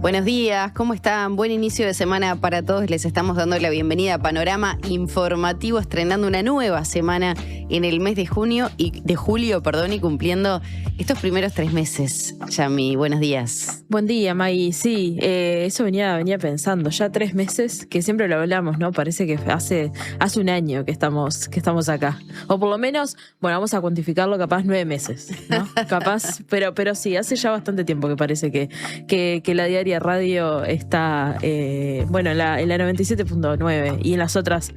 Buenos días, ¿cómo están? Buen inicio de semana para todos. Les estamos dando la bienvenida a Panorama Informativo, estrenando una nueva semana en el mes de julio y cumpliendo estos primeros 3 meses. Yami, buenos días. Buen día, Maggie. Sí, eso venía pensando. Ya 3 meses, que siempre lo hablamos, ¿no? Parece que hace un año que estamos acá. O por lo menos, bueno, vamos a cuantificarlo capaz 9 meses, ¿no? Capaz, pero sí, hace ya bastante tiempo que parece que la Diaria Radio está, en la 97.9 y en las otras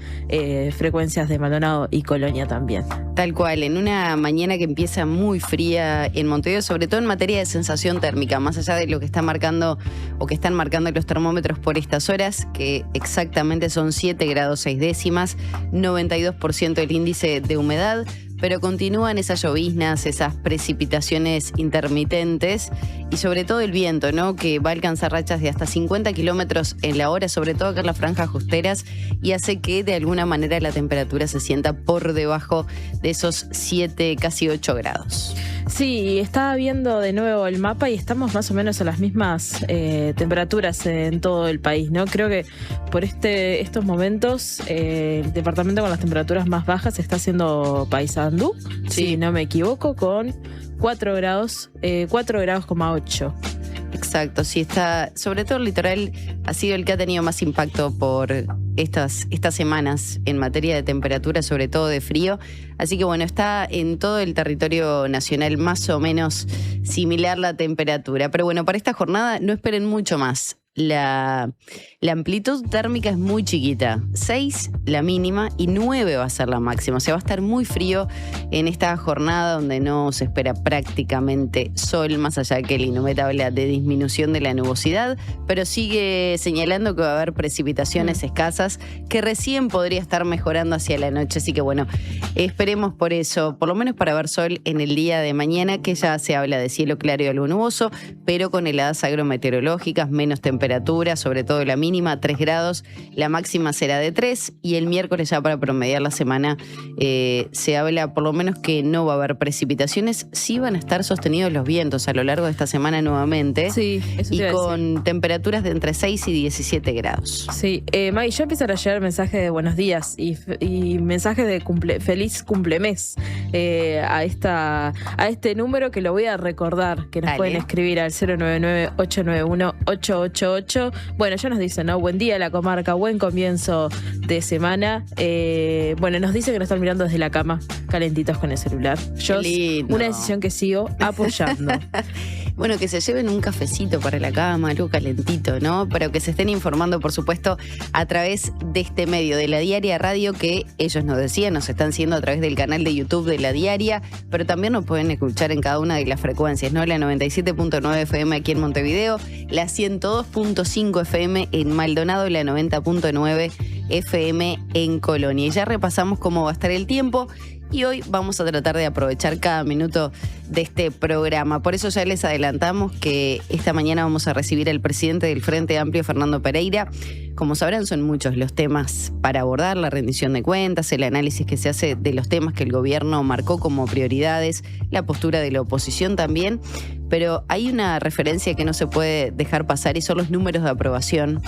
frecuencias de Maldonado y Colonia también. Tal cual, en una mañana que empieza muy fría en Montevideo, sobre todo en materia de sensación térmica, más allá de lo que está marcando o que están marcando los termómetros por estas horas, que exactamente son 7 grados 6 décimas, 92% el índice de humedad, pero continúan esas lloviznas, esas precipitaciones intermitentes y sobre todo el viento, ¿no? Que va a alcanzar rachas de hasta 50 kilómetros en la hora, sobre todo acá en las franjas costeras, y hace que de alguna manera la temperatura se sienta por debajo de esos 7, casi 8 grados. Sí, estaba viendo de nuevo el mapa y estamos más o menos a las mismas temperaturas en todo el país, ¿no? Creo que por estos momentos el departamento con las temperaturas más bajas está siendo Paysandú, Sí. Si no me equivoco, con 4 grados, 4,8 grados. Exacto, sí, está, sobre todo el litoral ha sido el que ha tenido más impacto por estas semanas en materia de temperatura, sobre todo de frío. Así que bueno, está en todo el territorio nacional más o menos similar la temperatura. Pero bueno, para esta jornada no esperen mucho más. La amplitud térmica es muy chiquita, 6 la mínima y 9 va a ser la máxima. O sea, va a estar muy frío en esta jornada donde no se espera prácticamente sol, más allá que el Inumet habla de disminución de la nubosidad, pero sigue señalando que va a haber precipitaciones escasas, que recién podría estar mejorando hacia la noche. Así que bueno, esperemos por eso, por lo menos para ver sol en el día de mañana, que ya se habla de cielo claro y algo nuboso, pero con heladas agrometeorológicas, menos temperatura, sobre todo la mínima, 3 grados, la máxima será de 3 y el miércoles ya para promediar la semana se habla por lo menos que no va a haber precipitaciones, sí van a estar sostenidos los vientos a lo largo de esta semana nuevamente. Sí, eso y te iba a con decir. temperaturas de entre 6 y 17 grados. Sí, Maggie, ya empiezan a llegar mensajes de buenos días y mensajes de feliz cumplemés a este número que lo voy a recordar, que nos Dale. pueden escribir al 099-891-888. Bueno, ya nos dicen, ¿no? Buen día la comarca, buen comienzo de semana. Nos dicen que nos están mirando desde la cama, calentitos con el celular. Yo, lindo. una decisión que sigo apoyando. Bueno, que se lleven un cafecito para la cama, algo calentito, ¿no? Pero que se estén informando, por supuesto, a través de este medio, de la Diaria Radio, que ellos nos decían, nos están siguiendo a través del canal de YouTube de la Diaria, pero también nos pueden escuchar en cada una de las frecuencias, ¿no? La 97.9 FM aquí en Montevideo, la 102.5 FM en Maldonado y la 90.9 FM en Colonia. Y ya repasamos cómo va a estar el tiempo. Y hoy vamos a tratar de aprovechar cada minuto de este programa. Por eso ya les adelantamos que esta mañana vamos a recibir al presidente del Frente Amplio, Fernando Pereira. Como sabrán, son muchos los temas para abordar, la rendición de cuentas, el análisis que se hace de los temas que el gobierno marcó como prioridades, la postura de la oposición también. Pero hay una referencia que no se puede dejar pasar y son los números de aprobación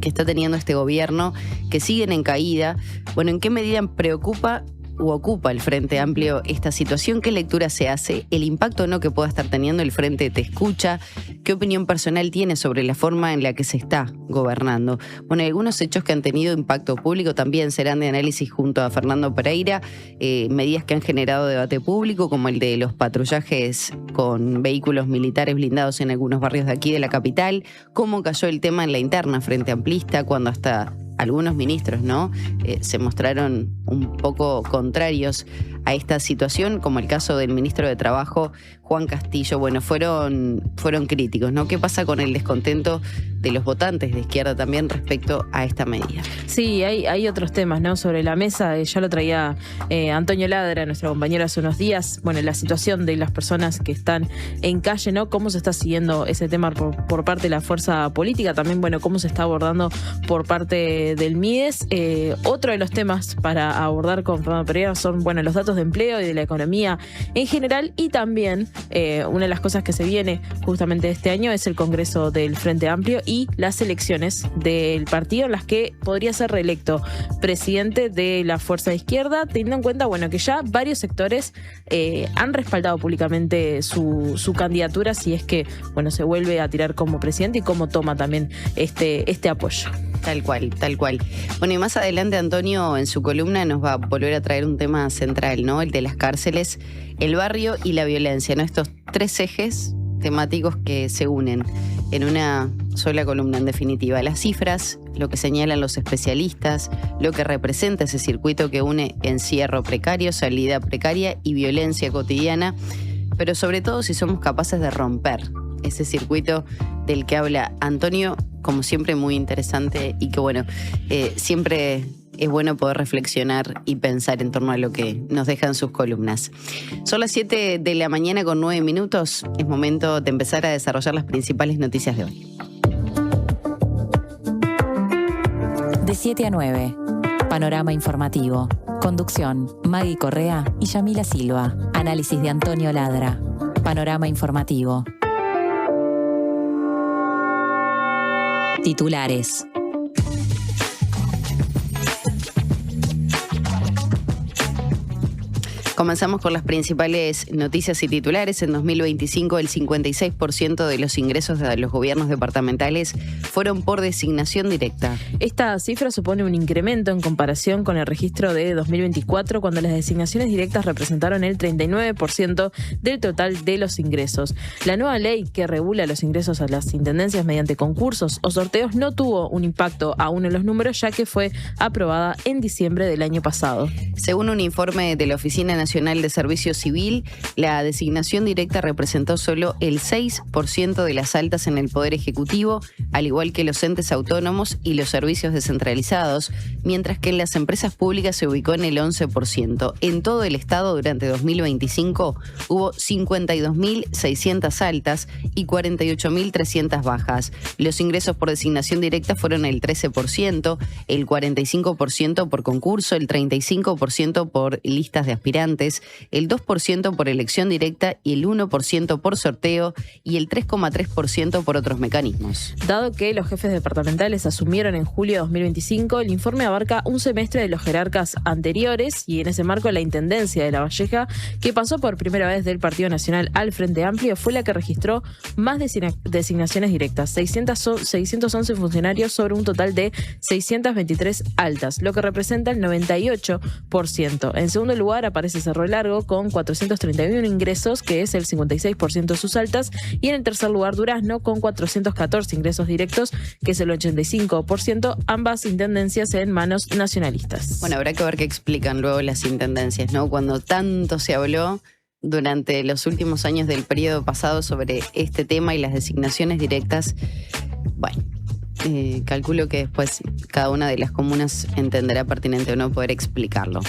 que está teniendo este gobierno, que siguen en caída. Bueno, ¿en qué medida preocupa u ocupa el Frente Amplio esta situación? ¿Qué lectura se hace? ¿El impacto no que pueda estar teniendo el Frente te escucha? ¿Qué opinión personal tiene sobre la forma en la que se está gobernando? Bueno, algunos hechos que han tenido impacto público también serán de análisis junto a Fernando Pereira, medidas que han generado debate público, como el de los patrullajes con vehículos militares blindados en algunos barrios de aquí de la capital, cómo cayó el tema en la interna Frente Amplista, cuando hasta algunos ministros, ¿no? Se mostraron un poco contrarios a esta situación, como el caso del ministro de Trabajo, Juan Castillo. Bueno, fueron críticos, ¿no? ¿Qué pasa con el descontento de los votantes de izquierda también respecto a esta medida? Sí, hay otros temas, ¿no? Sobre la mesa, ya lo traía Antonio Ladra, nuestro compañero, hace unos días. Bueno, la situación de las personas que están en calle, ¿no? Cómo se está siguiendo ese tema por parte de la fuerza política, también, bueno, cómo se está abordando por parte del MIDES. Otro de los temas para abordar con Fernando Pereira son, bueno, los datos de empleo y de la economía en general. Y también una de las cosas que se viene justamente este año es el Congreso del Frente Amplio y las elecciones del partido en las que podría ser reelecto presidente de la fuerza de izquierda, teniendo en cuenta que ya varios sectores han respaldado públicamente su candidatura si es que se vuelve a tirar como presidente y cómo toma también este apoyo. Tal cual, tal cual. Bueno, y más adelante Antonio en su columna nos va a volver a traer un tema central, ¿no? El de las cárceles, el barrio y la violencia, ¿no? Estos tres ejes temáticos que se unen en una sola columna, en definitiva. Las cifras, lo que señalan los especialistas, lo que representa ese circuito que une encierro precario, salida precaria y violencia cotidiana, pero sobre todo si somos capaces de romper ese circuito del que habla Antonio, como siempre muy interesante y que siempre es bueno poder reflexionar y pensar en torno a lo que nos dejan sus columnas. Son las 7 de la mañana con 9 minutos. Es momento de empezar a desarrollar las principales noticias de hoy. De 7 a 9. Panorama informativo. Conducción: Maggie Correa y Yamila Silva. Análisis de Antonio Ladra. Panorama informativo. Titulares. Comenzamos con las principales noticias y titulares. En 2025, el 56% de los ingresos de los gobiernos departamentales fueron por designación directa. Esta cifra supone un incremento en comparación con el registro de 2024, cuando las designaciones directas representaron el 39% del total de los ingresos. La nueva ley que regula los ingresos a las intendencias mediante concursos o sorteos no tuvo un impacto aún en los números, ya que fue aprobada en diciembre del año pasado. Según un informe de la Oficina Nacional de Servicio Civil, la designación directa representó solo el 6% de las altas en el Poder Ejecutivo, al igual que los entes autónomos y los servicios descentralizados, mientras que en las empresas públicas se ubicó en el 11%. En todo el Estado, durante 2025, hubo 52.600 altas y 48.300 bajas. Los ingresos por designación directa fueron el 13%, el 45% por concurso, el 35% por listas de aspirantes, el 2% por elección directa y el 1% por sorteo y el 3,3% por otros mecanismos. Dado que los jefes departamentales asumieron en julio de 2025, el informe abarca un semestre de los jerarcas anteriores y en ese marco la Intendencia de La Valleja, que pasó por primera vez del Partido Nacional al Frente Amplio, fue la que registró más designaciones directas, 611 funcionarios sobre un total de 623 altas, lo que representa el 98%. En segundo lugar aparece Cerro Largo con 431 ingresos, que es el 56% de sus altas, y en el tercer lugar Durazno con 414 ingresos directos, que es el 85%, ambas intendencias en manos nacionalistas. Bueno, habrá que ver qué explican luego las intendencias, ¿no? Cuando tanto se habló durante los últimos años del periodo pasado sobre este tema y las designaciones directas, calculo que después cada una de las comunas entenderá pertinente o no poder explicarlo.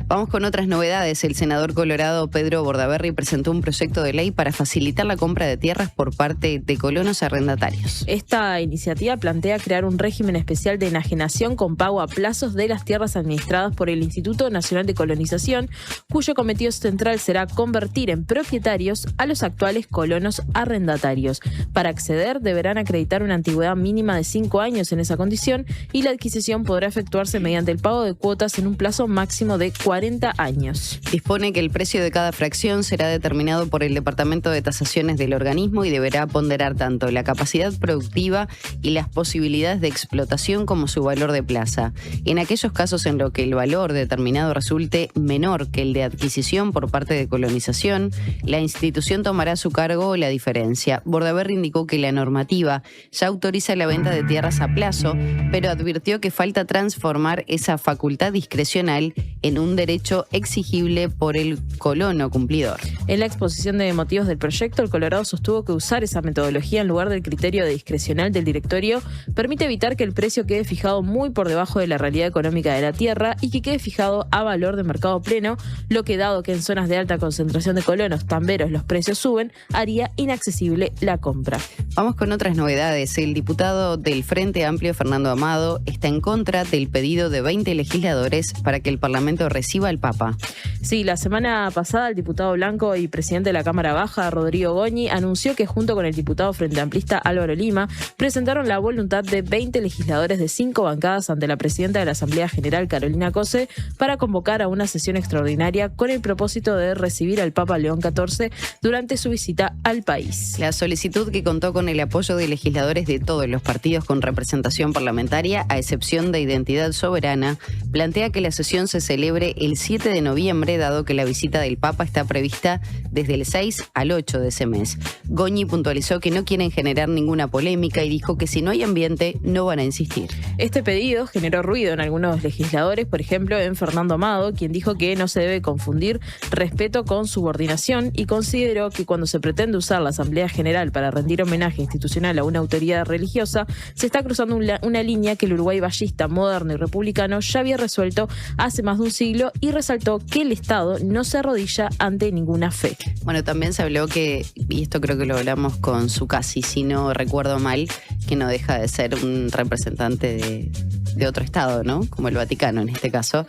Vamos con otras novedades. El senador colorado Pedro Bordaberry presentó un proyecto de ley para facilitar la compra de tierras por parte de colonos arrendatarios. Esta iniciativa plantea crear un régimen especial de enajenación con pago a plazos de las tierras administradas por el Instituto Nacional de Colonización, cuyo cometido central será convertir en propietarios a los actuales colonos arrendatarios. Para acceder deberán acreditar una antigüedad mínima de 5 años en esa condición y la adquisición podrá efectuarse mediante el pago de cuotas en un plazo máximo de 40 años. Dispone que el precio de cada fracción será determinado por el Departamento de Tasaciones del organismo y deberá ponderar tanto la capacidad productiva y las posibilidades de explotación como su valor de plaza. En aquellos casos en los que el valor determinado resulte menor que el de adquisición por parte de colonización, la institución tomará a su cargo la diferencia. Bordaberry indicó que la normativa ya autoriza la venta de tierras a plazo, pero advirtió que falta transformar esa facultad discrecional en un derecho exigible por el colono cumplidor. En la exposición de motivos del proyecto, el Colorado sostuvo que usar esa metodología en lugar del criterio discrecional del directorio permite evitar que el precio quede fijado muy por debajo de la realidad económica de la tierra y que quede fijado a valor de mercado pleno, lo que, dado que en zonas de alta concentración de colonos tamberos los precios suben, haría inaccesible la compra. Vamos con otras novedades. El diputado del Frente Amplio, Fernando Amado, está en contra del pedido de 20 legisladores para que el Parlamento reciba al Papa. Sí, la semana pasada el diputado blanco y presidente de la Cámara Baja, Rodrigo Goñi, anunció que junto con el diputado Frente Amplista Álvaro Lima presentaron la voluntad de 20 legisladores de 5 bancadas ante la presidenta de la Asamblea General, Carolina Cose, para convocar a una sesión extraordinaria con el propósito de recibir al Papa León XIV durante su visita al país. La solicitud, que contó con el apoyo de legisladores de todos los partidos con representación parlamentaria, a excepción de Identidad Soberana, plantea que la sesión se celebre el 7 de noviembre, dado que la visita del Papa está prevista desde el 6 al 8 de ese mes. Goñi puntualizó que no quieren generar ninguna polémica y dijo que si no hay ambiente, no van a insistir. Este pedido generó ruido en algunos legisladores, por ejemplo en Fernando Amado, quien dijo que no se debe confundir respeto con subordinación y consideró que cuando se pretende usar la Asamblea General para rendir homenaje institucional a una autoridad religiosa, se está cruzando una línea que el Uruguay vallista, moderno y republicano ya había resuelto hace más de un siglo, y resaltó que el Estado no se arrodilla ante ninguna fe. Bueno, también se habló que, y esto creo que lo hablamos con Zuccasi, si no recuerdo mal, que no deja de ser un representante de otro Estado, ¿no? Como el Vaticano en este caso,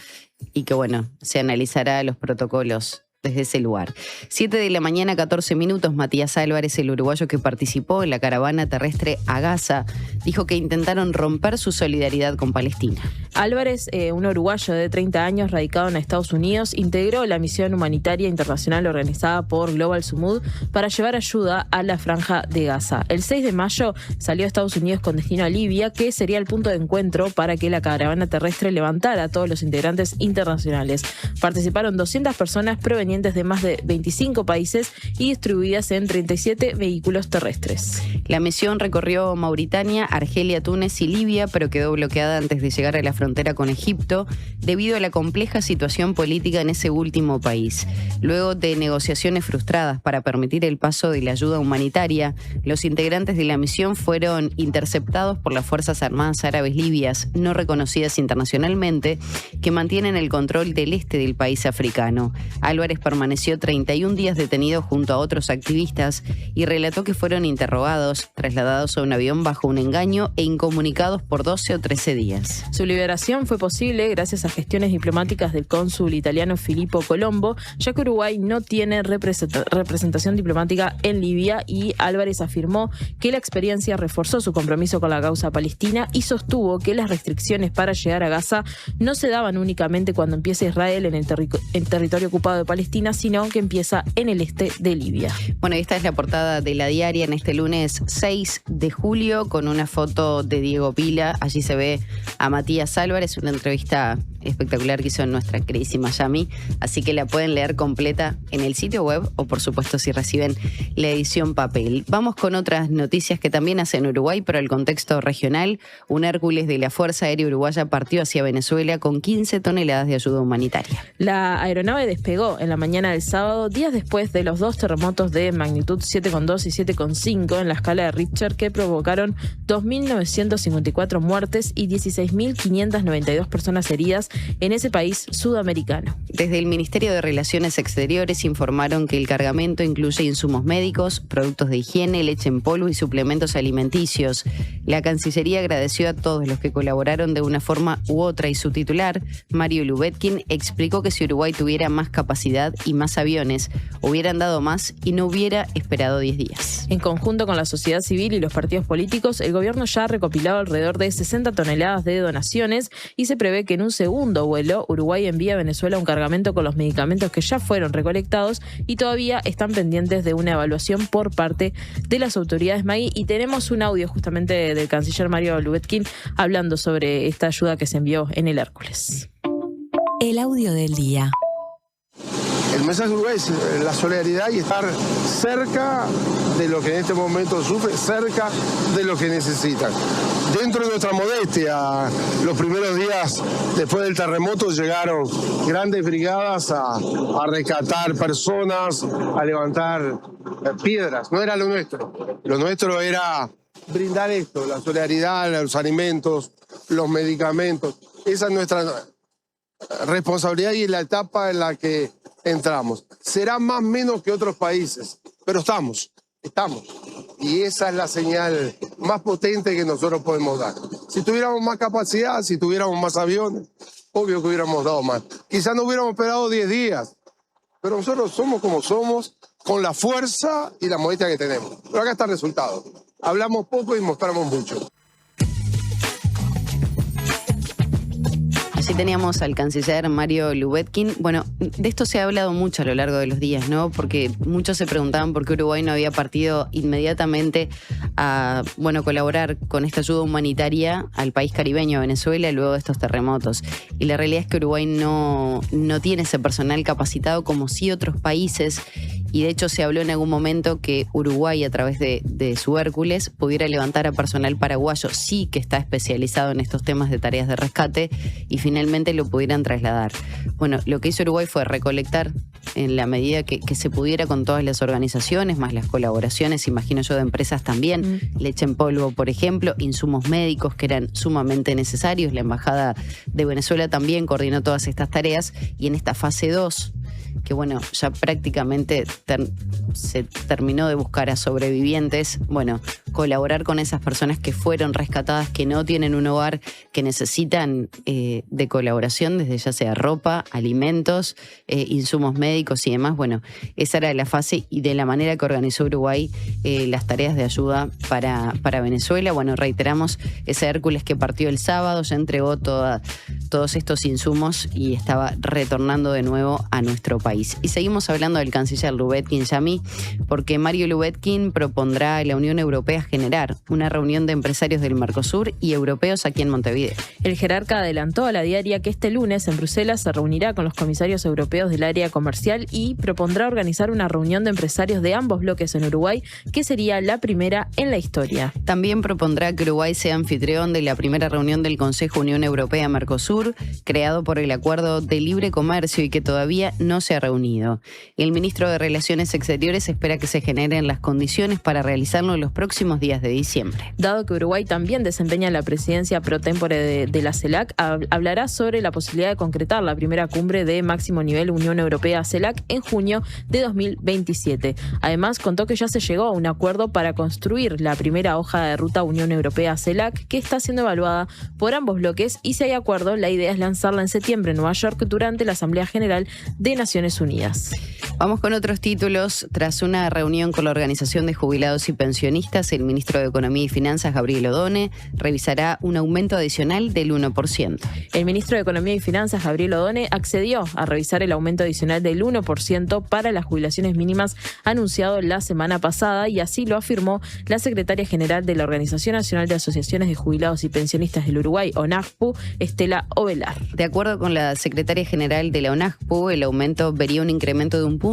y que bueno, se analizará los protocolos desde ese lugar. 7 de la mañana, 14 minutos, Matías Álvarez, el uruguayo que participó en la caravana terrestre a Gaza, dijo que intentaron romper su solidaridad con Palestina. Álvarez, un uruguayo de 30 años radicado en Estados Unidos, integró la misión humanitaria internacional organizada por Global Sumud para llevar ayuda a la franja de Gaza. El 6 de mayo salió a Estados Unidos con destino a Libia, que sería el punto de encuentro para que la caravana terrestre levantara a todos los integrantes internacionales. Participaron 200 personas provenientes de más de 25 países y distribuidas en 37 vehículos terrestres. La misión recorrió Mauritania, Argelia, Túnez y Libia, pero quedó bloqueada antes de llegar a la frontera con Egipto debido a la compleja situación política en ese último país. Luego de negociaciones frustradas para permitir el paso de la ayuda humanitaria, los integrantes de la misión fueron interceptados por las Fuerzas Armadas Árabes Libias, no reconocidas internacionalmente, que mantienen el control del este del país africano. Álvarez permaneció 31 días detenido junto a otros activistas y relató que fueron interrogados, trasladados a un avión bajo un engaño e incomunicados por 12 o 13 días. Su liberación fue posible gracias a gestiones diplomáticas del cónsul italiano Filippo Colombo, ya que Uruguay no tiene representación diplomática en Libia, y Álvarez afirmó que la experiencia reforzó su compromiso con la causa palestina y sostuvo que las restricciones para llegar a Gaza no se daban únicamente cuando empieza Israel en el territorio ocupado de Palestina, sino que empieza en el este de Libia. Bueno, esta es la portada de La Diaria en este lunes 6 de julio con una foto de Diego Pila. Allí se ve a Matías Álvarez, una entrevista espectacular que hizo nuestra queridísima Yami, así que la pueden leer completa en el sitio web o por supuesto si reciben la edición papel. Vamos con otras noticias que también hacen Uruguay, pero el contexto regional. Un Hércules de la Fuerza Aérea Uruguaya partió hacia Venezuela con 15 toneladas de ayuda humanitaria. La aeronave despegó en la mañana del sábado, días después de los 2 terremotos de magnitud 7,2 y 7,5 en la escala de Richter, que provocaron 2.954 muertes y 16.592 personas heridas en ese país sudamericano. Desde el Ministerio de Relaciones Exteriores informaron que el cargamento incluye insumos médicos, productos de higiene, leche en polvo y suplementos alimenticios. La Cancillería agradeció a todos los que colaboraron de una forma u otra y su titular, Mario Lubetkin, explicó que si Uruguay tuviera más capacidad y más aviones, hubieran dado más y no hubiera esperado 10 días. En conjunto con la sociedad civil y los partidos políticos, el gobierno ya ha recopilado alrededor de 60 toneladas de donaciones y se prevé que en un segundo vuelo Uruguay envía a Venezuela un cargamento con los medicamentos que ya fueron recolectados y todavía están pendientes de una evaluación por parte de las autoridades MAGI. Y tenemos un audio justamente del canciller Mario Lubetkin hablando sobre esta ayuda que se envió en el Hércules. El audio del día. El mensaje de Uruguay es la solidaridad y estar cerca de lo que en este momento sufre, cerca de lo que necesitan. Dentro de nuestra modestia, los primeros días después del terremoto llegaron grandes brigadas a rescatar personas, a levantar piedras. No era lo nuestro. Lo nuestro era brindar esto, la solidaridad, los alimentos, los medicamentos. Esa es nuestra responsabilidad y la etapa en la que entramos. Será más o menos que otros países, pero estamos. Y esa es la señal más potente que nosotros podemos dar. Si tuviéramos más capacidad, si tuviéramos más aviones, obvio que hubiéramos dado más. Quizás no hubiéramos esperado 10 días, pero nosotros somos como somos, con la fuerza y la modestia que tenemos. Pero acá está el resultado. Hablamos poco y mostramos mucho. Allí teníamos al canciller Mario Lubetkin. Bueno, de esto se ha hablado mucho a lo largo de los días, ¿no? Porque muchos se preguntaban por qué Uruguay no había partido inmediatamente a, colaborar con esta ayuda humanitaria al país caribeño, a Venezuela, luego de estos terremotos. Y la realidad es que Uruguay no tiene ese personal capacitado como sí otros países. Y de hecho se habló en algún momento que Uruguay, a través de su Hércules, pudiera levantar a personal paraguayo, sí que está especializado en estos temas de tareas de rescate, y finalmente lo pudieran trasladar. Bueno, lo que hizo Uruguay fue recolectar en la medida que se pudiera con todas las organizaciones, más las colaboraciones, imagino yo, de empresas también, leche en polvo, por ejemplo, insumos médicos que eran sumamente necesarios. La Embajada de Venezuela también coordinó todas estas tareas, y en esta fase 2, que ya prácticamente se terminó de buscar a sobrevivientes, colaborar con esas personas que fueron rescatadas, que no tienen un hogar, que necesitan de colaboración, desde ya sea ropa, alimentos, insumos médicos y demás. Esa era la fase y de la manera que organizó Uruguay las tareas de ayuda para Venezuela. Reiteramos, ese Hércules que partió el sábado ya entregó todos estos insumos y estaba retornando de nuevo a nuestro país. Y seguimos hablando del canciller Lubetkin, Yami, porque Mario Lubetkin propondrá a la Unión Europea generar una reunión de empresarios del Mercosur y europeos aquí en Montevideo. El jerarca adelantó a La Diaria que este lunes en Bruselas se reunirá con los comisarios europeos del área comercial y propondrá organizar una reunión de empresarios de ambos bloques en Uruguay, que sería la primera en la historia. También propondrá que Uruguay sea anfitrión de la primera reunión del Consejo Unión Europea-Mercosur, creado por el Acuerdo de Libre Comercio y que todavía no se ha reunido. El ministro de Relaciones Exteriores espera que se generen las condiciones para realizarlo en los próximos días de diciembre. Dado que Uruguay también desempeña la presidencia pro tempore de la CELAC, hablará sobre la posibilidad de concretar la primera cumbre de máximo nivel Unión Europea-CELAC en junio de 2027. Además, contó que ya se llegó a un acuerdo para construir la primera hoja de ruta Unión Europea-CELAC, que está siendo evaluada por ambos bloques, y si hay acuerdo, la idea es lanzarla en septiembre en Nueva York durante la Asamblea General de Naciones Unidas. Vamos con otros títulos. Tras una reunión con la Organización de Jubilados y Pensionistas, el ministro de Economía y Finanzas, Gabriel Odone, revisará un aumento adicional del 1%. El ministro de Economía y Finanzas, Gabriel Odone, accedió a revisar el aumento adicional del 1% para las jubilaciones mínimas anunciado la semana pasada, y así lo afirmó la secretaria general de la Organización Nacional de Asociaciones de Jubilados y Pensionistas del Uruguay, ONAJPU, Estela Ovelar. De acuerdo con la secretaria general de la ONAJPU, el aumento vería un incremento de 1,5 puntos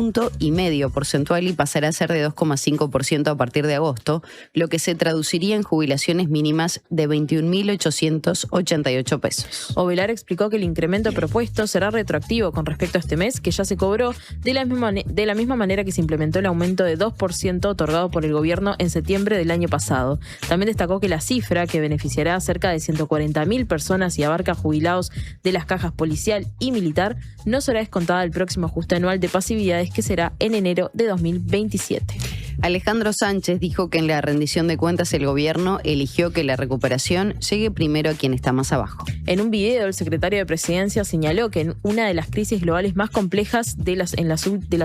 porcentual y pasará a ser de 2,5% a partir de agosto, lo que se traduciría en jubilaciones mínimas de 21.888 pesos. Ovelar explicó que el incremento propuesto será retroactivo con respecto a este mes, que ya se cobró de la misma manera que se implementó el aumento de 2% otorgado por el gobierno en septiembre del año pasado. También destacó que la cifra, que beneficiará a cerca de 140.000 personas y abarca jubilados de las cajas policial y militar, no será descontada del próximo ajuste anual de pasividades, que será en enero de 2027. Alejandro Sánchez dijo que en la rendición de cuentas el gobierno eligió que la recuperación llegue primero a quien está más abajo. En un video, el secretario de Presidencia señaló que en una de las crisis globales más complejas de las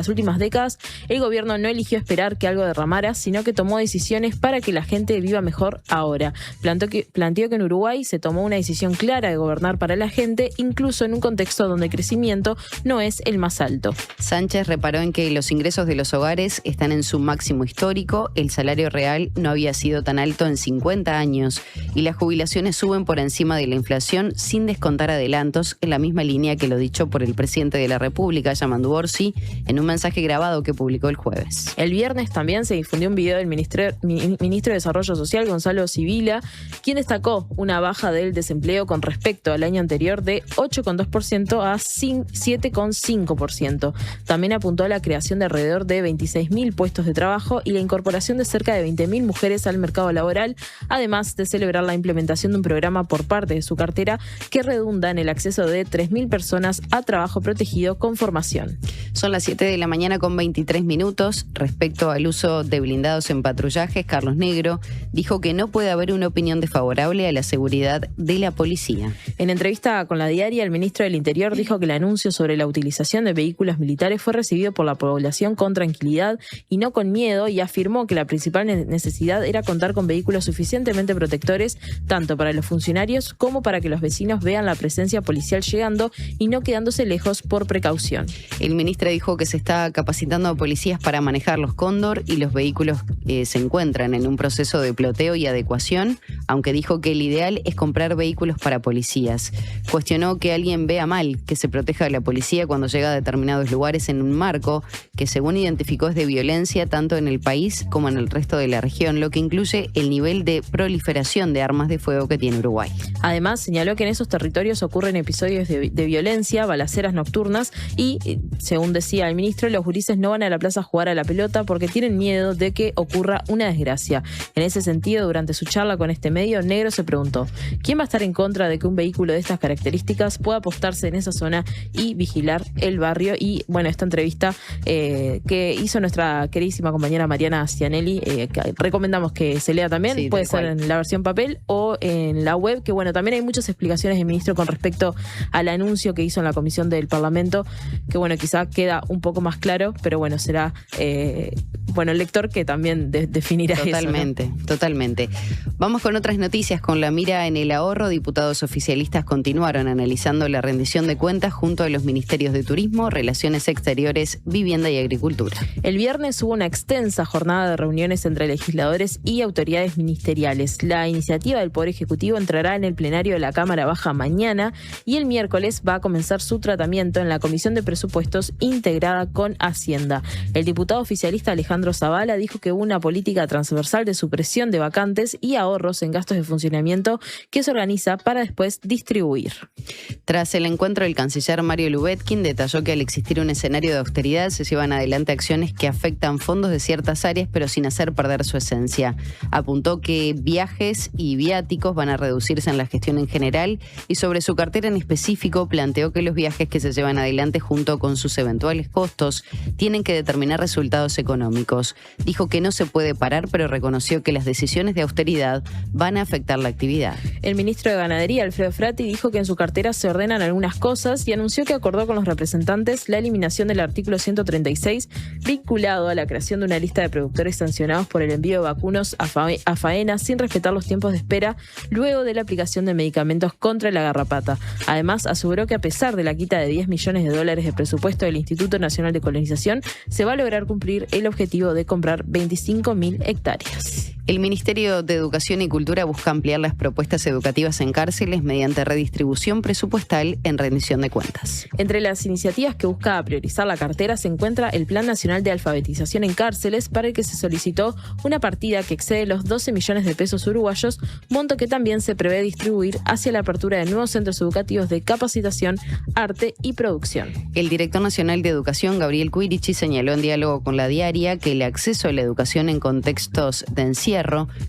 últimas décadas, el gobierno no eligió esperar que algo derramara, sino que tomó decisiones para que la gente viva mejor ahora. Planteó que en Uruguay se tomó una decisión clara de gobernar para la gente, incluso en un contexto donde el crecimiento no es el más alto. Sánchez reparó en que los ingresos de los hogares están en su máximo histórico, el salario real no había sido tan alto en 50 años y las jubilaciones suben por encima de la inflación sin descontar adelantos, en la misma línea que lo dicho por el presidente de la República, Yamandu Orsi, en un mensaje grabado que publicó el jueves. El viernes también se difundió un video del ministro de Desarrollo Social, Gonzalo Sibila, quien destacó una baja del desempleo con respecto al año anterior de 8,2% a 7,5%. También apuntó a la creación de alrededor de 26.000 puestos de trabajo trabajo y la incorporación de cerca de 20.000 mujeres al mercado laboral, además de celebrar la implementación de un programa por parte de su cartera que redunda en el acceso de 3.000 personas a trabajo protegido con formación. Son las 7 de la mañana con 23 minutos. Respecto al uso de blindados en patrullajes, Carlos Negro dijo que no puede haber una opinión desfavorable a la seguridad de la policía. En entrevista con La Diaria, el ministro del Interior dijo que el anuncio sobre la utilización de vehículos militares fue recibido por la población con tranquilidad y no con miedo, y afirmó que la principal necesidad era contar con vehículos suficientemente protectores tanto para los funcionarios como para que los vecinos vean la presencia policial llegando y no quedándose lejos por precaución. El ministro dijo que se está capacitando a policías para manejar los Cóndor y los vehículos se encuentran en un proceso de ploteo y adecuación, aunque dijo que el ideal es comprar vehículos para policías. Cuestionó que alguien vea mal que se proteja a la policía cuando llega a determinados lugares en un marco que, según identificó, es de violencia tanto en el país como en el resto de la región, lo que incluye el nivel de proliferación de armas de fuego que tiene Uruguay. Además, señaló que en esos territorios ocurren episodios de violencia, balaceras nocturnas y, según decía el ministro, los gurises no van a la plaza a jugar a la pelota porque tienen miedo de que ocurra una desgracia. En ese sentido, durante su charla con este medio, Negro se preguntó: ¿quién va a estar en contra de que un vehículo de estas características pueda apostarse en esa zona y vigilar el barrio? Y bueno, esta entrevista que hizo nuestra queridísima compañera Mariana Cianelli, que recomendamos que se lea también, sí, puede ser en la versión papel o en la web, que bueno, también hay muchas explicaciones del ministro con respecto al anuncio que hizo en la comisión del Parlamento, que bueno, quizá queda un poco más claro, pero bueno, será el lector que también definirá totalmente, eso, ¿no? Totalmente. Vamos con otras noticias. Con la mira en el ahorro, diputados oficialistas continuaron analizando la rendición de cuentas junto a los ministerios de Turismo, Relaciones Exteriores, Vivienda y Agricultura. El viernes hubo una extensa jornada de reuniones entre legisladores y autoridades ministeriales. La iniciativa del Poder Ejecutivo entrará en el plenario de la Cámara Baja mañana y el miércoles va a comenzar su tratamiento en la Comisión de Presupuestos integrada con Hacienda. El diputado oficialista Alejandro Zavala dijo que hubo una política transversal de supresión de vacantes y ahorros en gastos de funcionamiento que se organiza para después distribuir. Tras el encuentro, el canciller Mario Lubetkin detalló que al existir un escenario de austeridad se llevan adelante acciones que afectan fondos de ciertas áreas pero sin hacer perder su esencia. Apuntó que viajes y viáticos van a reducirse en la gestión en general y sobre su cartera en específico planteó que los viajes que se llevan adelante junto con sus eventuales costos tienen que determinar resultados económicos. Dijo que no se puede parar, pero reconoció que las decisiones de austeridad van a afectar la actividad. El ministro de Ganadería, Alfredo Frati, dijo que en su cartera se ordenan algunas cosas y anunció que acordó con los representantes la eliminación del artículo 136 vinculado a la creación de una lista de productores sancionados por el envío de vacunos a faena sin respetar los tiempos de espera luego de la aplicación de medicamentos contra la garrapata. Además, aseguró que a pesar de la quita de $10 millones de presupuesto del Instituto Nacional de Colonización, se va a lograr cumplir el objetivo de comprar 25.000 hectáreas. El Ministerio de Educación y Cultura busca ampliar las propuestas educativas en cárceles mediante redistribución presupuestal en rendición de cuentas. Entre las iniciativas que busca priorizar la cartera se encuentra el Plan Nacional de Alfabetización en Cárceles, para el que se solicitó una partida que excede los 12 millones de pesos uruguayos, monto que también se prevé distribuir hacia la apertura de nuevos centros educativos de capacitación, arte y producción. El director nacional de Educación, Gabriel Quirichi, señaló en diálogo con La Diaria que el acceso a la educación en contextos de encierro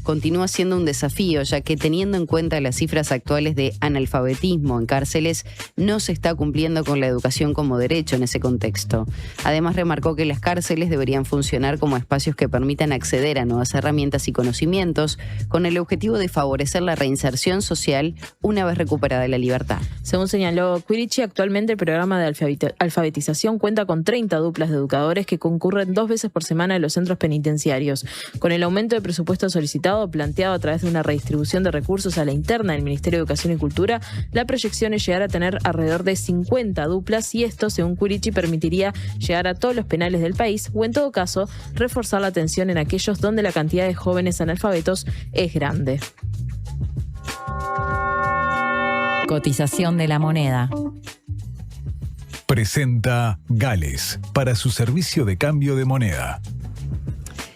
continúa siendo un desafío, ya que teniendo en cuenta las cifras actuales de analfabetismo en cárceles, no se está cumpliendo con la educación como derecho en ese contexto. Además, remarcó que las cárceles deberían funcionar como espacios que permitan acceder a nuevas herramientas y conocimientos, con el objetivo de favorecer la reinserción social una vez recuperada la libertad. Según señaló Quirichi, actualmente el programa de alfabetización cuenta con 30 duplas de educadores que concurren 2 veces por semana en los centros penitenciarios. Con el aumento de presupuesto solicitado, planteado a través de una redistribución de recursos a la interna del Ministerio de Educación y Cultura, la proyección es llegar a tener alrededor de 50 duplas y esto, según Quirichi, permitiría llegar a todos los penales del país o, en todo caso, reforzar la atención en aquellos donde la cantidad de jóvenes analfabetos es grande. Cotización de la moneda. Presenta Gales para su servicio de cambio de moneda.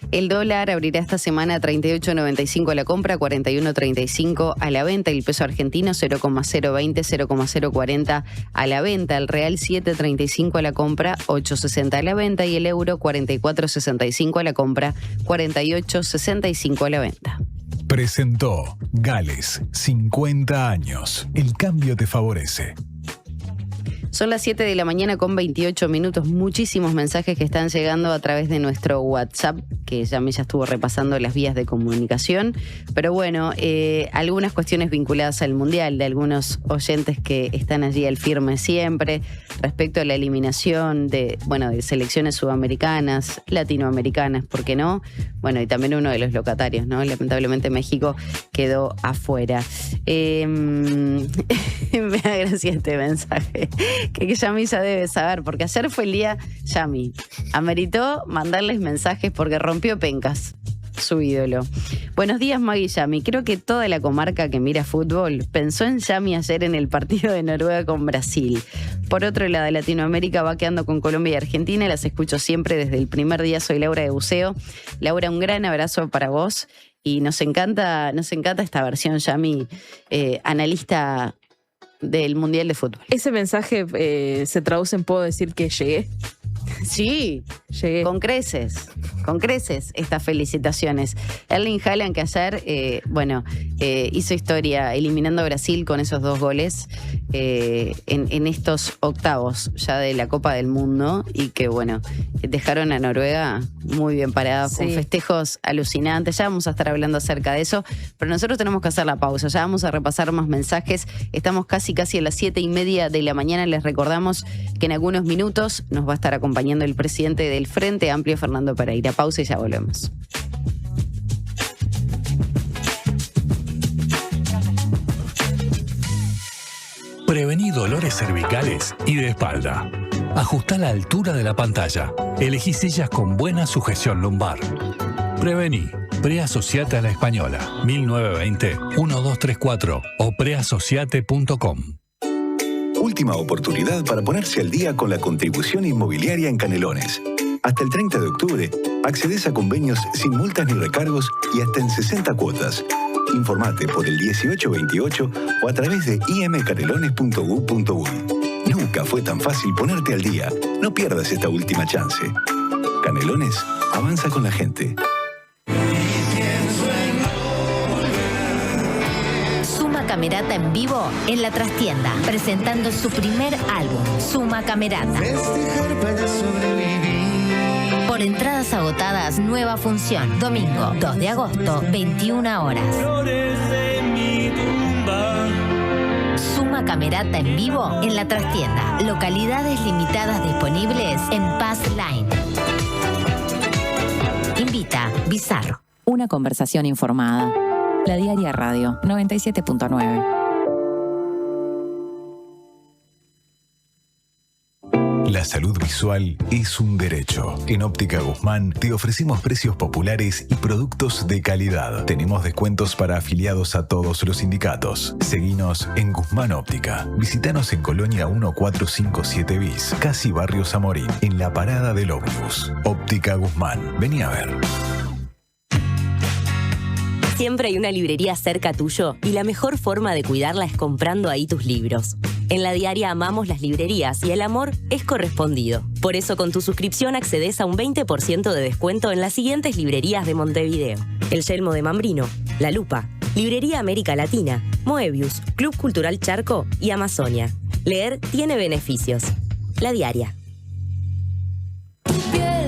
El dólar abrirá esta semana a 38.95 a la compra, 41.35 a la venta. El peso argentino 0,020, 0,040 a la venta. El real 7.35 a la compra, 8.60 a la venta. Y el euro 44.65 a la compra, 48.65 a la venta. Presentó Gales, 50 años. El cambio te favorece. Son las 7 de la mañana con 28 minutos. Muchísimos mensajes que están llegando a través de nuestro WhatsApp, que ya estuvo repasando las vías de comunicación. Pero bueno, algunas cuestiones vinculadas al Mundial, de algunos oyentes que están allí al firme siempre, respecto a la eliminación de selecciones sudamericanas, latinoamericanas, ¿por qué no? Bueno, y también uno de los locatarios, ¿no? Lamentablemente México quedó afuera. Me da gracia este mensaje, que Yami ya debe saber, porque ayer fue el día, Yami ameritó mandarles mensajes porque rompió pencas su ídolo. Buenos días, Maggie y Yami. Creo que toda la comarca que mira fútbol pensó en Yami ayer en el partido de Noruega con Brasil. Por otro lado, Latinoamérica va quedando con Colombia y Argentina. Las escucho siempre desde el primer día. Soy Laura de Buceo. Laura, un gran abrazo para vos. Y nos encanta esta versión, Yami, analista del Mundial de Fútbol. Ese mensaje se traduce en puedo decir que llegué. Sí, Llegué. con creces estas felicitaciones. Erling Haaland, que ayer hizo historia eliminando a Brasil con esos 2 goles en estos octavos ya de la Copa del Mundo, y que dejaron a Noruega muy bien parada, con festejos alucinantes. Ya vamos a estar hablando acerca de eso, pero nosotros tenemos que hacer la pausa. Ya vamos a repasar más mensajes. Estamos casi a las 7:30 de la mañana. Les recordamos que en algunos minutos nos va a estar acompañando el presidente del Frente Amplio, Fernando Pereira. Pausa y ya volvemos. Prevení dolores cervicales y de espalda. Ajustá la altura de la pantalla. Elegí sillas con buena sujeción lumbar. Prevení. Preasociate a la Española. 1920-1234 o preasociate.com. Última oportunidad para ponerse al día con la contribución inmobiliaria en Canelones. Hasta el 30 de octubre, accedes a convenios sin multas ni recargos y hasta en 60 cuotas. Informate por el 1828 o a través de imcanelones.gov.uy. Nunca fue tan fácil ponerte al día. No pierdas esta última chance. Canelones, avanza con la gente. Suma Camerata en vivo en La Trastienda, presentando su primer álbum, Suma Camerata. Por entradas agotadas, nueva función, domingo 2 de agosto, 21 horas. Suma Camerata en vivo en La Trastienda, localidades limitadas disponibles en Paz Line. Invita Bizarro. Una conversación informada. La Diaria Radio 97.9. La salud visual es un derecho. En Óptica Guzmán te ofrecemos precios populares y productos de calidad. Tenemos descuentos para afiliados a todos los sindicatos. Seguinos en Guzmán Óptica. Visítanos en Colonia 1457 bis, casi Barrio Zamorín, en la parada del ómnibus. Óptica Guzmán. Vení a ver. Siempre hay una librería cerca tuyo y la mejor forma de cuidarla es comprando ahí tus libros. En La Diaria amamos las librerías y el amor es correspondido. Por eso con tu suscripción accedes a un 20% de descuento en las siguientes librerías de Montevideo: El Yelmo de Mambrino, La Lupa, Librería América Latina, Moebius, Club Cultural Charco y Amazonia. Leer tiene beneficios. La Diaria.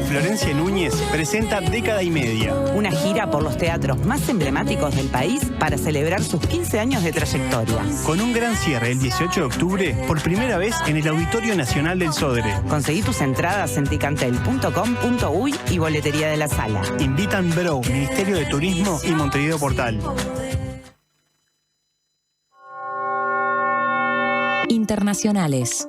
Florencia Núñez presenta Década y Media. Una gira por los teatros más emblemáticos del país para celebrar sus 15 años de trayectoria. Con un gran cierre el 18 de octubre, por primera vez en el Auditorio Nacional del Sodre. Conseguí tus entradas en ticantel.com.uy y boletería de la sala. Invitan Bro, Ministerio de Turismo y Montevideo Portal. Internacionales.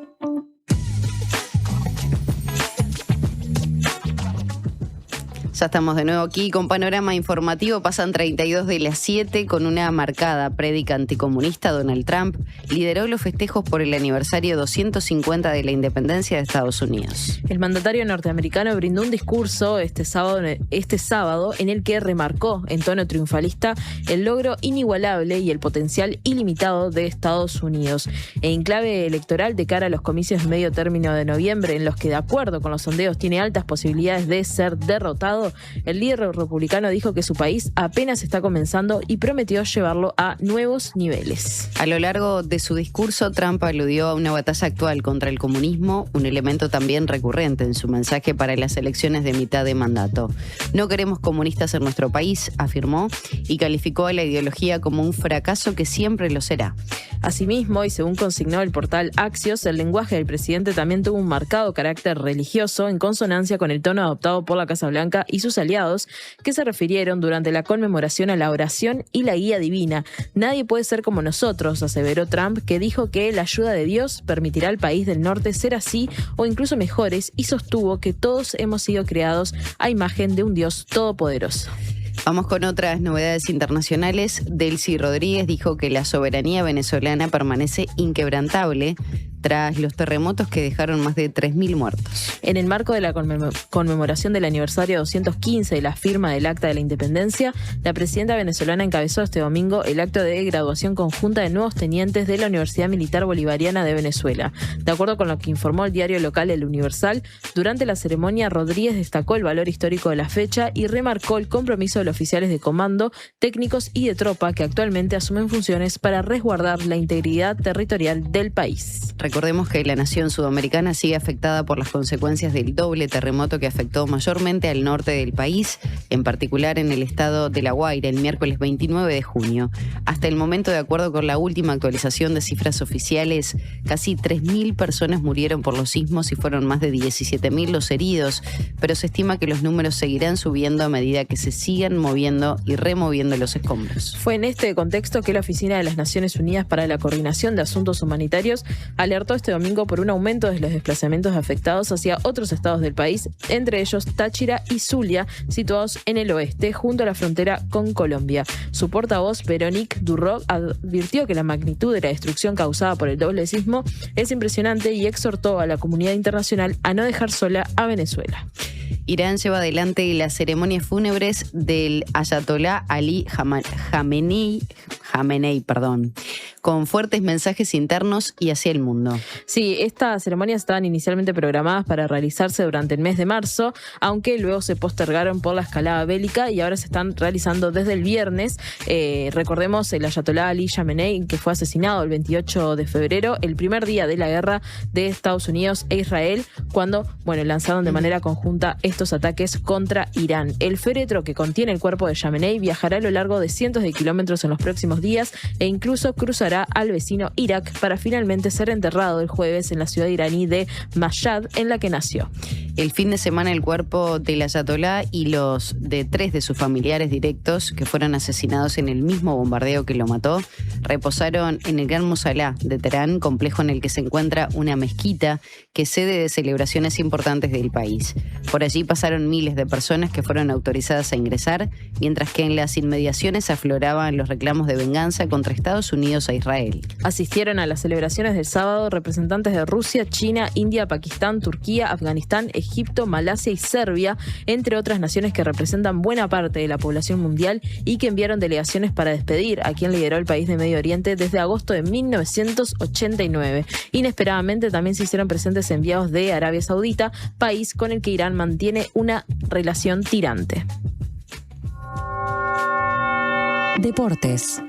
Ya estamos de nuevo aquí con Panorama Informativo. Pasan 32 de las 7 con una marcada prédica anticomunista. Donald Trump lideró los festejos por el aniversario 250 de la independencia de Estados Unidos. El mandatario norteamericano brindó un discurso este sábado en el que remarcó en tono triunfalista el logro inigualable y el potencial ilimitado de Estados Unidos. En clave electoral de cara a los comicios de medio término de noviembre, en los que de acuerdo con los sondeos tiene altas posibilidades de ser derrotado, el líder republicano dijo que su país apenas está comenzando y prometió llevarlo a nuevos niveles. A lo largo de su discurso, Trump aludió a una batalla actual contra el comunismo, un elemento también recurrente en su mensaje para las elecciones de mitad de mandato. No queremos comunistas en nuestro país, afirmó, y calificó a la ideología como un fracaso que siempre lo será. Asimismo, y según consignó el portal Axios, el lenguaje del presidente también tuvo un marcado carácter religioso en consonancia con el tono adoptado por la Casa Blanca y sus aliados, que se refirieron durante la conmemoración a la oración y la guía divina. Nadie puede ser como nosotros, aseveró Trump, que dijo que la ayuda de Dios permitirá al país del norte ser así o incluso mejores, y sostuvo que todos hemos sido creados a imagen de un Dios todopoderoso. Vamos con otras novedades internacionales. Delcy Rodríguez dijo que la soberanía venezolana permanece inquebrantable tras los terremotos que dejaron más de 3.000 muertos. En el marco de la conmemoración del aniversario 215 de la firma del Acta de la Independencia, la presidenta venezolana encabezó este domingo el acto de graduación conjunta de nuevos tenientes de la Universidad Militar Bolivariana de Venezuela. De acuerdo con lo que informó el diario local El Universal, durante la ceremonia Rodríguez destacó el valor histórico de la fecha y remarcó el compromiso de los oficiales de comando, técnicos y de tropa que actualmente asumen funciones para resguardar la integridad territorial del país. Recordemos que la nación sudamericana sigue afectada por las consecuencias del doble terremoto que afectó mayormente al norte del país, en particular en el estado de La Guaira, el miércoles 29 de junio. Hasta el momento, de acuerdo con la última actualización de cifras oficiales, casi 3.000 personas murieron por los sismos y fueron más de 17.000 los heridos, pero se estima que los números seguirán subiendo a medida que se sigan moviendo y removiendo los escombros. Fue en este contexto que la Oficina de las Naciones Unidas para la Coordinación de Asuntos Humanitarios alertó este domingo por un aumento de los desplazamientos afectados hacia otros estados del país, entre ellos Táchira y Zulia, situados en el oeste, junto a la frontera con Colombia. Su portavoz, Véronique Durroc, advirtió que la magnitud de la destrucción causada por el doble sismo es impresionante y exhortó a la comunidad internacional a no dejar sola a Venezuela. Irán lleva adelante las ceremonias fúnebres del Ayatolá Ali Jamenei, con fuertes mensajes internos y hacia el mundo. Sí, estas ceremonias estaban inicialmente programadas para realizarse durante el mes de marzo, aunque luego se postergaron por la escalada bélica y ahora se están realizando desde el viernes. Recordemos el Ayatolá Ali Jamenei, que fue asesinado el 28 de febrero, el primer día de la guerra de Estados Unidos e Israel, cuando lanzaron de manera conjunta estos ataques contra Irán. El féretro que contiene el cuerpo de Jamenei viajará a lo largo de cientos de kilómetros en los próximos días e incluso cruzará al vecino Irak para finalmente ser enterrado el jueves en la ciudad iraní de Mashhad, en la que nació. El fin de semana, el cuerpo del Ayatolá y los de 3 de sus familiares directos, que fueron asesinados en el mismo bombardeo que lo mató, reposaron en el Gran Mosalá de Teherán, complejo en el que se encuentra una mezquita que es sede de celebraciones importantes del país. Por allí pasaron miles de personas que fueron autorizadas a ingresar, mientras que en las inmediaciones afloraban los reclamos de venganza contra Estados Unidos e Israel. Asistieron a las celebraciones del sábado representantes de Rusia, China, India, Pakistán, Turquía, Afganistán, Egipto, Malasia y Serbia, entre otras naciones que representan buena parte de la población mundial y que enviaron delegaciones para despedir a quien lideró el país de Medio Oriente desde agosto de 1989. Inesperadamente también se hicieron presentes enviados de Arabia Saudita, país con el que Irán mantiene una relación tirante. Deportes.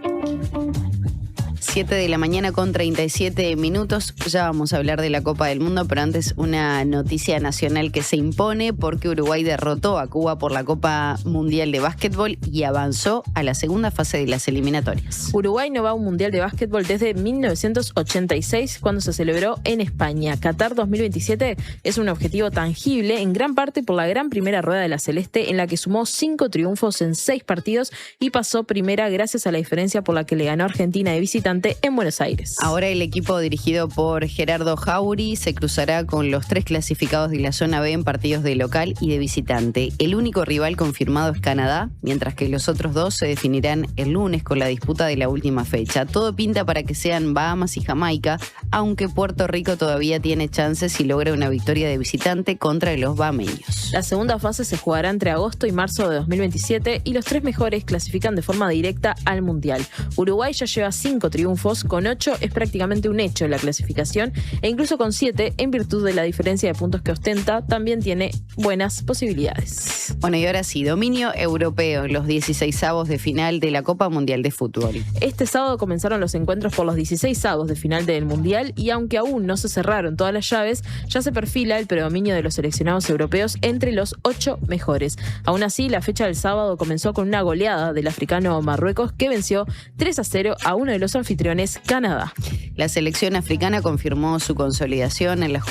7 de la mañana con 37 minutos. Ya vamos a hablar de la Copa del Mundo, pero antes una noticia nacional que se impone porque Uruguay derrotó a Cuba por la Copa Mundial de Básquetbol y avanzó a la segunda fase de las eliminatorias. Uruguay no va a un Mundial de Básquetbol desde 1986, cuando se celebró en España. Qatar 2027 es un objetivo tangible, en gran parte por la gran primera rueda de la Celeste, en la que sumó 5 triunfos en 6 partidos y pasó primera gracias a la diferencia por la que le ganó Argentina de visitante visitante en Buenos Aires. Ahora el equipo dirigido por Gerardo Jauri se cruzará con los 3 clasificados de la zona B en partidos de local y de visitante. El único rival confirmado es Canadá, mientras que los otros 2 se definirán el lunes con la disputa de la última fecha. Todo pinta para que sean Bahamas y Jamaica, aunque Puerto Rico todavía tiene chances si logra una victoria de visitante contra los bahameños. La segunda fase se jugará entre agosto y marzo de 2027 y los 3 mejores clasifican de forma directa al Mundial. Uruguay ya lleva 5 triunfos, con 8 es prácticamente un hecho en la clasificación e incluso con 7, en virtud de la diferencia de puntos que ostenta, también tiene buenas posibilidades. Bueno, y ahora sí, dominio europeo en los 16avos de final de la Copa Mundial de Fútbol. Este sábado comenzaron los encuentros por los 16avos de final del Mundial y aunque aún no se cerraron todas las llaves, ya se perfila el predominio de los seleccionados europeos entre los 8 mejores. Aún así, la fecha del sábado comenzó con una goleada del africano Marruecos que venció 3-0 a uno de los anfitriones, Canadá. La selección africana confirmó su consolidación en la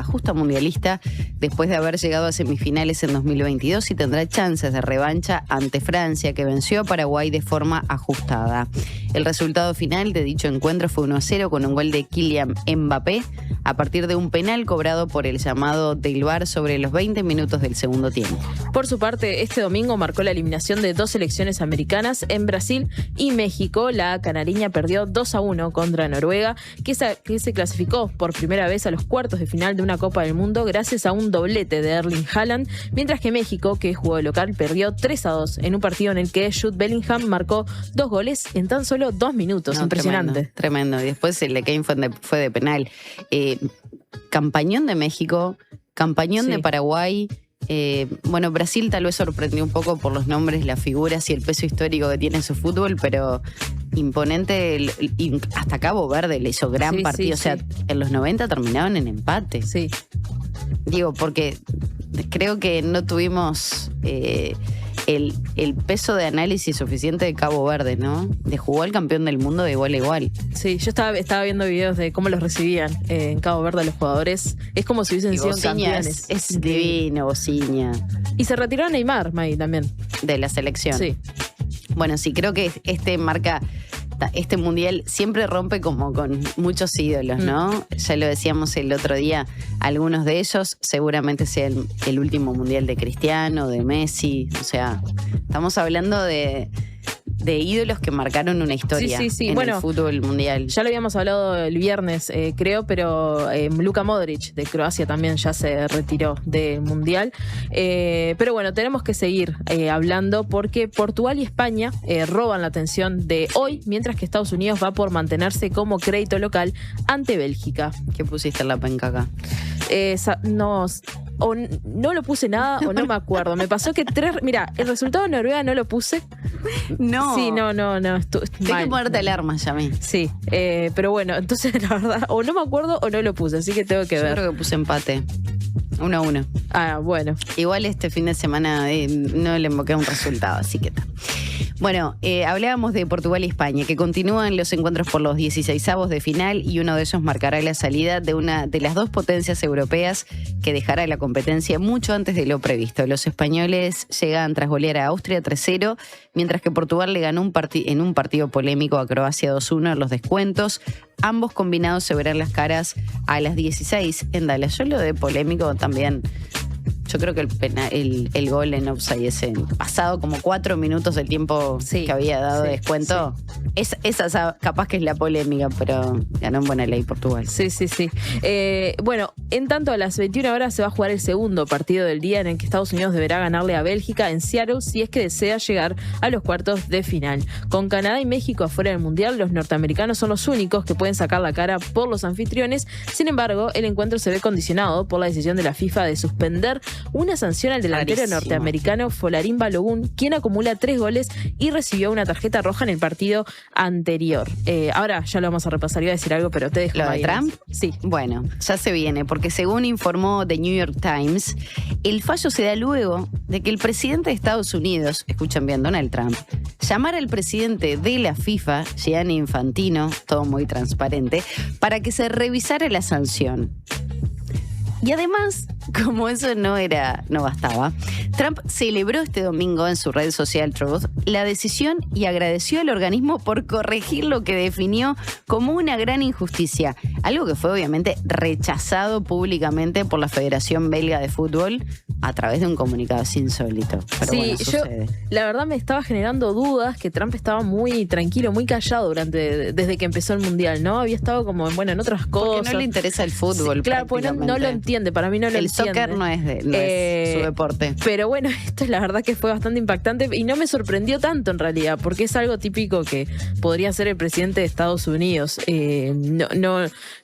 justa mundialista después de haber llegado a semifinales en 2022 y tendrá chances de revancha ante Francia, que venció a Paraguay de forma ajustada. El resultado final de dicho encuentro fue 1-0 con un gol de Kylian Mbappé a partir de un penal cobrado por el llamado del VAR sobre los 20 minutos del segundo tiempo. Por su parte, este domingo marcó la eliminación de 2 selecciones americanas en Brasil y México. La canariña perdió 2-1 contra Noruega, que se clasificó por primera vez a los cuartos de final de una Copa del Mundo gracias a un doblete de Erling Haaland, mientras que México, que jugó de local, perdió 3-2 en un partido en el que Jude Bellingham marcó 2 goles en tan solo 2 minutos. No, impresionante. Tremendo. Y después el de Kane fue de penal. Campañón de México, campañón de Paraguay. Bueno, Brasil tal vez sorprendió un poco por los nombres, las figuras y el peso histórico que tiene su fútbol, pero imponente. Hasta Cabo Verde le hizo gran partido. O sea, en los 90 terminaban en empate. Sí. Digo, porque creo que no tuvimos el peso de análisis suficiente de Cabo Verde, ¿no? De jugó al campeón del mundo de igual a igual. Sí, yo estaba viendo videos de cómo los recibían en Cabo Verde los jugadores. Es como si hubiesen sido campeones. Es divino, Bociña. Y se retiró Neymar, May, también. De la selección. Sí. Bueno, sí, creo que este mundial siempre rompe como con muchos ídolos, ¿no? Ya lo decíamos el otro día, algunos de ellos seguramente sea el último mundial de Cristiano, de Messi, o sea, estamos hablando de ídolos que marcaron una historia en el fútbol mundial. Ya lo habíamos hablado el viernes, creo, pero Luka Modric de Croacia también ya se retiró del mundial. Pero bueno, tenemos que seguir hablando porque Portugal y España roban la atención de hoy, mientras que Estados Unidos va por mantenerse como crédito local ante Bélgica. ¿Qué pusiste en la penca acá? No lo puse nada o no me acuerdo. Me pasó que mira, el resultado de Noruega no lo puse. No. Sí, no. Tienes que ponerte alarma, Yami. Sí, pero bueno, entonces la verdad, o no me acuerdo o no lo puse, así que tengo que ver. Yo creo que puse empate. 1-1. Ah, bueno. Igual este fin de semana no le invoqué un resultado, así que está. Bueno, hablábamos de Portugal y España, que continúan los encuentros por los 16avos de final y uno de ellos marcará la salida de una de las 2 potencias europeas que dejará la competencia mucho antes de lo previsto. Los españoles llegan tras golear a Austria 3-0, mientras que Portugal le ganó en un partido polémico a Croacia 2-1 en los descuentos. Ambos combinados se verán las caras a las 16 en Dallas. Yo lo de polémico también. Yo creo que el gol en offside ese, pasado como 4 minutos del tiempo que había dado de descuento, esa capaz que es la polémica, pero ganó en buena ley Portugal. Sí. Bueno, en tanto a las 21 horas se va a jugar el segundo partido del día en el que Estados Unidos deberá ganarle a Bélgica en Seattle si es que desea llegar a los cuartos de final. Con Canadá y México afuera del Mundial, los norteamericanos son los únicos que pueden sacar la cara por los anfitriones. Sin embargo, el encuentro se ve condicionado por la decisión de la FIFA de suspender una sanción al delantero norteamericano Folarín Balogun, quien acumula 3 goles y recibió una tarjeta roja en el partido anterior. Ahora ya lo vamos a repasar, iba a decir algo, pero te dejo. ¿Lo de Trump? Sí. Bueno, ya se viene, porque según informó The New York Times, el fallo se da luego de que el presidente de Estados Unidos, escuchan bien, Donald Trump, llamara al presidente de la FIFA, Gianni Infantino, todo muy transparente, para que se revisara la sanción. Y además, como eso no bastaba, Trump celebró este domingo en su red social Truth la decisión y agradeció al organismo por corregir lo que definió como una gran injusticia, algo que fue obviamente rechazado públicamente por la Federación Belga de Fútbol a través de un comunicado insólito. Pero sí, bueno, sucede. La verdad me estaba generando dudas que Trump estaba muy tranquilo, muy callado desde que empezó el Mundial, ¿no? Había estado como, en otras cosas. Porque no le interesa el fútbol. Sí, claro, porque no lo entiende, para mí no lo entiende. El soccer no es su deporte. Pero bueno, esto es la verdad que fue bastante impactante y no me sorprendió tanto en realidad, porque es algo típico que podría ser el presidente de Estados Unidos.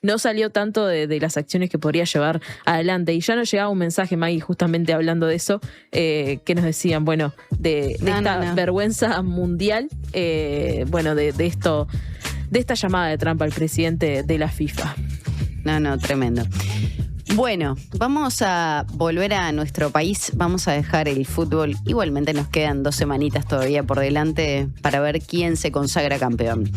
No salió tanto de las acciones que podría llevar adelante. Y ya nos llegaba un mensaje, Maggie, justamente hablando de eso, que nos decían, de esta vergüenza mundial, de esta llamada de Trump al presidente de la FIFA. Tremendo. Bueno, vamos a volver a nuestro país, vamos a dejar el fútbol. Igualmente nos quedan 2 semanitas todavía por delante para ver quién se consagra campeón.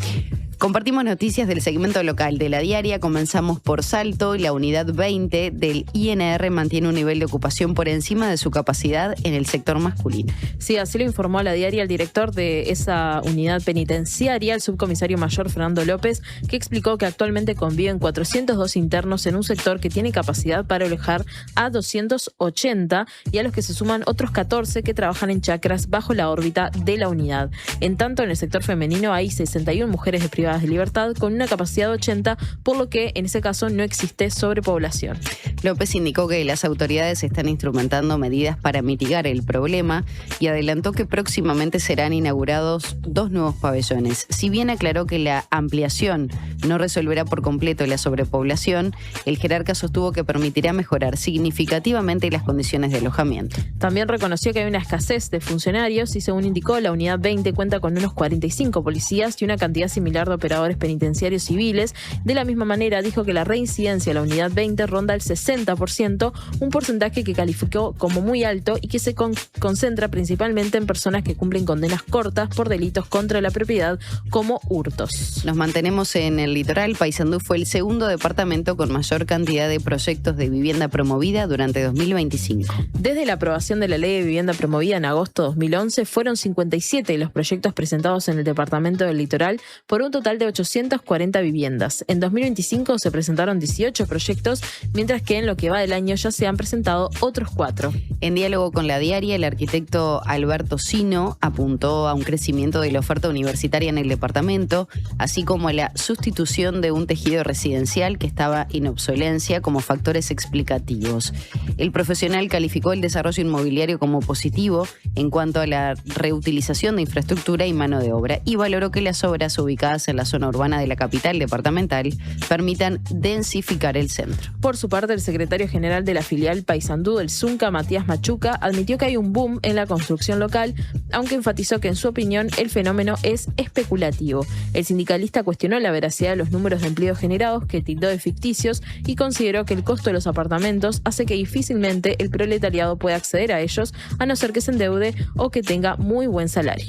Compartimos noticias del segmento local de La Diaria. Comenzamos por Salto. La unidad 20 del INR mantiene un nivel de ocupación por encima de su capacidad en el sector masculino. Sí, así lo informó a La Diaria el director de esa unidad penitenciaria, el subcomisario mayor Fernando López, que explicó que actualmente conviven 402 internos en un sector que tiene capacidad para alojar a 280 y a los que se suman otros 14 que trabajan en chacras bajo la órbita de la unidad. En tanto, en el sector femenino hay 61 mujeres privadas de libertad con una capacidad de 80, por lo que en ese caso no existe sobrepoblación. López indicó que las autoridades están instrumentando medidas para mitigar el problema y adelantó que próximamente serán inaugurados 2 nuevos pabellones. Si bien aclaró que la ampliación no resolverá por completo la sobrepoblación, el jerarca sostuvo que permitirá mejorar significativamente las condiciones de alojamiento. También reconoció que hay una escasez de funcionarios y, según indicó, la unidad 20 cuenta con unos 45 policías y una cantidad similar de operadores penitenciarios civiles. De la misma manera, dijo que la reincidencia de la unidad 20 ronda el 60%, un porcentaje que calificó como muy alto y que se concentra principalmente en personas que cumplen condenas cortas por delitos contra la propiedad como hurtos. Nos mantenemos en el litoral. Paysandú fue el segundo departamento con mayor cantidad de proyectos de vivienda promovida durante 2025. Desde la aprobación de la Ley de Vivienda Promovida en agosto de 2011, fueron 57 los proyectos presentados en el departamento del litoral por un total de 840 viviendas. En 2025 se presentaron 18 proyectos, mientras que en lo que va del año ya se han presentado otros 4. En diálogo con La Diaria, el arquitecto Alberto Sino apuntó a un crecimiento de la oferta universitaria en el departamento, así como a la sustitución de un tejido residencial que estaba en obsolencia como factores explicativos. El profesional calificó el desarrollo inmobiliario como positivo en cuanto a la reutilización de infraestructura y mano de obra y valoró que las obras ubicadas en la zona urbana de la capital departamental permitan densificar el centro. Por su parte, el secretario general de la filial Paysandú del Zunca, Matías Machuca, admitió que hay un boom en la construcción local, aunque enfatizó que en su opinión el fenómeno es especulativo. El sindicalista cuestionó la veracidad de los números de empleos generados, que tildó de ficticios, y consideró que el costo de los apartamentos hace que difícilmente el proletariado pueda acceder a ellos, a no ser que se endeude o que tenga muy buen salario.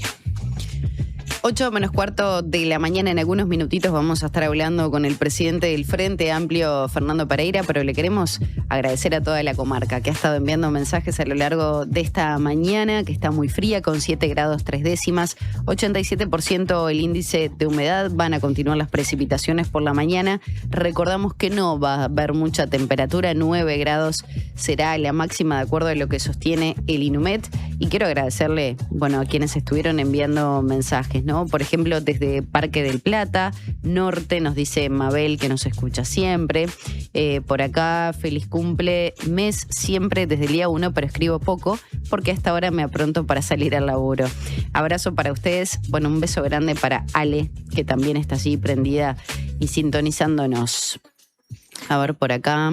8:45 de la mañana, en algunos minutitos vamos a estar hablando con el presidente del Frente Amplio, Fernando Pereira, pero le queremos agradecer a toda la comarca que ha estado enviando mensajes a lo largo de esta mañana, que está muy fría, con 7 grados 3 décimas, 87% el índice de humedad. Van a continuar las precipitaciones por la mañana. Recordamos que no va a haber mucha temperatura, 9 grados será la máxima de acuerdo a lo que sostiene el INUMET. Y quiero agradecerle, a quienes estuvieron enviando mensajes, ¿no? Por ejemplo, desde Parque del Plata, Norte, nos dice Mabel, que nos escucha siempre. Por acá, feliz cumple, mes siempre desde el día 1, pero escribo poco porque hasta ahora me apronto para salir al laburo. Abrazo para ustedes, un beso grande para Ale, que también está allí prendida y sintonizándonos. A ver, por acá.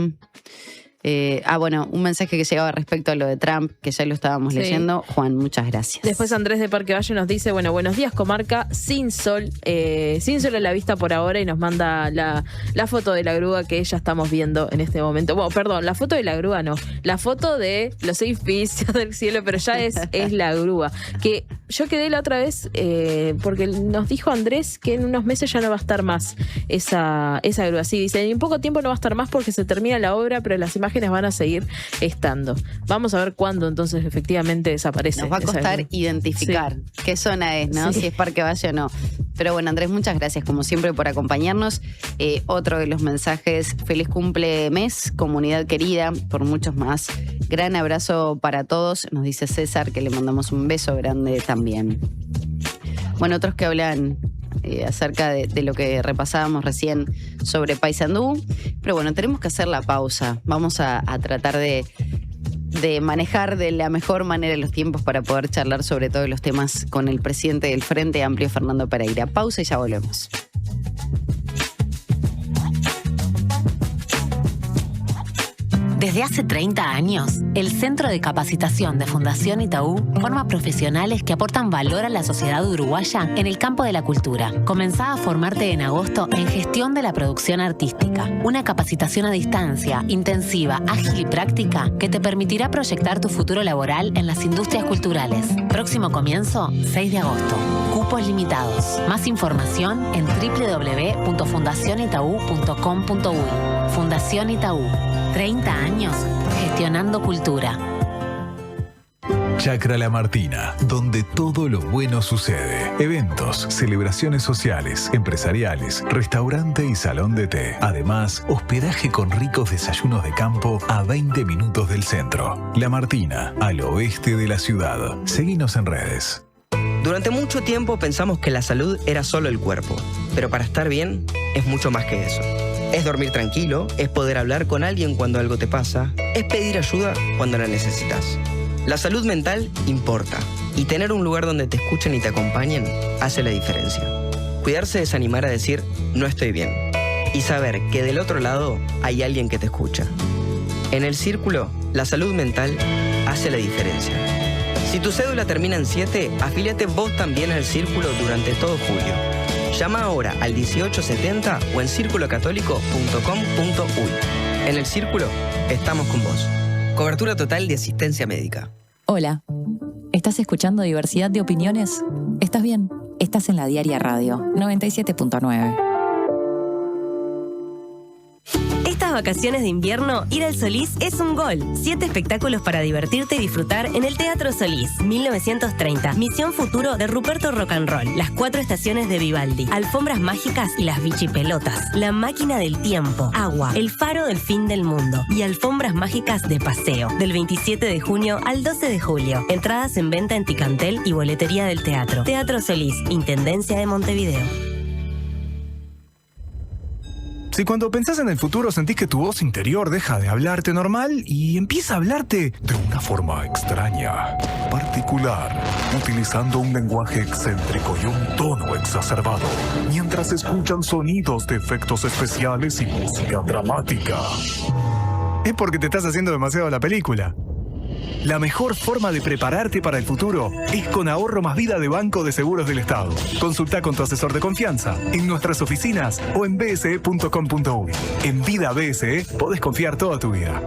Un mensaje que llegaba respecto a lo de Trump, que ya lo estábamos leyendo. Juan, muchas gracias. Después Andrés de Parque Valle nos dice, buenos días comarca, sin sol a la vista por ahora, y nos manda la foto de la grúa que ya estamos viendo en este momento. La foto de la grúa no, la foto de los edificios del cielo, pero ya es la grúa, que yo quedé la otra vez porque nos dijo Andrés que en unos meses ya no va a estar más esa grúa. Sí, dice, en poco tiempo no va a estar más porque se termina la obra, pero las imágenes van a seguir estando. Vamos a ver cuándo entonces efectivamente desaparece. Nos va a costar identificar qué zona es, ¿no? Si es Parque Valle o no. Pero bueno, Andrés, muchas gracias como siempre por acompañarnos. Otro de los mensajes, feliz cumple mes, comunidad querida, por muchos más. Gran abrazo para todos, nos dice César, que le mandamos un beso grande también. Bueno, otros que hablan acerca de lo que repasábamos recién sobre Paysandú. Pero bueno, tenemos que hacer la pausa. Vamos a tratar de manejar de la mejor manera los tiempos para poder charlar sobre todos los temas con el presidente del Frente Amplio, Fernando Pereira. Pausa y ya volvemos. Desde hace 30 años, el Centro de Capacitación de Fundación Itaú forma profesionales que aportan valor a la sociedad uruguaya en el campo de la cultura. Comenzá a formarte en agosto en Gestión de la Producción Artística, una capacitación a distancia, intensiva, ágil y práctica que te permitirá proyectar tu futuro laboral en las industrias culturales. Próximo comienzo, 6 de agosto. Cupos limitados. Más información en www.fundacionitaú.com.uy. Fundación Itaú. 30 años gestionando cultura. Chacra La Martina, donde todo lo bueno sucede. Eventos, celebraciones sociales, empresariales, restaurante y salón de té. Además, hospedaje con ricos desayunos de campo a 20 minutos del centro. La Martina, al oeste de la ciudad. Seguinos en redes. Durante mucho tiempo pensamos que la salud era solo el cuerpo, pero para estar bien es mucho más que eso. Es dormir tranquilo, es poder hablar con alguien cuando algo te pasa, es pedir ayuda cuando la necesitas. La salud mental importa, y tener un lugar donde te escuchen y te acompañen hace la diferencia. Cuidarse es animar a decir, no estoy bien, y saber que del otro lado hay alguien que te escucha. En el Círculo, la salud mental hace la diferencia. Si tu cédula termina en 7, afíliate vos también al Círculo durante todo julio. Llama ahora al 1870 o en circulocatólico.com.uy. En el Círculo, estamos con vos. Cobertura total de asistencia médica. Hola, ¿estás escuchando Diversidad de Opiniones? ¿Estás bien? Estás en la Diaria Radio 97.9. Estas vacaciones de invierno, ir al Solís es un gol. 7 espectáculos para divertirte y disfrutar en el Teatro Solís. 1930, Misión Futuro de Ruperto Rock and Roll. Las 4 estaciones de Vivaldi. Alfombras mágicas y las bichipelotas. La máquina del tiempo. Agua. El faro del fin del mundo. Y alfombras mágicas de paseo. Del 27 de junio al 12 de julio. Entradas en venta en Ticantel y boletería del teatro. Teatro Solís, Intendencia de Montevideo. Si cuando pensás en el futuro sentís que tu voz interior deja de hablarte normal y empieza a hablarte de una forma extraña, particular, utilizando un lenguaje excéntrico y un tono exacerbado, mientras escuchan sonidos de efectos especiales y música dramática, es porque te estás haciendo demasiado la película. La mejor forma de prepararte para el futuro es con Ahorro Más Vida de Banco de Seguros del Estado. Consulta con tu asesor de confianza en nuestras oficinas o en bse.com.uy. En Vida BSE podés confiar toda tu vida.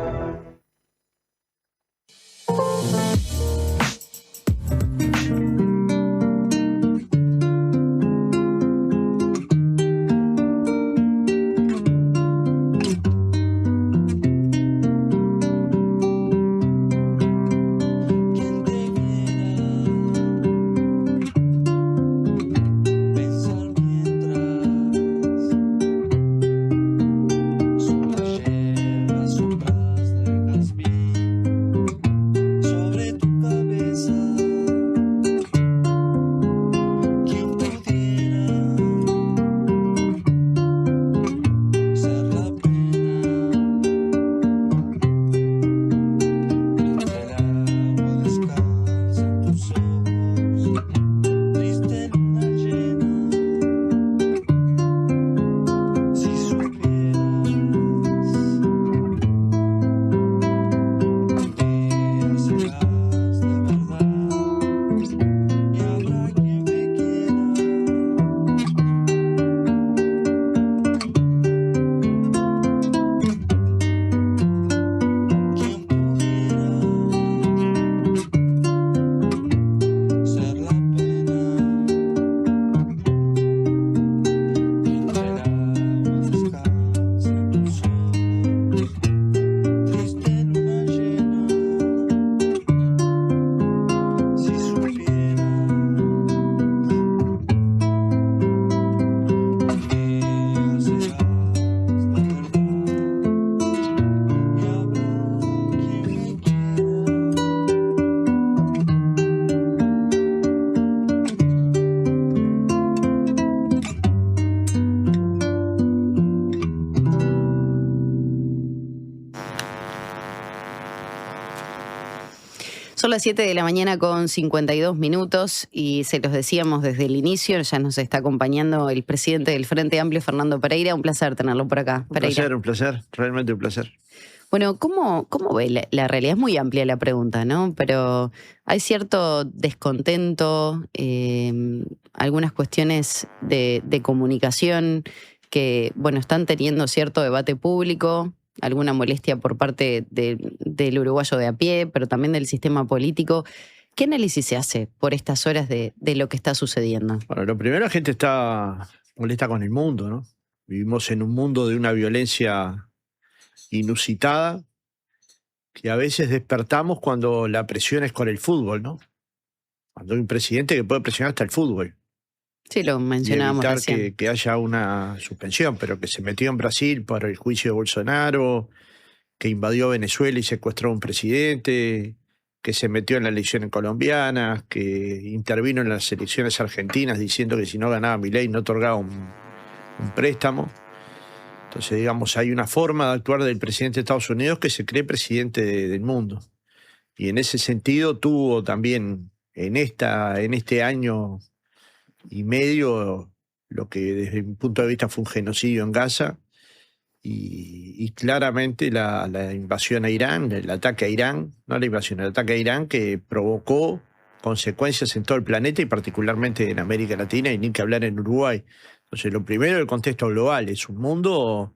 Son las 7 de la mañana con 52 minutos y se los decíamos desde el inicio, ya nos está acompañando el presidente del Frente Amplio, Fernando Pereira. Un placer tenerlo por acá, Pereira. Un placer, realmente un placer. Bueno, ¿cómo ve la realidad? Es muy amplia la pregunta, ¿no? Pero hay cierto descontento, algunas cuestiones de comunicación que, bueno, están teniendo cierto debate público, alguna molestia por parte del uruguayo de a pie, pero también del sistema político. ¿Qué análisis se hace por estas horas de lo que está sucediendo? Bueno, lo primero, la gente está molesta con el mundo, ¿no? Vivimos en un mundo de una violencia inusitada que a veces despertamos cuando la presión es con el fútbol, ¿no? Cuando hay un presidente que puede presionar hasta el fútbol. Sí, lo mencionábamos y evitar que haya una suspensión, pero que se metió en Brasil por el juicio de Bolsonaro, que invadió Venezuela y secuestró a un presidente, que se metió en las elecciones colombianas, que intervino en las elecciones argentinas diciendo que si no ganaba Milei no otorgaba un préstamo. Entonces, digamos, hay una forma de actuar del presidente de Estados Unidos que se cree presidente del mundo. Y en ese sentido tuvo también en este año y medio lo que desde mi punto de vista fue un genocidio en Gaza y claramente la invasión a Irán, el ataque a Irán, no la invasión, el ataque a Irán que provocó consecuencias en todo el planeta y particularmente en América Latina y ni que hablar en Uruguay. Entonces, lo primero, el contexto global. Es un mundo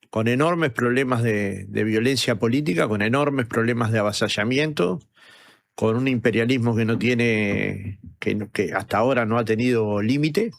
con enormes problemas de violencia política, con enormes problemas de avasallamiento, con un imperialismo que no tiene, que hasta ahora no ha tenido límite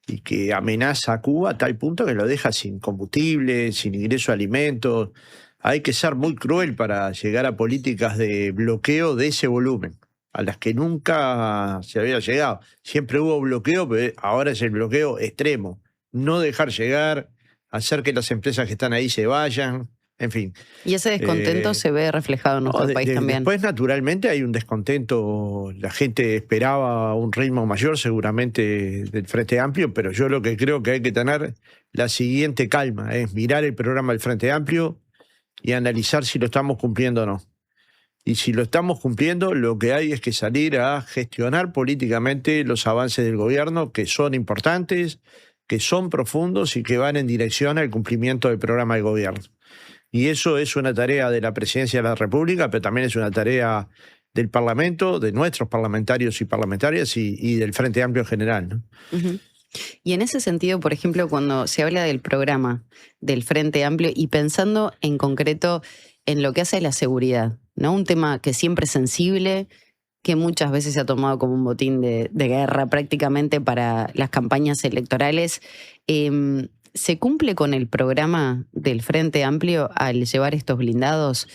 y que amenaza a Cuba a tal punto que lo deja sin combustible, sin ingreso de alimentos. Hay que ser muy cruel para llegar a políticas de bloqueo de ese volumen, a las que nunca se había llegado. Siempre hubo bloqueo, pero ahora es el bloqueo extremo. No dejar llegar, hacer que las empresas que están ahí se vayan, en fin. Y ese descontento se ve reflejado en nuestro país también. Después, naturalmente, hay un descontento. La gente esperaba un ritmo mayor, seguramente, del Frente Amplio, pero yo lo que creo que hay que tener la siguiente calma, es mirar el programa del Frente Amplio y analizar si lo estamos cumpliendo o no. Y si lo estamos cumpliendo, lo que hay es que salir a gestionar políticamente los avances del gobierno, que son importantes, que son profundos y que van en dirección al cumplimiento del programa del gobierno. Y eso es una tarea de la Presidencia de la República, pero también es una tarea del Parlamento, de nuestros parlamentarios y parlamentarias y del Frente Amplio en general, ¿no? Uh-huh. Y en ese sentido, por ejemplo, cuando se habla del programa del Frente Amplio y pensando en concreto en lo que hace a la seguridad, ¿no? Un tema que siempre es sensible, que muchas veces se ha tomado como un botín de guerra prácticamente para las campañas electorales. ¿Se cumple con el programa del Frente Amplio al llevar estos blindados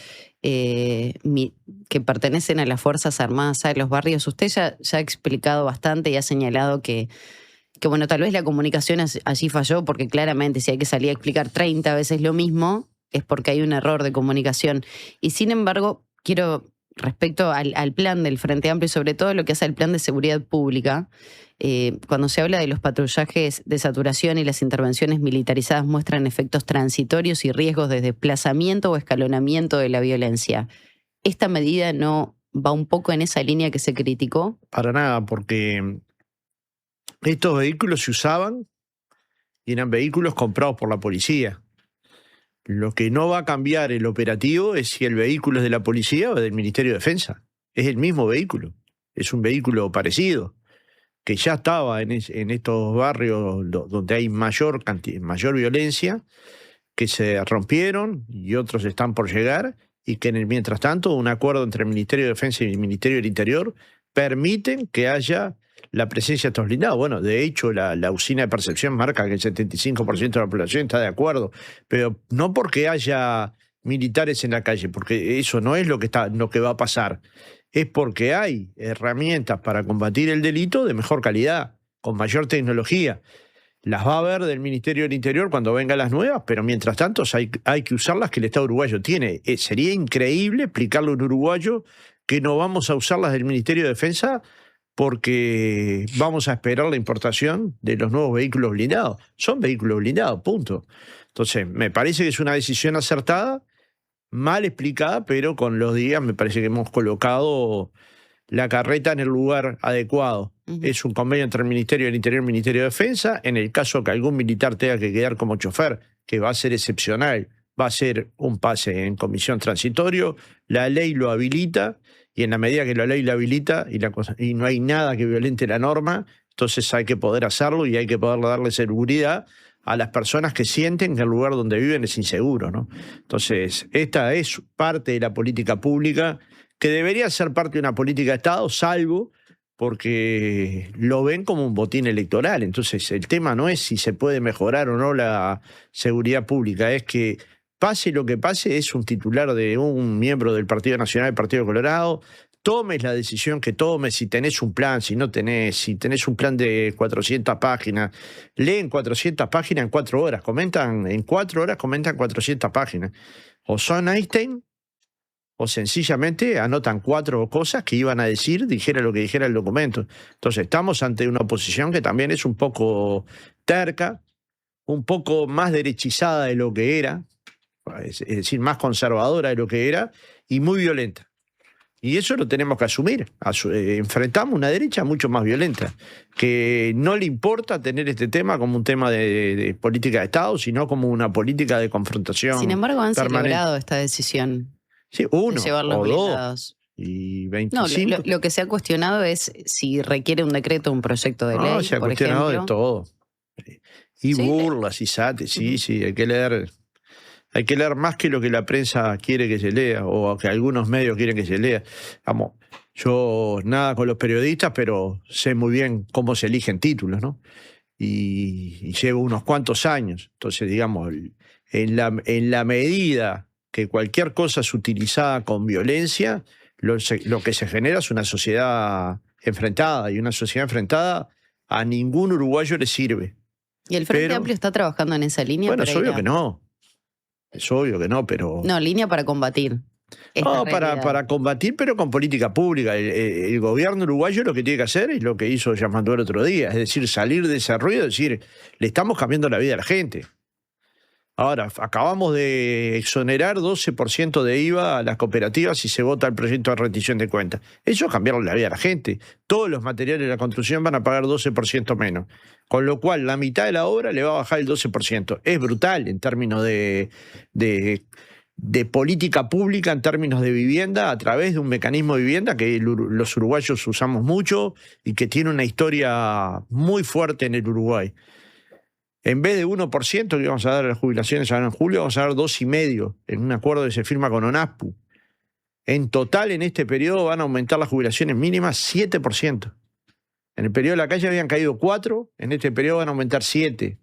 que pertenecen a las Fuerzas Armadas a los barrios? Usted ya ha explicado bastante y ha señalado que bueno, tal vez la comunicación allí falló, porque claramente si hay que salir a explicar 30 veces lo mismo, es porque hay un error de comunicación. Y sin embargo, quiero, respecto al plan del Frente Amplio y sobre todo lo que hace al plan de seguridad pública, cuando se habla de los patrullajes de saturación y las intervenciones militarizadas muestran efectos transitorios y riesgos de desplazamiento o escalonamiento de la violencia. ¿Esta medida no va un poco en esa línea que se criticó? Para nada, porque estos vehículos se usaban y eran vehículos comprados por la policía. Lo que no va a cambiar el operativo es si el vehículo es de la policía o del Ministerio de Defensa. Es el mismo vehículo, es un vehículo parecido, que ya estaba en estos barrios donde hay mayor violencia, que se rompieron y otros están por llegar, y que mientras tanto un acuerdo entre el Ministerio de Defensa y el Ministerio del Interior permiten que haya la presencia de estos blindados. Bueno, de hecho, la usina de percepción marca que el 75% de la población está de acuerdo, pero no porque haya militares en la calle, porque eso no es lo que va a pasar. Es porque hay herramientas para combatir el delito de mejor calidad, con mayor tecnología. Las va a haber del Ministerio del Interior cuando vengan las nuevas, pero mientras tanto hay que usar las que el Estado uruguayo tiene. Sería increíble explicarle a un uruguayo que no vamos a usar las del Ministerio de Defensa porque vamos a esperar la importación de los nuevos vehículos blindados. Son vehículos blindados, punto. Entonces, me parece que es una decisión acertada. mal explicada, pero con los días me parece que hemos colocado la carreta en el lugar adecuado. Es un convenio entre el Ministerio del Interior y el Ministerio de Defensa. En el caso que algún militar tenga que quedar como chofer, que va a ser excepcional, va a ser un pase en comisión transitorio, la ley lo habilita, y en la medida que la ley lo habilita y no hay nada que violente la norma, entonces hay que poder hacerlo y hay que poder darle seguridad a las personas que sienten que el lugar donde viven es inseguro, ¿no? Entonces, esta es parte de la política pública que debería ser parte de una política de Estado, salvo porque lo ven como un botín electoral. Entonces, el tema no es si se puede mejorar o no la seguridad pública, es que pase lo que pase, es un titular de un miembro del Partido Nacional del Partido Colorado, tomes la decisión que tomes, si tenés un plan, si tenés un plan de 400 páginas, leen 400 páginas en 4 horas, en 4 horas comentan 400 páginas. O son Einstein, o sencillamente anotan 4 cosas que iban a decir, dijera lo que dijera el documento. Entonces estamos ante una oposición que también es un poco terca, un poco más derechizada de lo que era, es decir, más conservadora de lo que era, y muy violenta. Y eso lo tenemos que asumir. Enfrentamos una derecha mucho más violenta, que no le importa tener este tema como un tema de política de Estado, sino como una política de confrontación. Sin embargo, han permanente. celebrado esta decisión. Sí, uno de llevar los o blindados. 2 y 25. No, lo que se ha cuestionado es si requiere un decreto, un proyecto de ley, se ha por cuestionado ejemplo. de todo. Y Sí, burlas y sates, sí, hay que leer. Hay que leer más que lo que la prensa quiere que se lea o que algunos medios quieren que se lea. Vamos, yo nada con los periodistas, pero sé muy bien cómo se eligen títulos, ¿no? Y llevo unos cuantos años. Entonces, digamos, en la medida que cualquier cosa es utilizada con violencia, lo que se genera es una sociedad enfrentada, y una sociedad enfrentada a ningún uruguayo le sirve. ¿Y el Frente Amplio está trabajando en esa línea? Bueno, es obvio que no. Es obvio que no, pero... No, línea para combatir. No, para combatir, pero con política pública. El gobierno uruguayo lo que tiene que hacer es lo que hizo Yamandú el otro día, es decir, salir de ese ruido, es decir, le estamos cambiando la vida a la gente. Ahora, acabamos de exonerar 12% de IVA a las cooperativas si se vota el proyecto de rendición de cuentas. Eso es cambiarle la vida a la gente. Todos los materiales de la construcción van a pagar 12% menos. Con lo cual, la mitad de la obra le va a bajar el 12%. Es brutal en términos de política pública, en términos de vivienda, a través de un mecanismo de vivienda que los uruguayos usamos mucho y que tiene una historia muy fuerte en el Uruguay. En vez de 1% que vamos a dar a las jubilaciones ahora en julio, vamos a dar 2,5% en un acuerdo que se firma con ONASPU. En total, en este periodo van a aumentar las jubilaciones mínimas 7%. En el periodo de la calle habían caído 4%, en este periodo van a aumentar 7%.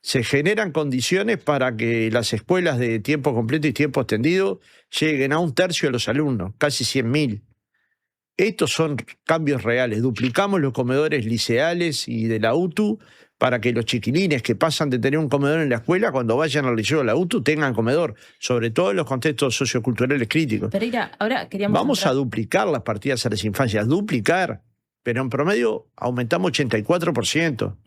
Se generan condiciones para que las escuelas de tiempo completo y tiempo extendido lleguen a 1/3 de los alumnos, casi 100.000. Estos son cambios reales. Duplicamos los comedores liceales y de la UTU para que los chiquilines que pasan de tener un comedor en la escuela, cuando vayan al liceo de la UTU, tengan comedor, sobre todo en los contextos socioculturales críticos. Pereira, ahora queríamos... Vamos a duplicar las partidas a las infancias, duplicar, pero en promedio aumentamos 84%.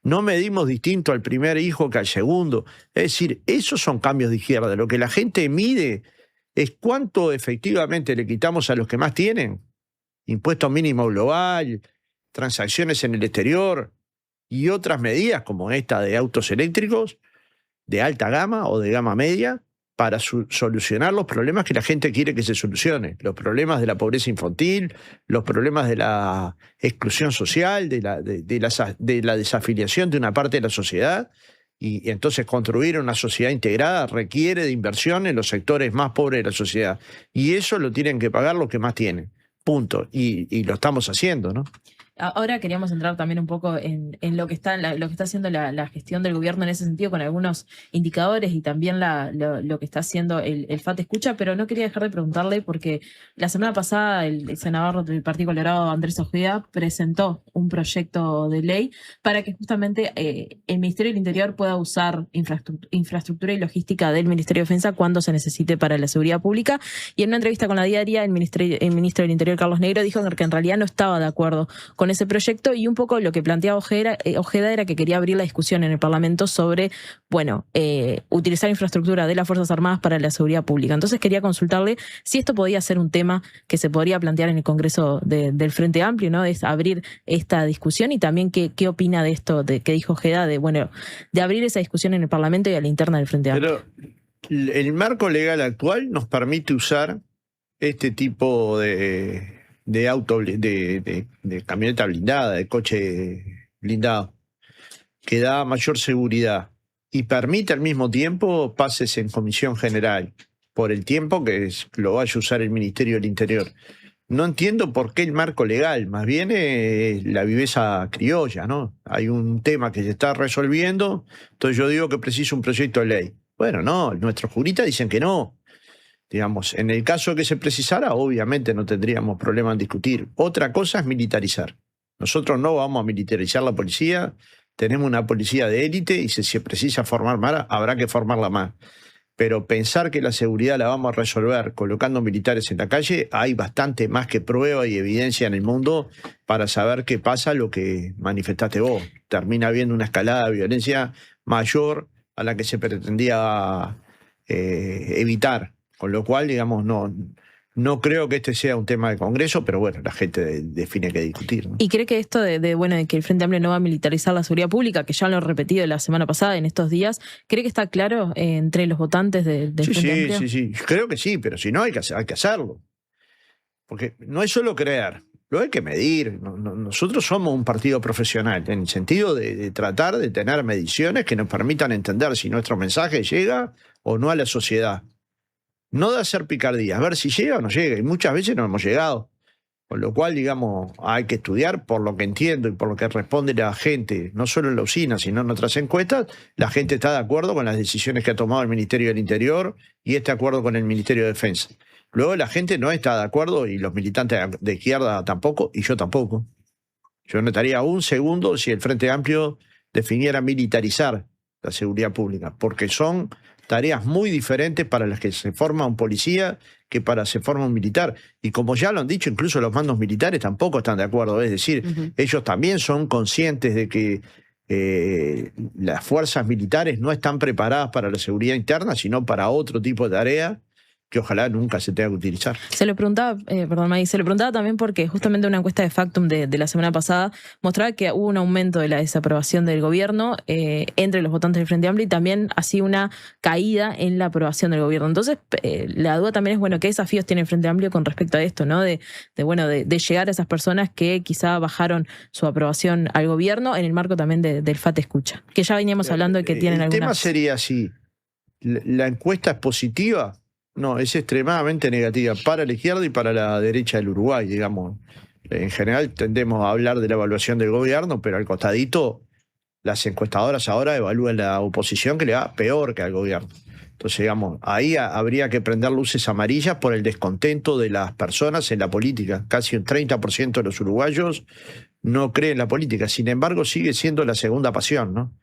No medimos distinto al primer hijo que al segundo. Es decir, esos son cambios de izquierda. Lo que la gente mide es cuánto efectivamente le quitamos a los que más tienen. Impuesto mínimo global, transacciones en el exterior y otras medidas como esta de autos eléctricos de alta gama o de gama media para solucionar los problemas que la gente quiere que se solucionen. Los problemas de la pobreza infantil, los problemas de la exclusión social, de la desafiliación de una parte de la sociedad. Y entonces construir una sociedad integrada requiere de inversión en los sectores más pobres de la sociedad. Y eso lo tienen que pagar los que más tienen. Punto. Y lo estamos haciendo, ¿no? Ahora queríamos entrar también un poco en lo que está haciendo la gestión del gobierno en ese sentido, con algunos indicadores y también lo que está haciendo el FAT Escucha, pero no quería dejar de preguntarle porque la semana pasada el senador del Partido Colorado, Andrés Ojeda, presentó un proyecto de ley para que justamente el Ministerio del Interior pueda usar infraestructura y logística del Ministerio de Defensa cuando se necesite para la seguridad pública. Y en una entrevista con La Diaria, el ministro del Interior, Carlos Negro, dijo que en realidad no estaba de acuerdo con con ese proyecto, y un poco lo que planteaba Ojeda era que quería abrir la discusión en el Parlamento sobre, bueno, utilizar infraestructura de las Fuerzas Armadas para la seguridad pública. Entonces quería consultarle si esto podía ser un tema que se podría plantear en el Congreso del Frente Amplio, ¿no? Es abrir esta discusión, y también qué opina de esto de que dijo Ojeda, de abrir esa discusión en el Parlamento y a la interna del Frente Amplio. Pero el marco legal actual nos permite usar este tipo de auto, de camioneta blindada, de coche blindado, que da mayor seguridad y permite al mismo tiempo pases en comisión general por el tiempo que lo vaya a usar el Ministerio del Interior. No entiendo por qué el marco legal, más bien la viveza criolla, ¿no? Hay un tema que se está resolviendo, entonces yo digo que precisa un proyecto de ley. Bueno, no, nuestros juristas dicen que no. Digamos, en el caso que se precisara, obviamente no tendríamos problema en discutir. Otra cosa es militarizar. Nosotros no vamos a militarizar la policía, tenemos una policía de élite y si se precisa formar más, habrá que formarla más. Pero pensar que la seguridad la vamos a resolver colocando militares en la calle, hay bastante más que prueba y evidencia en el mundo para saber qué pasa lo que manifestaste vos. Termina habiendo una escalada de violencia mayor a la que se pretendía evitar. Con lo cual, digamos, no creo que este sea un tema de Congreso, pero bueno, la gente define qué discutir, ¿no? ¿Y cree que esto de que el Frente Amplio no va a militarizar la seguridad pública, que ya lo he repetido la semana pasada, en estos días, cree que está claro entre los votantes del Frente Amplio? Sí, creo que sí, pero si no hay que hacerlo. Porque no es solo creer, lo hay que medir. Nosotros somos un partido profesional, en el sentido de tratar de tener mediciones que nos permitan entender si nuestro mensaje llega o no a la sociedad. No de hacer picardías, ver si llega o no llega, y muchas veces no hemos llegado. Con lo cual, digamos, hay que estudiar, por lo que entiendo y por lo que responde la gente, no solo en la usina, sino en otras encuestas, la gente está de acuerdo con las decisiones que ha tomado el Ministerio del Interior y este acuerdo con el Ministerio de Defensa. Luego la gente no está de acuerdo, y los militantes de izquierda tampoco, y yo tampoco. Yo no estaría un segundo si el Frente Amplio definiera militarizar la seguridad pública, porque son tareas muy diferentes para las que se forma un policía que para se forma un militar. Y como ya lo han dicho, incluso los mandos militares tampoco están de acuerdo. Es decir, ellos también son conscientes de que las fuerzas militares no están preparadas para la seguridad interna, sino para otro tipo de tarea que ojalá nunca se tenga que utilizar. Se lo preguntaba, se lo preguntaba también porque justamente una encuesta de Factum de la semana pasada mostraba que hubo un aumento de la desaprobación del gobierno entre los votantes del Frente Amplio, y también así una caída en la aprobación del gobierno. Entonces, la duda también es, bueno, ¿qué desafíos tiene el Frente Amplio con respecto a esto, ¿no? De llegar a esas personas que quizá bajaron su aprobación al gobierno en el marco también del FAT Escucha, que ya veníamos hablando de que tienen algunas... El tema sería así, ¿la encuesta es positiva? No, es extremadamente negativa para la izquierda y para la derecha del Uruguay, digamos. En general tendemos a hablar de la evaluación del gobierno, pero al costadito las encuestadoras ahora evalúan la oposición, que le va peor que al gobierno. Entonces, digamos, ahí habría que prender luces amarillas por el descontento de las personas en la política. Casi un 30% de los uruguayos no creen en la política. Sin embargo, sigue siendo la segunda pasión, ¿no?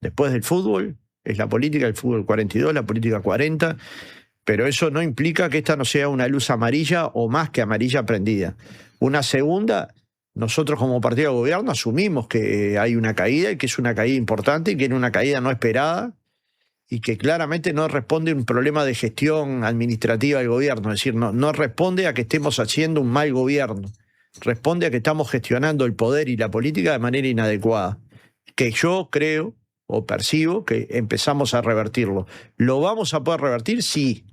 Después del fútbol, es la política, el fútbol 42, la política 40... Pero eso no implica que esta no sea una luz amarilla o más que amarilla prendida. Una segunda, nosotros como partido de gobierno asumimos que hay una caída y que es una caída importante y que es una caída no esperada y que claramente no responde a un problema de gestión administrativa del gobierno. Es decir, no responde a que estemos haciendo un mal gobierno. Responde a que estamos gestionando el poder y la política de manera inadecuada. Que yo creo o percibo que empezamos a revertirlo. ¿Lo vamos a poder revertir? Sí.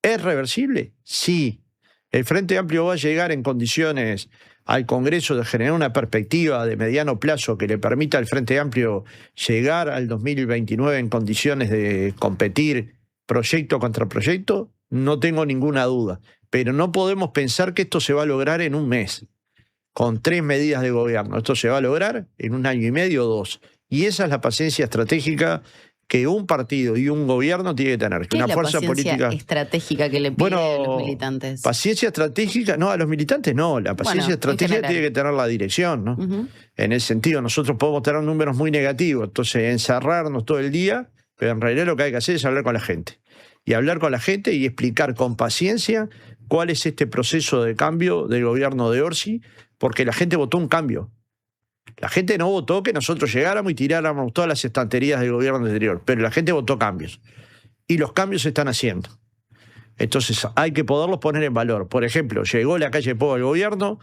¿Es reversible? Sí. ¿El Frente Amplio va a llegar en condiciones al Congreso de generar una perspectiva de mediano plazo que le permita al Frente Amplio llegar al 2029 en condiciones de competir proyecto contra proyecto? No tengo ninguna duda. Pero no podemos pensar que esto se va a lograr en un mes, con 3 medidas de gobierno. Esto se va a lograr en 1 año y medio o 2. Y esa es la paciencia estratégica que un partido y un gobierno tiene que tener. Que ¿Qué una es la fuerza paciencia política estratégica que le piden a los militantes? Paciencia estratégica, no, a los militantes no. La paciencia estratégica tiene que tener la dirección, ¿no? En ese sentido, nosotros podemos tener números muy negativos, entonces encerrarnos todo el día, pero en realidad lo que hay que hacer es hablar con la gente. Y hablar con la gente y explicar con paciencia cuál es este proceso de cambio del gobierno de Orsi porque la gente votó un cambio. La gente no votó que nosotros llegáramos y tiráramos todas las estanterías del gobierno anterior, pero la gente votó cambios. Y los cambios se están haciendo. Entonces hay que poderlos poner en valor. Por ejemplo, llegó la calle Pou al gobierno,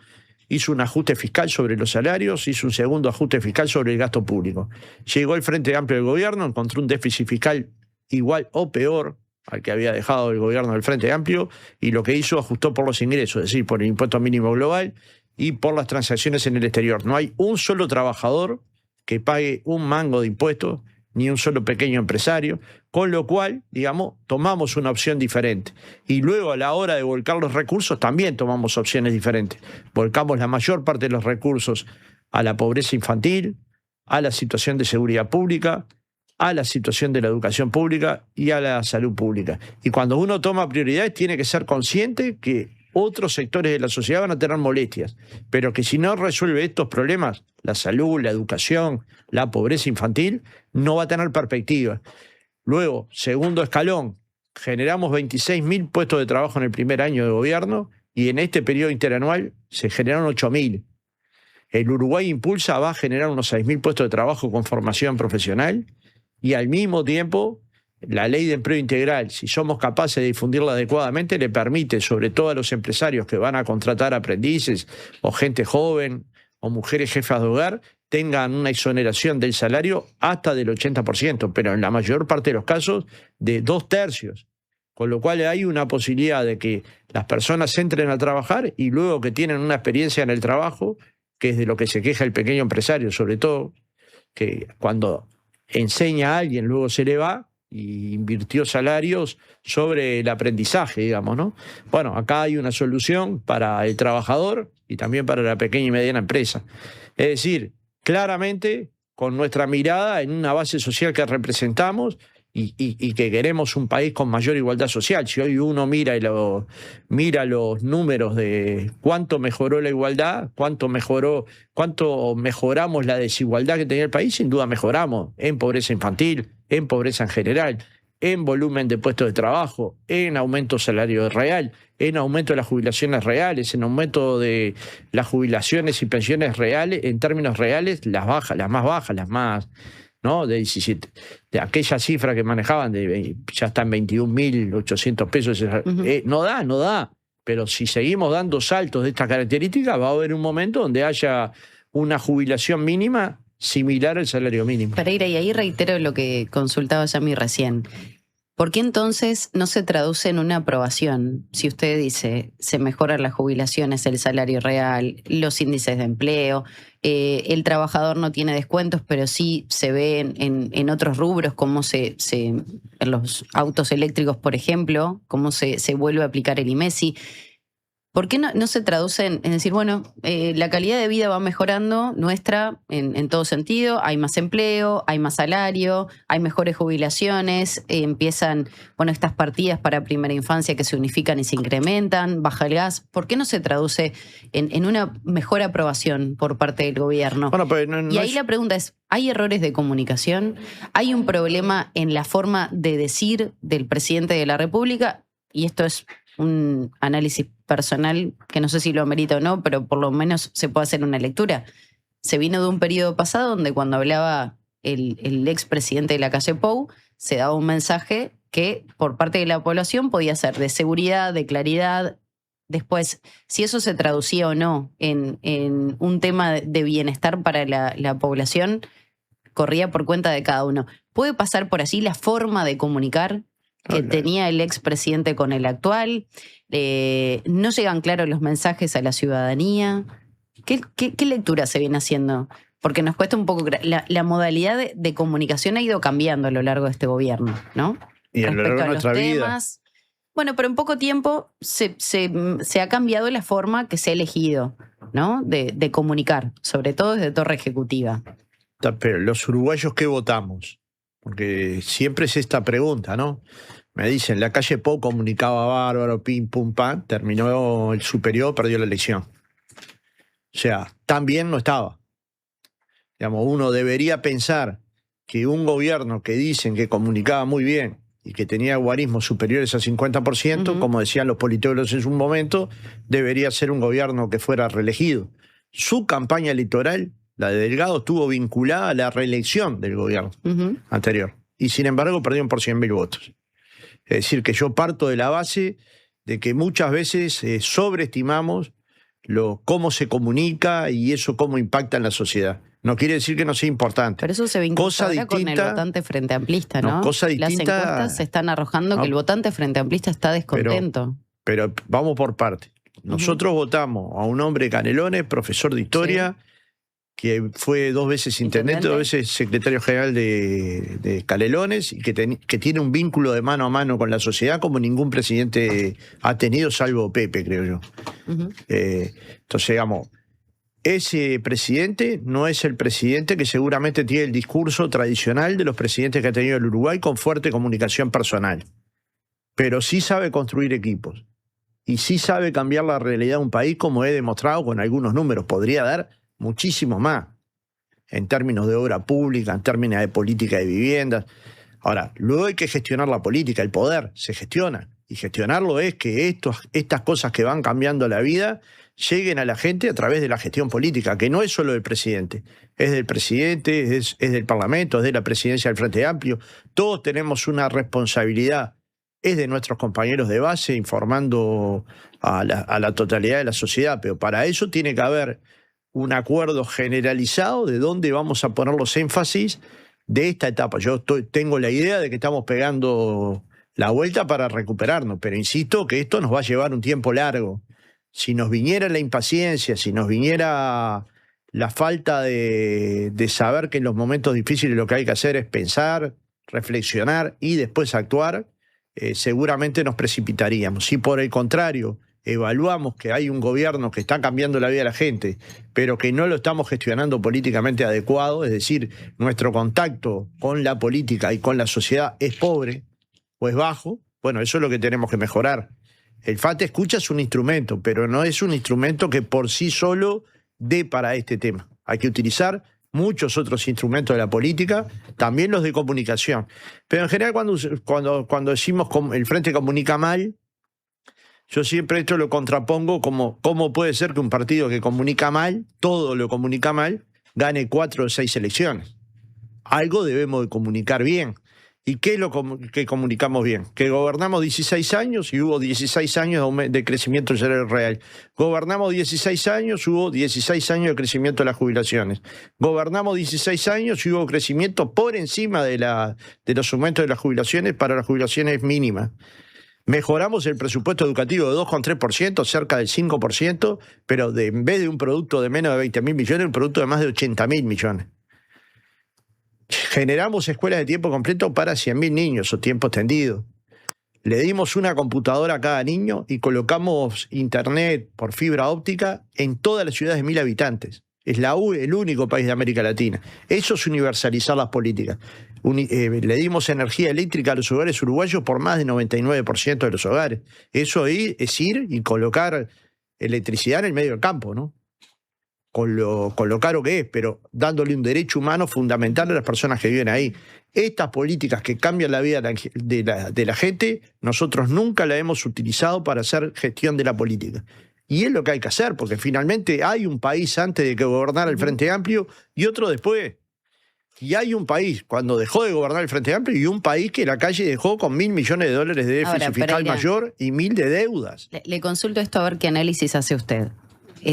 hizo un ajuste fiscal sobre los salarios, hizo un segundo ajuste fiscal sobre el gasto público. Llegó el Frente Amplio del gobierno, encontró un déficit fiscal igual o peor al que había dejado el gobierno del Frente Amplio, y lo que hizo, ajustó por los ingresos, es decir, por el impuesto mínimo global y por las transacciones en el exterior. No hay un solo trabajador que pague un mango de impuestos, ni un solo pequeño empresario, con lo cual, digamos, tomamos una opción diferente. Y luego, a la hora de volcar los recursos, también tomamos opciones diferentes. Volcamos la mayor parte de los recursos a la pobreza infantil, a la situación de seguridad pública, a la situación de la educación pública y a la salud pública. Y cuando uno toma prioridades, tiene que ser consciente que otros sectores de la sociedad van a tener molestias, pero que si no resuelve estos problemas, la salud, la educación, la pobreza infantil, no va a tener perspectiva. Luego, segundo escalón, generamos 26.000 puestos de trabajo en el primer año de gobierno y en este periodo interanual se generaron 8.000. El Uruguay Impulsa va a generar unos 6.000 puestos de trabajo con formación profesional y al mismo tiempo la ley de empleo integral, si somos capaces de difundirla adecuadamente, le permite, sobre todo a los empresarios que van a contratar aprendices o gente joven o mujeres jefas de hogar, tengan una exoneración del salario hasta del 80%, pero en la mayor parte de los casos de 2/3. Con lo cual hay una posibilidad de que las personas entren a trabajar y luego que tienen una experiencia en el trabajo, que es de lo que se queja el pequeño empresario, sobre todo, que cuando enseña a alguien luego se le va, y invirtió salarios sobre el aprendizaje, digamos, ¿no? Bueno, acá hay una solución para el trabajador y también para la pequeña y mediana empresa. Es decir, claramente, con nuestra mirada en una base social que representamos y que queremos un país con mayor igualdad social. Si hoy uno mira los números de cuánto mejoró la igualdad, cuánto mejoramos la desigualdad que tenía el país, sin duda mejoramos en pobreza infantil, en pobreza en general, en volumen de puestos de trabajo, en aumento salario real, en aumento de las jubilaciones reales, en aumento de las jubilaciones y pensiones reales, en términos reales, las más bajas, las más, ¿no? De 17, de aquella cifra que manejaban, ya está en 21.800 pesos. No da. Pero si seguimos dando saltos de estas características, va a haber un momento donde haya una jubilación mínima similar al salario mínimo. Pereira, y ahí reitero lo que consultaba Yami recién. ¿Por qué entonces no se traduce en una aprobación? Si usted dice, se mejoran las jubilaciones, el salario real, los índices de empleo, el trabajador no tiene descuentos, pero sí se ve en otros rubros, como en los autos eléctricos, por ejemplo, cómo se vuelve a aplicar el IMESI. ¿Por qué no se traduce en decir, bueno, la calidad de vida va mejorando nuestra en todo sentido, hay más empleo, hay más salario, hay mejores jubilaciones, empiezan, bueno, estas partidas para primera infancia que se unifican y se incrementan, baja el gas? ¿Por qué no se traduce en una mejor aprobación por parte del gobierno? Bueno, pues no y ahí la pregunta es, ¿hay errores de comunicación? ¿Hay un problema en la forma de decir del presidente de la República? Y esto es un análisis personal que no sé si lo amerita o no, pero por lo menos se puede hacer una lectura. Se vino de un periodo pasado donde cuando hablaba el expresidente de la calle Pou, se daba un mensaje que por parte de la población podía ser de seguridad, de claridad. Después, si eso se traducía o no en un tema de bienestar para la población, corría por cuenta de cada uno. ¿Puede pasar por allí la forma de comunicar que tenía el expresidente con el actual? ¿No llegan claros los mensajes a la ciudadanía? ¿Qué lectura se viene haciendo? Porque nos cuesta un poco. La modalidad de comunicación ha ido cambiando a lo largo de este gobierno, ¿no? Y a lo largo de nuestra vida. Bueno, pero en poco tiempo se ha cambiado la forma que se ha elegido, ¿no? De comunicar, sobre todo desde Torre Ejecutiva. Pero los uruguayos, ¿qué votamos? Porque siempre es esta pregunta, ¿no? Me dicen, la calle Pou comunicaba bárbaro, pim, pum, pam, terminó el superior, perdió la elección. O sea, tan bien no estaba. Digamos, uno debería pensar que un gobierno que dicen que comunicaba muy bien y que tenía guarismos superiores al 50%, como decían los politólogos en su momento, debería ser un gobierno que fuera reelegido. Su campaña electoral, la de Delgado, estuvo vinculada a la reelección del gobierno anterior. Y sin embargo perdieron por 100.000 votos. Es decir, que yo parto de la base de que muchas veces sobreestimamos cómo se comunica y eso cómo impacta en la sociedad. No quiere decir que no sea importante. Pero eso se vincula con el votante frente amplista, ¿no? Cosa distinta, las encuestas están arrojando que el votante frente amplista está descontento. Pero vamos por parte. Nosotros votamos a un hombre Canelones, profesor de historia, que fue 2 veces intendente, 2 veces secretario general de Canelones y que tiene un vínculo de mano a mano con la sociedad como ningún presidente ha tenido, salvo Pepe, creo yo. Entonces, digamos, ese presidente no es el presidente que seguramente tiene el discurso tradicional de los presidentes que ha tenido el Uruguay con fuerte comunicación personal. Pero sí sabe construir equipos. Y sí sabe cambiar la realidad de un país, como he demostrado con algunos números. Podría dar muchísimo más en términos de obra pública, en términos de política de viviendas. Ahora, luego hay que gestionar la política, el poder se gestiona. Y gestionarlo es que estas cosas que van cambiando la vida lleguen a la gente a través de la gestión política, que no es solo del presidente. Es del presidente, es del Parlamento, es de la presidencia del Frente Amplio. Todos tenemos una responsabilidad. Es de nuestros compañeros de base informando a la totalidad de la sociedad, pero para eso tiene que haber un acuerdo generalizado de dónde vamos a poner los énfasis de esta etapa. Yo tengo la idea de que estamos pegando la vuelta para recuperarnos, pero insisto que esto nos va a llevar un tiempo largo. Si nos viniera la impaciencia, si nos viniera la falta de saber que en los momentos difíciles lo que hay que hacer es pensar, reflexionar y después actuar, seguramente nos precipitaríamos. Si por el contrario evaluamos que hay un gobierno que está cambiando la vida de la gente, pero que no lo estamos gestionando políticamente adecuado, es decir, nuestro contacto con la política y con la sociedad es pobre o es bajo, bueno, eso es lo que tenemos que mejorar. El FATE Escucha es un instrumento, pero no es un instrumento que por sí solo dé para este tema. Hay que utilizar muchos otros instrumentos de la política, también los de comunicación. Pero en general cuando decimos el Frente comunica mal, yo siempre esto lo contrapongo como cómo puede ser que un partido que comunica mal, todo lo comunica mal, gane 4 o 6 elecciones. Algo debemos de comunicar bien. ¿Y qué es lo que comunicamos bien? Que gobernamos 16 años y hubo 16 años de crecimiento del salario real. Gobernamos 16 años, hubo 16 años de crecimiento de las jubilaciones. Gobernamos 16 años y hubo crecimiento por encima de los aumentos de las jubilaciones para las jubilaciones mínimas. Mejoramos el presupuesto educativo de 2,3%, cerca del 5%, pero en vez de un producto de menos de 20.000 millones, un producto de más de 80.000 millones. Generamos escuelas de tiempo completo para 100.000 niños o tiempo extendido. Le dimos una computadora a cada niño y colocamos internet por fibra óptica en todas las ciudades de 1.000 habitantes. Es el único país de América Latina. Eso es universalizar las políticas. Le dimos energía eléctrica a los hogares uruguayos por más del 99% de los hogares. Eso es ir y colocar electricidad en el medio del campo, ¿no? Con lo caro que es, pero dándole un derecho humano fundamental a las personas que viven ahí. Estas políticas que cambian la vida de la gente, nosotros nunca las hemos utilizado para hacer gestión de la política. Y es lo que hay que hacer, porque finalmente hay un país antes de que gobernara el Frente Amplio y otro después. Y hay un país cuando dejó de gobernar el Frente Amplio y un país que la calle dejó con $1.000 millones de déficit fiscal mayor y 1.000 de deudas. Le consulto esto a ver qué análisis hace usted.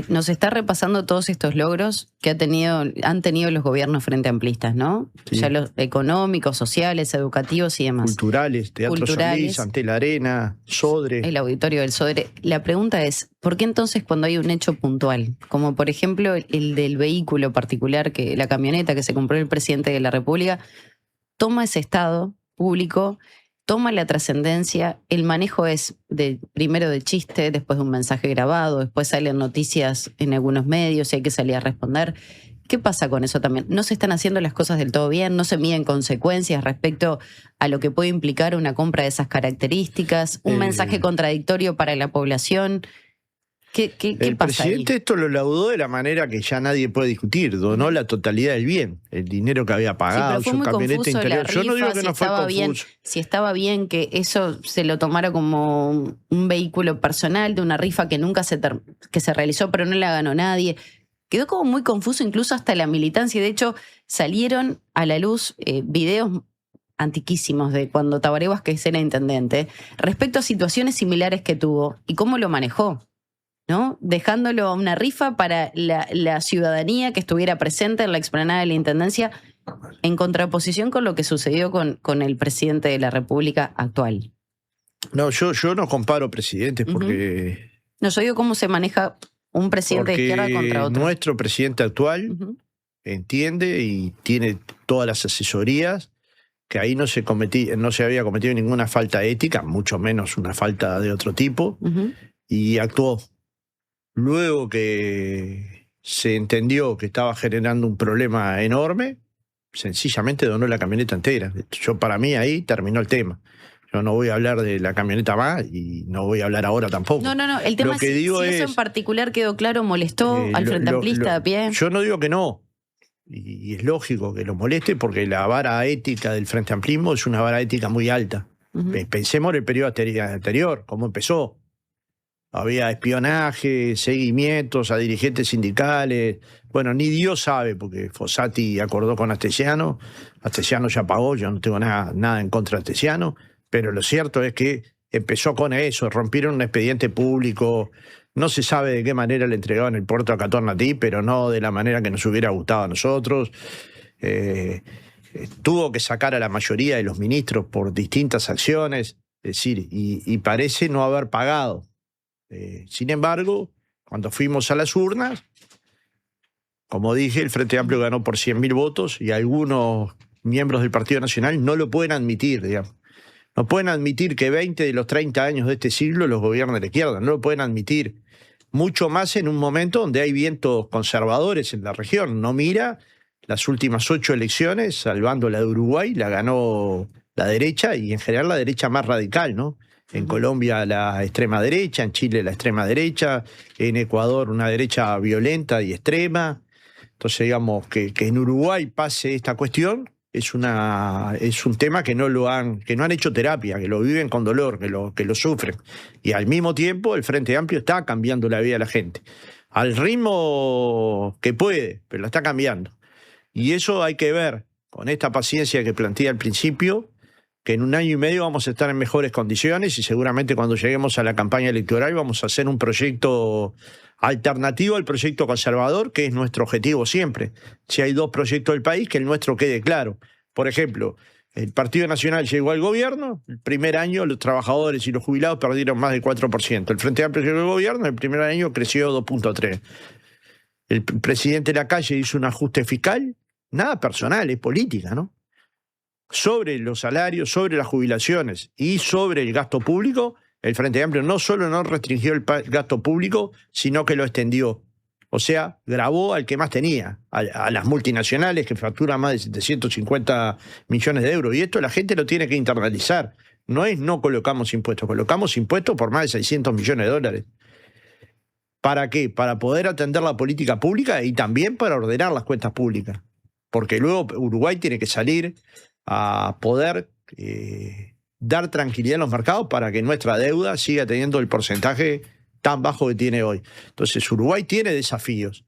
Nos está repasando todos estos logros que han tenido los gobiernos frente amplistas, ¿no? Sí. Ya los económicos, sociales, educativos y demás. Culturales, Teatro Solís, Ante la Arena, Sodre. El auditorio del Sodre. La pregunta es, ¿por qué entonces cuando hay un hecho puntual, como por ejemplo el del vehículo particular, la camioneta que se compró el presidente de la República, toma ese estado público, toma la trascendencia, el manejo es primero de chiste, después de un mensaje grabado, después salen noticias en algunos medios y hay que salir a responder? ¿Qué pasa con eso también? ¿No se están haciendo las cosas del todo bien? ¿No se miden consecuencias respecto a lo que puede implicar una compra de esas características? ¿Un mensaje contradictorio para la población? ¿Qué el pasa presidente ahí? esto lo laudó de la manera que ya nadie puede discutir. Donó la totalidad del bien, el dinero que había pagado, Sí, su camioneta interior. Yo no digo que no fue confuso. Si estaba bien que eso se lo tomara como un vehículo personal de una rifa que nunca se realizó, pero no la ganó nadie. quedó como muy confuso incluso hasta la militancia. De hecho, salieron a la luz videos antiquísimos de cuando Tabaré Vázquez era intendente respecto a situaciones similares que tuvo y cómo lo manejó, ¿no? Dejándolo a una rifa para la ciudadanía que estuviera presente en la explanada de la intendencia, en contraposición con lo que sucedió con el presidente de la República actual. No, yo no comparo presidentes porque... No, yo digo cómo se maneja un presidente de izquierda contra otro. Nuestro presidente actual entiende y tiene todas las asesorías que ahí no se había cometido ninguna falta ética, mucho menos una falta de otro tipo, y actuó. Luego que se entendió que estaba generando un problema enorme, sencillamente donó la camioneta entera. Para mí ahí terminó el tema. Yo no voy a hablar de la camioneta más y no voy a hablar ahora tampoco. No. El tema es si eso en particular quedó claro, molestó al Frente Amplista de a pie. Yo no digo que no. Y es lógico que lo moleste porque la vara ética del Frente Amplismo es una vara ética muy alta. Pensemos en el periodo anterior, cómo empezó. Había espionaje, seguimientos a dirigentes sindicales. Bueno, ni Dios sabe, porque Fossati acordó con Astesiano. Astesiano ya pagó, yo no tengo nada en contra de Astesiano. Pero lo cierto es que empezó con eso, rompieron un expediente público, no se sabe de qué manera le entregaban el puerto a Catornatí, pero no de la manera que nos hubiera gustado a nosotros. Tuvo que sacar a la mayoría de los ministros por distintas acciones, es decir, y parece no haber pagado. Sin embargo, cuando fuimos a las urnas, como dije, el Frente Amplio ganó por 100.000 votos y algunos miembros del Partido Nacional no lo pueden admitir, digamos. No pueden admitir que 20 de los 30 años de este siglo los gobierna la izquierda, no lo pueden admitir. Mucho más en un momento donde hay vientos conservadores en la región. No mira, las últimas 8 elecciones, salvando la de Uruguay, la ganó la derecha y en general la derecha más radical, ¿no? En Colombia la extrema derecha, en Chile la extrema derecha, en Ecuador una derecha violenta y extrema. Entonces digamos que en Uruguay pase esta cuestión es un tema que no han hecho terapia, que lo viven con dolor, que lo sufren. Y al mismo tiempo el Frente Amplio está cambiando la vida de la gente. Al ritmo que puede, pero la está cambiando. Y eso hay que ver con esta paciencia que planteé al principio, que en 1 año y medio vamos a estar en mejores condiciones y seguramente cuando lleguemos a la campaña electoral vamos a hacer un proyecto alternativo al proyecto conservador, que es nuestro objetivo siempre. Si hay 2 proyectos del país, que el nuestro quede claro. Por ejemplo, el Partido Nacional llegó al gobierno, el primer año los trabajadores y los jubilados perdieron más del 4%. El Frente Amplio llegó al gobierno, el primer año creció 2.3%. El presidente Lacalle hizo un ajuste fiscal, nada personal, es política, ¿no? Sobre los salarios, sobre las jubilaciones y sobre el gasto público, el Frente Amplio no solo no restringió el gasto público, sino que lo extendió. O sea, gravó al que más tenía, a las multinacionales que facturan más de 750 millones de euros. Y esto la gente lo tiene que internalizar. No colocamos impuestos por más de 600 millones de dólares. ¿Para qué? Para poder atender la política pública y también para ordenar las cuentas públicas. Porque luego Uruguay tiene que salir a poder dar tranquilidad a los mercados para que nuestra deuda siga teniendo el porcentaje tan bajo que tiene hoy. Entonces Uruguay tiene desafíos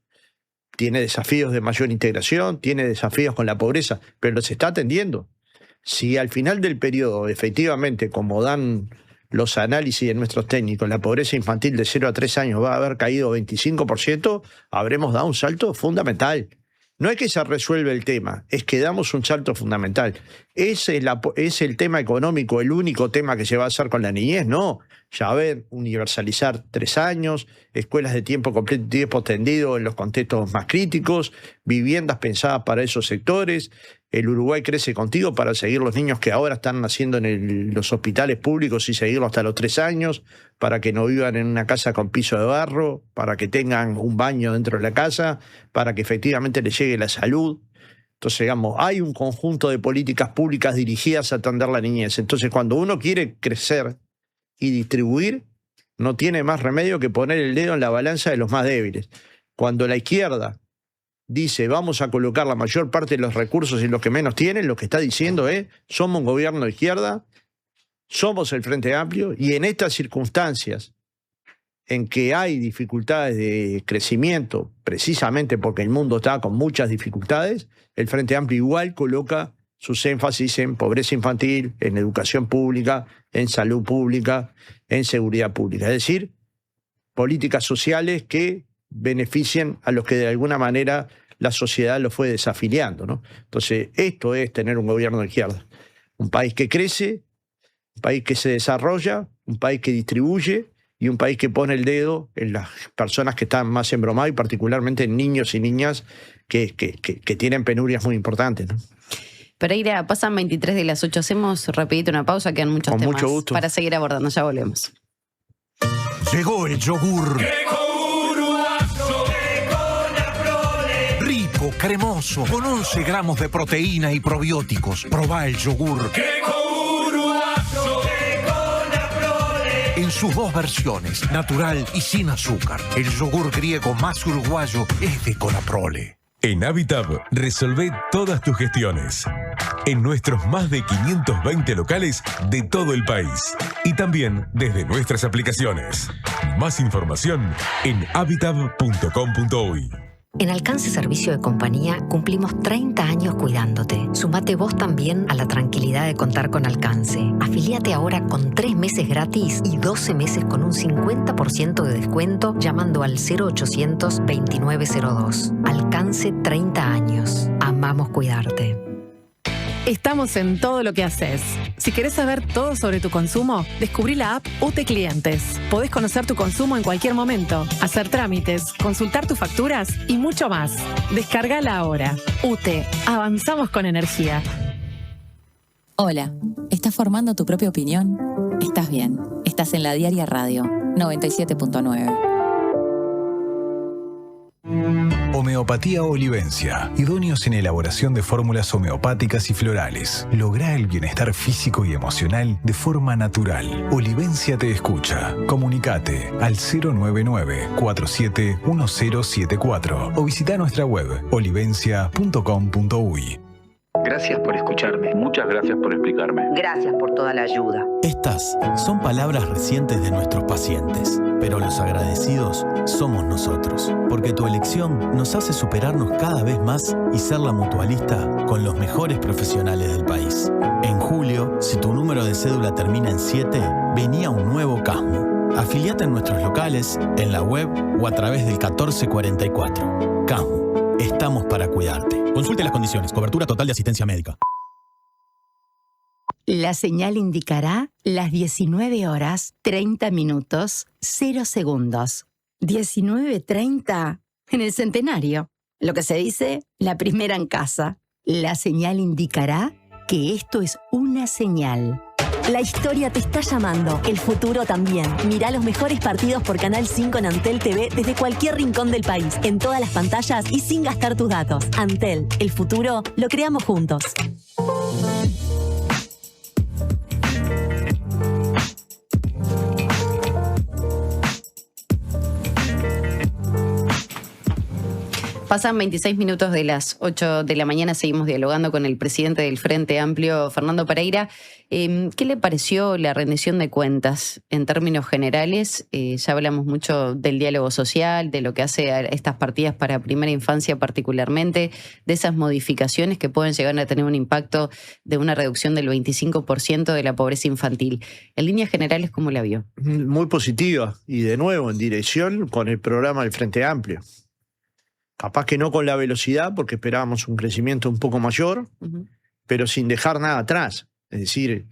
de mayor integración, tiene desafíos con la pobreza, pero los está atendiendo. Si al final del periodo, efectivamente, como dan los análisis de nuestros técnicos, la pobreza infantil de 0 a 3 años va a haber caído 25%, habremos dado un salto fundamental. No es que se resuelve el tema, es que damos un salto fundamental. ¿Es el tema económico el único tema que se va a hacer con la niñez? No. Ya ver, universalizar 3 años, escuelas de tiempo completo y tiempo extendido en los contextos más críticos, viviendas pensadas para esos sectores. El Uruguay crece contigo para seguir los niños que ahora están naciendo en los hospitales públicos y seguirlos hasta los 3 años, para que no vivan en una casa con piso de barro, para que tengan un baño dentro de la casa, para que efectivamente les llegue la salud. Entonces, digamos, hay un conjunto de políticas públicas dirigidas a atender la niñez. Entonces, cuando uno quiere crecer y distribuir, no tiene más remedio que poner el dedo en la balanza de los más débiles. Cuando la izquierda dice vamos a colocar la mayor parte de los recursos en los que menos tienen, lo que está diciendo es somos un gobierno de izquierda, somos el Frente Amplio y en estas circunstancias en que hay dificultades de crecimiento, precisamente porque el mundo está con muchas dificultades, el Frente Amplio igual coloca sus énfasis en pobreza infantil, en educación pública, en salud pública, en seguridad pública. Es decir, políticas sociales que beneficien a los que de alguna manera la sociedad lo fue desafiliando, ¿no? Entonces, esto es tener un gobierno de izquierda. Un país que crece, un país que se desarrolla, un país que distribuye y un país que pone el dedo en las personas que están más embromadas y particularmente en niños y niñas que tienen penurias muy importantes, ¿no? Pereira, pasan 23 de las 8. Hacemos rapidito una pausa, quedan muchos Con temas mucho gusto. para seguir abordando. Ya volvemos. Llegó el yogur. Rico, cremoso, con 11 gramos de proteína y probióticos. Probá el yogur. En sus dos versiones, natural y sin azúcar. El yogur griego más uruguayo es de Conaprole. En Habitab, resolvé todas tus gestiones. En nuestros más de 520 locales de todo el país. Y también desde nuestras aplicaciones. Más información en habitab.com.uy. En Alcance Servicio de Compañía cumplimos 30 años cuidándote. Sumate vos también a la tranquilidad de contar con Alcance. Afiliate ahora con 3 meses gratis y 12 meses con un 50% de descuento llamando al 0800 2902. Alcance 30 años. Amamos cuidarte. Estamos en todo lo que haces. Si querés saber todo sobre tu consumo, descubrí la app UTE Clientes. Podés conocer tu consumo en cualquier momento, hacer trámites, consultar tus facturas y mucho más. Descargala ahora. UTE. Avanzamos con energía. Hola, ¿estás formando tu propia opinión? Estás bien. Estás en La Diaria Radio 97.9. Homeopatía Olivencia. Idóneos en elaboración de fórmulas homeopáticas y florales. Lográ el bienestar físico y emocional de forma natural. Olivencia te escucha. Comunicate al 099-471074 o visita nuestra web olivencia.com.uy. Gracias por escucharme. Muchas gracias por explicarme. Gracias por toda la ayuda. Estas son palabras recientes de nuestros pacientes, pero los agradecidos somos nosotros, porque tu elección nos hace superarnos cada vez más y ser la mutualista con los mejores profesionales del país. En julio, si tu número de cédula termina en 7, vení a un nuevo CASMU. Afiliate en nuestros locales, en la web o a través del 1444. CASMU, estamos para cuidarte. Consulte las condiciones. Cobertura total de asistencia médica. La señal indicará las 19 horas, 30 minutos, 0 segundos. 19:30 en el centenario. Lo que se dice, la primera en casa. La señal indicará que esto es una señal. La historia te está llamando, el futuro también. Mirá los mejores partidos por Canal 5 en Antel TV desde cualquier rincón del país, en todas las pantallas y sin gastar tus datos. Antel, el futuro lo creamos juntos. Pasan 26 minutos de las 8 de la mañana, seguimos dialogando con el presidente del Frente Amplio, Fernando Pereira. ¿Qué le pareció la rendición de cuentas en términos generales? Ya hablamos mucho del diálogo social, de lo que hace a estas partidas para primera infancia particularmente, de esas modificaciones que pueden llegar a tener un impacto de una reducción del 25% de la pobreza infantil. En líneas generales, ¿cómo la vio? Muy positiva y de nuevo en dirección con el programa del Frente Amplio. Capaz que no con la velocidad, porque esperábamos un crecimiento un poco mayor, pero sin dejar nada atrás. Es decir,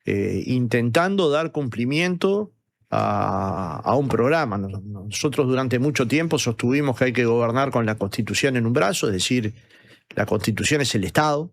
intentando dar cumplimiento a un programa. Nosotros durante mucho tiempo sostuvimos que hay que gobernar con la Constitución en un brazo, es decir, la Constitución es el Estado,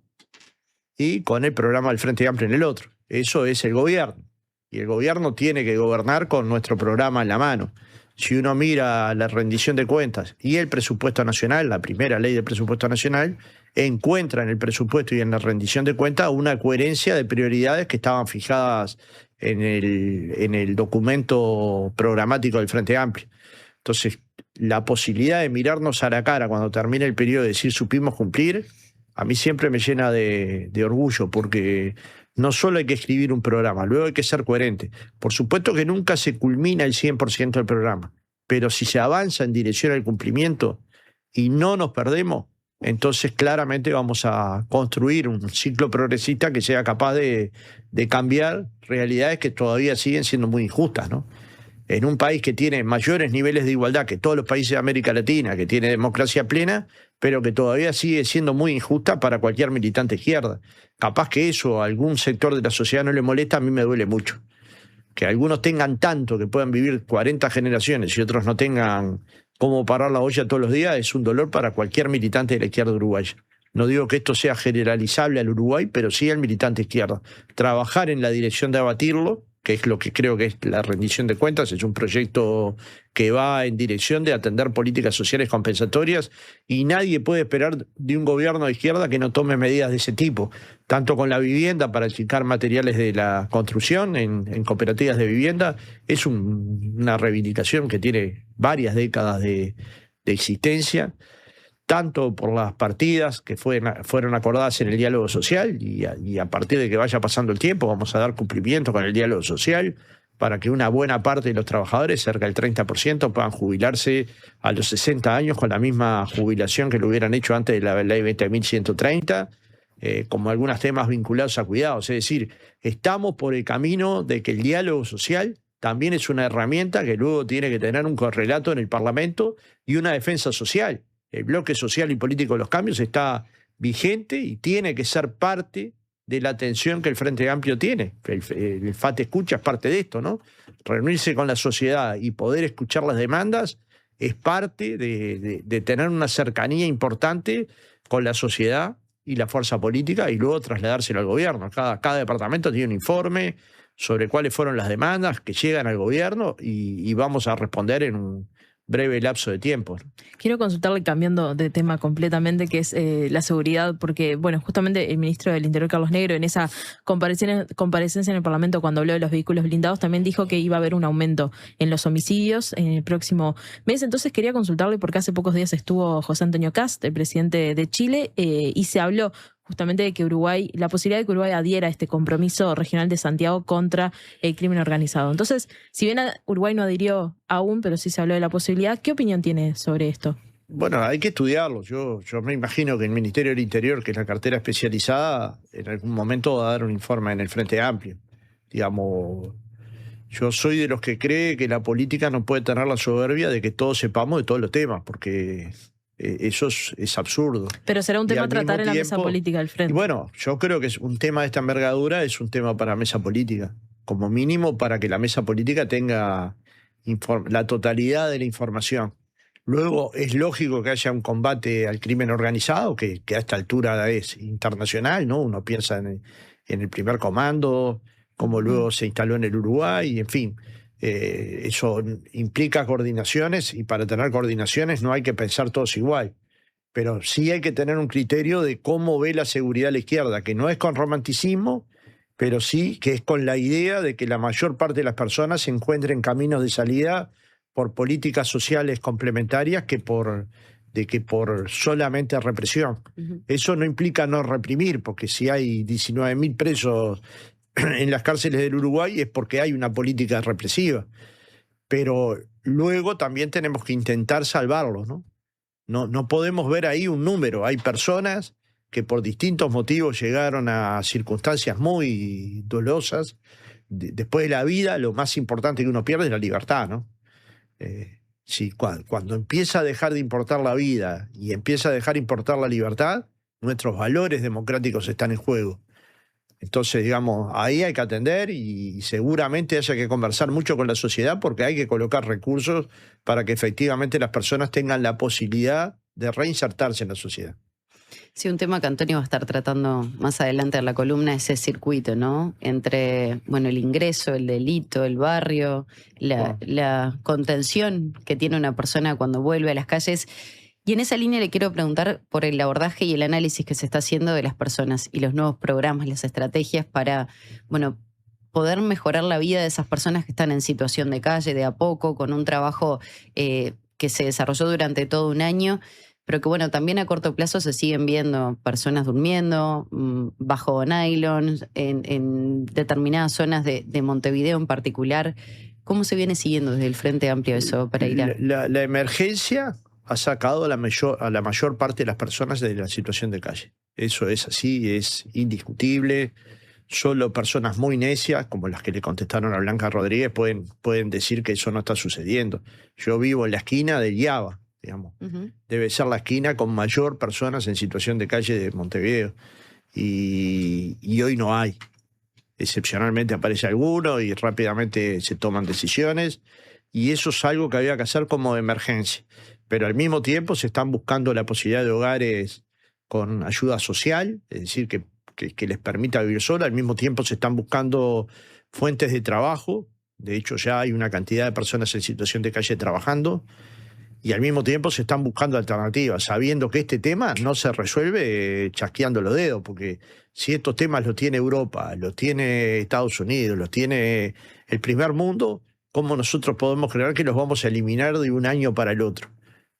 y con el programa del Frente Amplio en el otro. Eso es el gobierno. Y el gobierno tiene que gobernar con nuestro programa en la mano. Si uno mira la rendición de cuentas y el presupuesto nacional, la primera ley del presupuesto nacional, encuentra en el presupuesto y en la rendición de cuentas una coherencia de prioridades que estaban fijadas en el documento programático del Frente Amplio. Entonces, la posibilidad de mirarnos a la cara cuando termine el periodo y decir supimos cumplir, a mí siempre me llena de orgullo, porque no solo hay que escribir un programa, luego hay que ser coherente. Por supuesto que nunca se culmina el 100% del programa, pero si se avanza en dirección al cumplimiento y no nos perdemos, entonces claramente vamos a construir un ciclo progresista que sea capaz de cambiar realidades que todavía siguen siendo muy injustas, ¿no? En un país que tiene mayores niveles de igualdad que todos los países de América Latina, que tiene democracia plena, pero que todavía sigue siendo muy injusta para cualquier militante izquierda. Capaz que eso a algún sector de la sociedad no le molesta, a mí me duele mucho. Que algunos tengan tanto que puedan vivir 40 generaciones y otros no tengan cómo parar la olla todos los días, es un dolor para cualquier militante de la izquierda uruguaya. No digo que esto sea generalizable al Uruguay, pero sí al militante izquierda. Trabajar en la dirección de abatirlo, que es lo que creo que es la rendición de cuentas, es un proyecto que va en dirección de atender políticas sociales compensatorias y nadie puede esperar de un gobierno de izquierda que no tome medidas de ese tipo, tanto con la vivienda para achicar materiales de la construcción en cooperativas de vivienda. Es una reivindicación que tiene varias décadas de existencia, tanto por las partidas que fueron acordadas en el diálogo social y a partir de que vaya pasando el tiempo vamos a dar cumplimiento con el diálogo social para que una buena parte de los trabajadores, cerca del 30%, puedan jubilarse a los 60 años con la misma jubilación que lo hubieran hecho antes de la ley 20.130, como algunos temas vinculados a cuidados. Es decir, estamos por el camino de que el diálogo social también es una herramienta que luego tiene que tener un correlato en el Parlamento y una defensa social. El bloque social y político de los cambios está vigente y tiene que ser parte de la atención que el Frente Amplio tiene. El FAT Escucha es parte de esto, ¿no? Reunirse con la sociedad y poder escuchar las demandas es parte de tener una cercanía importante con la sociedad y la fuerza política y luego trasladárselo al gobierno. Cada departamento tiene un informe sobre cuáles fueron las demandas que llegan al gobierno y vamos a responder en un breve lapso de tiempo. Quiero consultarle, cambiando de tema completamente, que es la seguridad, porque, bueno, justamente el ministro del Interior, Carlos Negro, en esa comparecencia en el Parlamento cuando habló de los vehículos blindados, también dijo que iba a haber un aumento en los homicidios en el próximo mes. Entonces quería consultarle, porque hace pocos días estuvo José Antonio Kast, el presidente de Chile, y se habló justamente de que la posibilidad de que Uruguay adhiera a este compromiso regional de Santiago contra el crimen organizado. Entonces, si bien Uruguay no adhirió aún, pero sí se habló de la posibilidad, ¿qué opinión tiene sobre esto? Bueno, hay que estudiarlo. Yo me imagino que el Ministerio del Interior, que es la cartera especializada, en algún momento va a dar un informe en el Frente Amplio. Digamos, yo soy de los que cree que la política no puede tener la soberbia de que todos sepamos de todos los temas, porque eso es absurdo. Pero será un tema a tratar en la mesa política del Frente. Y bueno, yo creo que es un tema de esta envergadura, es un tema para mesa política, como mínimo para que la mesa política tenga la totalidad de la información. Luego es lógico que haya un combate al crimen organizado, que a esta altura es internacional, ¿no? Uno piensa en el primer comando, como luego se instaló en el Uruguay, en fin. Eso implica coordinaciones y para tener coordinaciones no hay que pensar todos igual, pero sí hay que tener un criterio de cómo ve la seguridad a la izquierda, que no es con romanticismo, pero sí que es con la idea de que la mayor parte de las personas se encuentren caminos de salida por políticas sociales complementarias que por solamente represión. Eso no implica no reprimir, porque si hay 19.000 presos en las cárceles del Uruguay es porque hay una política represiva. Pero luego también tenemos que intentar salvarlos, ¿no? No podemos ver ahí un número. Hay personas que por distintos motivos llegaron a circunstancias muy dolorosas. Después de la vida, lo más importante que uno pierde es la libertad, ¿no? Cuando empieza a dejar de importar la vida y empieza a dejar de importar la libertad, nuestros valores democráticos están en juego. Entonces, digamos, ahí hay que atender y seguramente haya que conversar mucho con la sociedad porque hay que colocar recursos para que efectivamente las personas tengan la posibilidad de reinsertarse en la sociedad. Sí, un tema que Antonio va a estar tratando más adelante en la columna es ese circuito, ¿no? Entre, bueno, el ingreso, el delito, el barrio, la contención que tiene una persona cuando vuelve a las calles. Y en esa línea le quiero preguntar por el abordaje y el análisis que se está haciendo de las personas y los nuevos programas, las estrategias para, bueno, poder mejorar la vida de esas personas que están en situación de calle de a poco, con un trabajo que se desarrolló durante todo un año. pero que bueno, también a corto plazo se siguen viendo personas durmiendo bajo nylon en determinadas zonas de Montevideo en particular. ¿Cómo se viene siguiendo desde el Frente Amplio eso, Pereira? La emergencia ha sacado a la mayor parte de las personas de la situación de calle. Eso es así, es indiscutible. Solo personas muy necias, como las que le contestaron a Blanca Rodríguez, pueden decir que eso no está sucediendo. Yo vivo en la esquina del IABA, digamos. Debe ser la esquina con mayor personas en situación de calle de Montevideo. Y hoy no hay. Excepcionalmente aparece alguno y rápidamente se toman decisiones. Y eso es algo que había que hacer como emergencia. Pero al mismo tiempo se están buscando la posibilidad de hogares con ayuda social, es decir, que les permita vivir sola. Al mismo tiempo se están buscando fuentes de trabajo. De hecho, ya hay una cantidad de personas en situación de calle trabajando. Y al mismo tiempo se están buscando alternativas, sabiendo que este tema no se resuelve chasqueando los dedos, porque si estos temas los tiene Europa, los tiene Estados Unidos, los tiene el primer mundo, ¿cómo nosotros podemos creer que los vamos a eliminar de un año para el otro?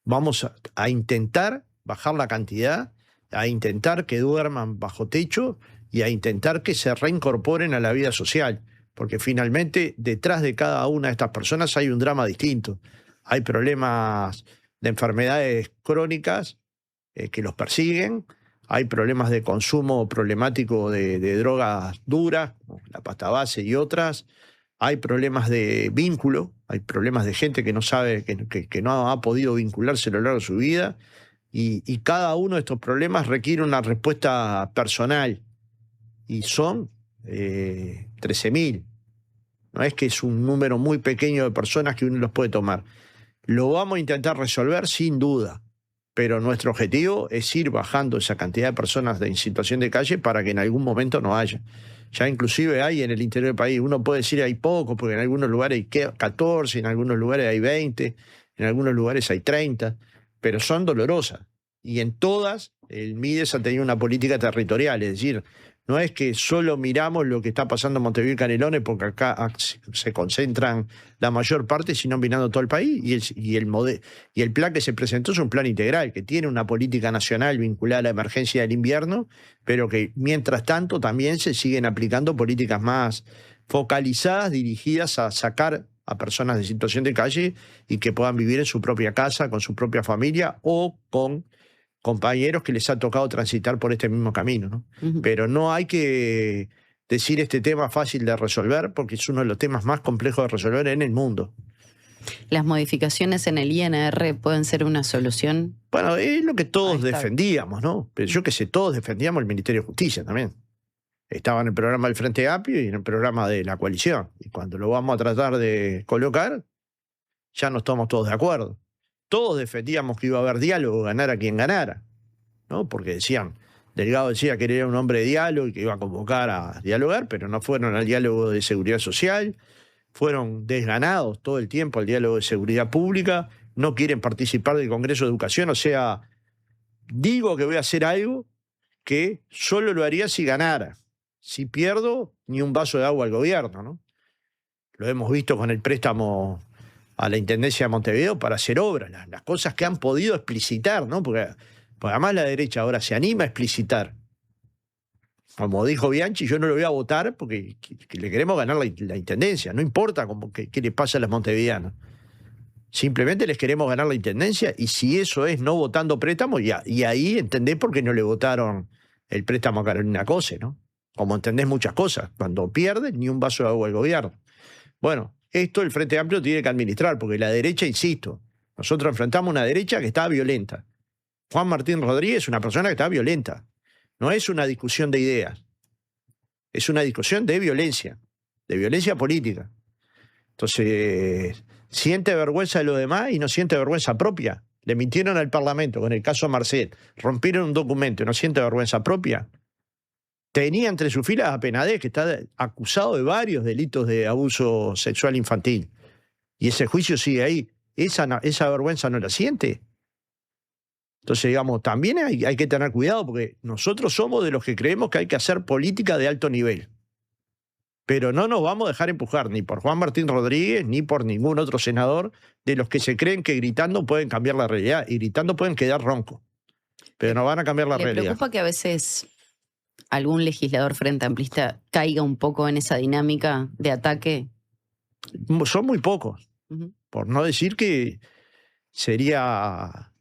Vamos a intentar bajar la cantidad, a intentar que duerman bajo techo y a intentar que se reincorporen a la vida social, porque finalmente detrás de cada una de estas personas hay un drama distinto. Hay problemas de enfermedades crónicas que los persiguen, hay problemas de consumo problemático de drogas duras, como la pasta base y otras, hay problemas de vínculo, hay problemas de gente que no sabe, que no ha podido vincularse a lo largo de su vida, y cada uno de estos problemas requiere una respuesta personal, y son 13.000. No es que es un número muy pequeño de personas que uno los puede tomar. Lo vamos a intentar resolver sin duda, pero nuestro objetivo es ir bajando esa cantidad de personas en situación de calle para que en algún momento no haya. Ya inclusive hay en el interior del país, uno puede decir hay poco, porque en algunos lugares hay 14, en algunos lugares hay 20, en algunos lugares hay 30, pero son dolorosas. Y en todas, el Mides ha tenido una política territorial, es decir, no es que solo miramos lo que está pasando en Montevideo y Canelones, porque acá se concentran la mayor parte, sino mirando todo el país. Y el plan que se presentó es un plan integral, que tiene una política nacional vinculada a la emergencia del invierno, pero que mientras tanto también se siguen aplicando políticas más focalizadas, dirigidas a sacar a personas de situación de calle y que puedan vivir en su propia casa, con su propia familia o con compañeros que les ha tocado transitar por este mismo camino, ¿no? Pero no hay que decir este tema fácil de resolver, porque es uno de los temas más complejos de resolver en el mundo. ¿Las modificaciones en el INR pueden ser una solución? Bueno, es lo que todos defendíamos, ¿no? Pero yo que sé, todos defendíamos el Ministerio de Justicia también. Estaba en el programa del Frente Amplio y en el programa de la coalición. Y cuando lo vamos a tratar de colocar, ya no estamos todos de acuerdo. Todos defendíamos que iba a haber diálogo, ganara quien ganara, ¿no? Porque decían, Delgado decía que era un hombre de diálogo y que iba a convocar a dialogar, pero no fueron al diálogo de seguridad social, fueron desganados todo el tiempo al diálogo de seguridad pública, no quieren participar del Congreso de Educación, o sea, digo que voy a hacer algo que solo lo haría si ganara. Si pierdo, ni un vaso de agua al gobierno, ¿no? Lo hemos visto con el préstamo a la Intendencia de Montevideo para hacer obras, las cosas que han podido explicitar, ¿no? Porque además la derecha ahora se anima a explicitar. Como dijo Bianchi, yo no lo voy a votar porque le queremos ganar la Intendencia, no importa qué le pasa a los montevideanos. Simplemente les queremos ganar la Intendencia, y si eso es no votando préstamos, y ahí entendés por qué no le votaron el préstamo a Carolina Cose, ¿no? Como entendés muchas cosas, cuando pierden ni un vaso de agua al gobierno. Bueno, esto el Frente Amplio tiene que administrar, porque la derecha, insisto, nosotros enfrentamos una derecha que está violenta. Juan Martín Rodríguez es una persona que está violenta. No es una discusión de ideas, es una discusión de violencia política. Entonces, siente vergüenza de lo demás y no siente vergüenza propia. Le mintieron al Parlamento con el caso Marcel, rompieron un documento y no siente vergüenza propia. Tenía entre sus filas a Penadez, que está acusado de varios delitos de abuso sexual infantil. Y ese juicio sigue ahí. ¿Esa vergüenza no la siente? Entonces, digamos, también hay que tener cuidado, porque nosotros somos de los que creemos que hay que hacer política de alto nivel. Pero no nos vamos a dejar empujar ni por Juan Martín Rodríguez ni por ningún otro senador de los que se creen que gritando pueden cambiar la realidad. Y gritando pueden quedar roncos. Pero no van a cambiar la realidad. ¿Le preocupa que a veces algún legislador frente amplista caiga un poco en esa dinámica de ataque? Son muy pocos. Por no decir que sería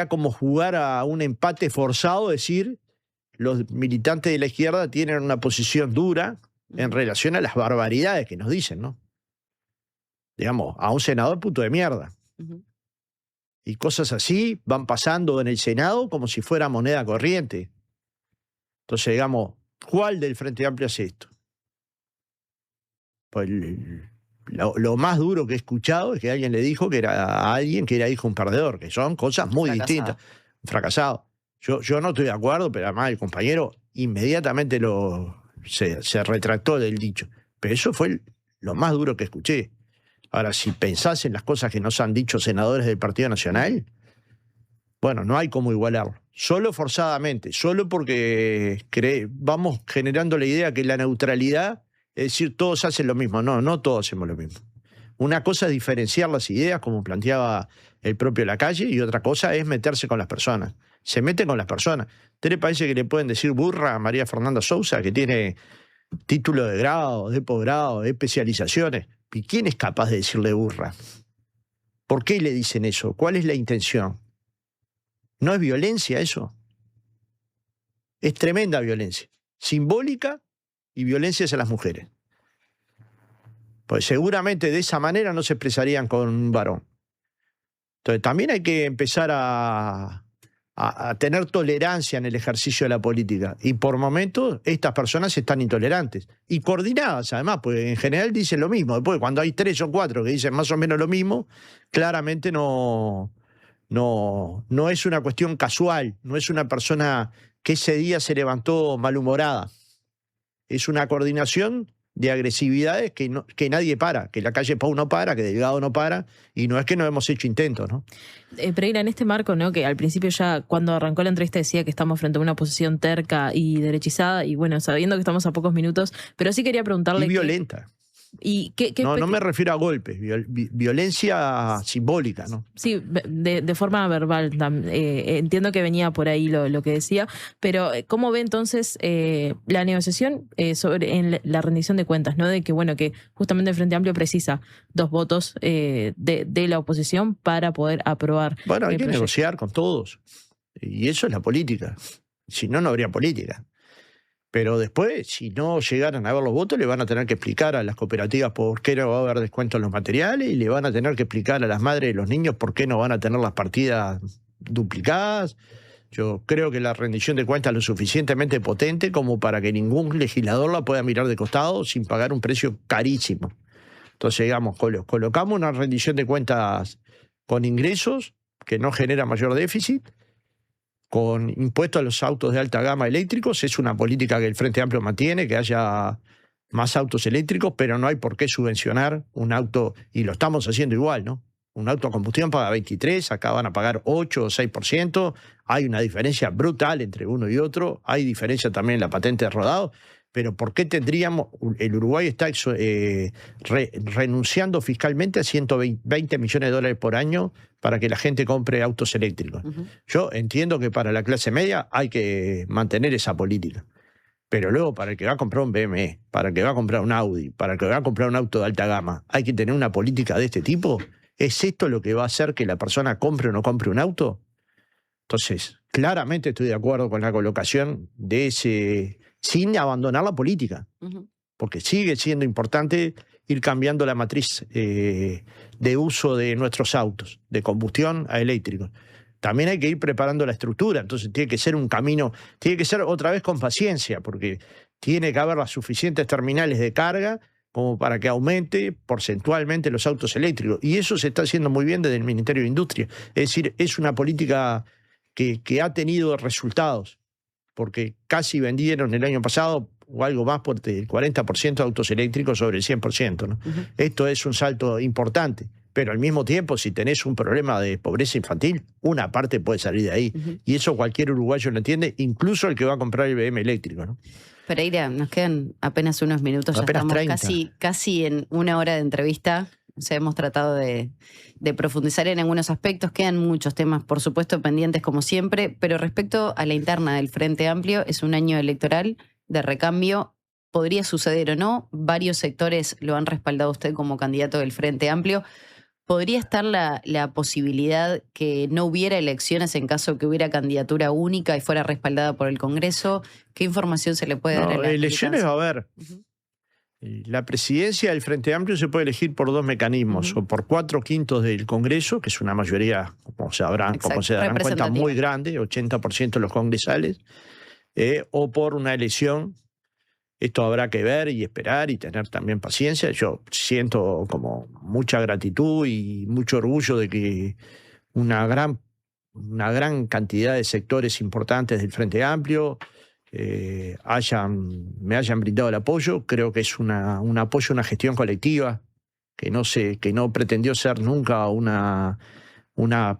como jugar a un empate forzado, decir, los militantes de la izquierda tienen una posición dura en relación a las barbaridades que nos dicen, ¿no? Digamos, a un senador puto de mierda. Y cosas así van pasando en el Senado como si fuera moneda corriente. Entonces, digamos, ¿cuál del Frente Amplio hace esto? Pues lo más duro que he escuchado es que alguien le dijo que era a alguien que era hijo de un perdedor, que son cosas muy distintas. Un fracasado. Yo no estoy de acuerdo, pero además el compañero inmediatamente se retractó del dicho. Pero eso fue lo más duro que escuché. Ahora, si pensás en las cosas que nos han dicho senadores del Partido Nacional, bueno, no hay cómo igualarlo. Solo forzadamente, solo porque vamos generando la idea que la neutralidad es decir, todos hacen lo mismo. No todos hacemos lo mismo. Una cosa es diferenciar las ideas, como planteaba el propio Lacalle, y otra cosa es meterse con las personas. Se meten con las personas. ¿Usted le parece que le pueden decir burra a María Fernanda Sousa, que tiene título de grado, de posgrado, de especializaciones? ¿Y quién es capaz de decirle burra? ¿Por qué le dicen eso? ¿Cuál es la intención? ¿No es violencia eso? Es tremenda violencia. Simbólica y violencia hacia las mujeres. Pues seguramente de esa manera no se expresarían con un varón. Entonces también hay que empezar a tener tolerancia en el ejercicio de la política. Y por momentos estas personas están intolerantes. Y coordinadas además, porque en general dicen lo mismo. Después cuando hay 3 o 4 que dicen más o menos lo mismo, claramente no es una cuestión casual. No es una persona que ese día se levantó malhumorada. Es una coordinación de agresividades que nadie para, que la calle Pau no para, que Delgado no para, y no es que no hemos hecho intentos, ¿no? Pereira, en este marco, ¿no? Que al principio ya cuando arrancó la entrevista decía que estamos frente a una posición terca y derechizada, y bueno, sabiendo que estamos a pocos minutos, pero sí quería preguntarle... Y violenta. ¿Y no me refiero a golpes, violencia simbólica, ¿no? Sí, de forma verbal. Entiendo que venía por ahí lo que decía, pero ¿cómo ve entonces la negociación en la rendición de cuentas, ¿no? De que, bueno, que justamente el Frente Amplio precisa 2 votos de la oposición para poder aprobar. Bueno, hay que negociar con todos. Y eso es la política. Si no, no habría política. Pero después, si no llegaran a ver los votos, le van a tener que explicar a las cooperativas por qué no va a haber descuento en los materiales, y le van a tener que explicar a las madres de los niños por qué no van a tener las partidas duplicadas. Yo creo que la rendición de cuentas es lo suficientemente potente como para que ningún legislador la pueda mirar de costado sin pagar un precio carísimo. Entonces, digamos, colocamos una rendición de cuentas con ingresos que no genera mayor déficit, con impuestos a los autos de alta gama eléctricos. Es una política que el Frente Amplio mantiene, que haya más autos eléctricos, pero no hay por qué subvencionar un auto, y lo estamos haciendo igual, ¿no? Un auto a combustión paga 23%, acá van a pagar 8 o 6%, hay una diferencia brutal entre uno y otro, hay diferencia también en la patente de rodado, pero ¿por qué tendríamos? El Uruguay está renunciando fiscalmente a 120 millones de dólares por año para que la gente compre autos eléctricos. Yo entiendo que para la clase media hay que mantener esa política, pero luego para el que va a comprar un BMW, para el que va a comprar un Audi, para el que va a comprar un auto de alta gama, hay que tener una política de este tipo. ¿Es esto lo que va a hacer que la persona compre o no compre un auto? Entonces, claramente estoy de acuerdo con la colocación de ese, sin abandonar la política, porque sigue siendo importante ir cambiando la matriz de uso de nuestros autos, de combustión a eléctricos. También hay que ir preparando la estructura, entonces tiene que ser un camino, tiene que ser otra vez con paciencia, porque tiene que haber las suficientes terminales de carga como para que aumente porcentualmente los autos eléctricos. Y eso se está haciendo muy bien desde el Ministerio de Industria. Es decir, es una política que ha tenido resultados, porque casi vendieron el año pasado o algo más por el 40% de autos eléctricos sobre el 100%, ¿no? Esto es un salto importante, Pero al mismo tiempo, si tenés un problema de pobreza infantil, una parte puede salir de ahí. Y eso cualquier uruguayo lo entiende, incluso el que va a comprar el BM eléctrico, ¿no? Pereira, nos quedan apenas unos minutos, ya Apenas estamos 30. casi en una hora de entrevista. O sea, hemos tratado de profundizar en algunos aspectos. Quedan muchos temas, por supuesto, pendientes como siempre, pero respecto a la interna del Frente Amplio, es un año electoral de recambio. ¿Podría suceder o no? Varios sectores lo han respaldado a usted como candidato del Frente Amplio. ¿Podría estar la posibilidad que no hubiera elecciones en caso que hubiera candidatura única y fuera respaldada por el Congreso? ¿Qué información se le puede dar a la elecciones militancia? va a haber. La presidencia del Frente Amplio se puede elegir por dos mecanismos, o por 4/5 del Congreso, que es una mayoría, como se darán cuenta, muy grande, 80% de los congresales, o por una elección. Esto habrá que ver y esperar y tener también paciencia. Yo siento como mucha gratitud y mucho orgullo de que una gran cantidad de sectores importantes del Frente Amplio me hayan brindado el apoyo. Creo que es un apoyo, una gestión colectiva que no pretendió ser nunca una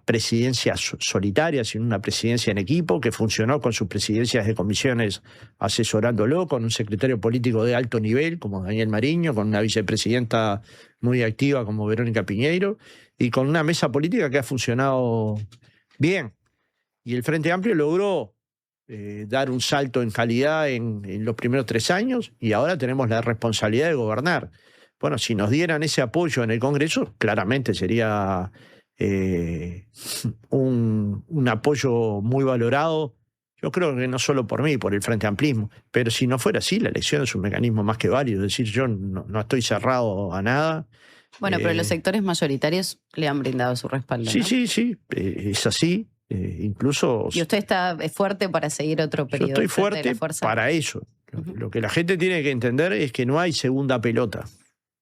presidencia solitaria, sino una presidencia en equipo, que funcionó con sus presidencias de comisiones asesorándolo, con un secretario político de alto nivel como Daniel Mariño, con una vicepresidenta muy activa como Verónica Piñeiro, y con una mesa política que ha funcionado bien. Y el Frente Amplio logró dar un salto en calidad en los primeros 3 años, y ahora tenemos la responsabilidad de gobernar. Bueno, si nos dieran ese apoyo en el Congreso, claramente sería un apoyo muy valorado, yo creo que no solo por mí, por el Frente Amplismo, pero si no fuera así, la elección es un mecanismo más que válido. Es decir, yo no estoy cerrado a nada. Bueno, pero los sectores mayoritarios le han brindado su respaldo, Sí, ¿no? sí, es así. Incluso Y usted es fuerte para seguir otro yo periodo. estoy al frente de la fuerte fuerza. para eso. Lo que la gente tiene que entender es que no hay segunda pelota,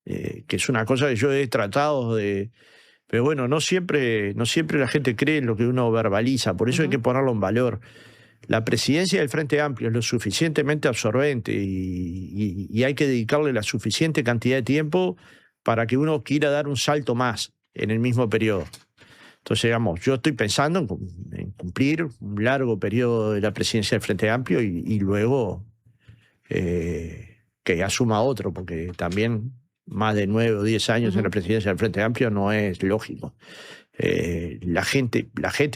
que es una cosa que yo he tratado de... Pero bueno, no siempre la gente cree en lo que uno verbaliza, por eso hay que ponerlo en valor. La presidencia del Frente Amplio es lo suficientemente absorbente y hay que dedicarle la suficiente cantidad de tiempo para que uno quiera dar un salto más en el mismo periodo. Entonces, digamos, yo estoy pensando en cumplir un largo periodo de la presidencia del Frente Amplio y luego que asuma otro, porque también más de 9 o 10 años en la presidencia del Frente Amplio no es lógico. La gente,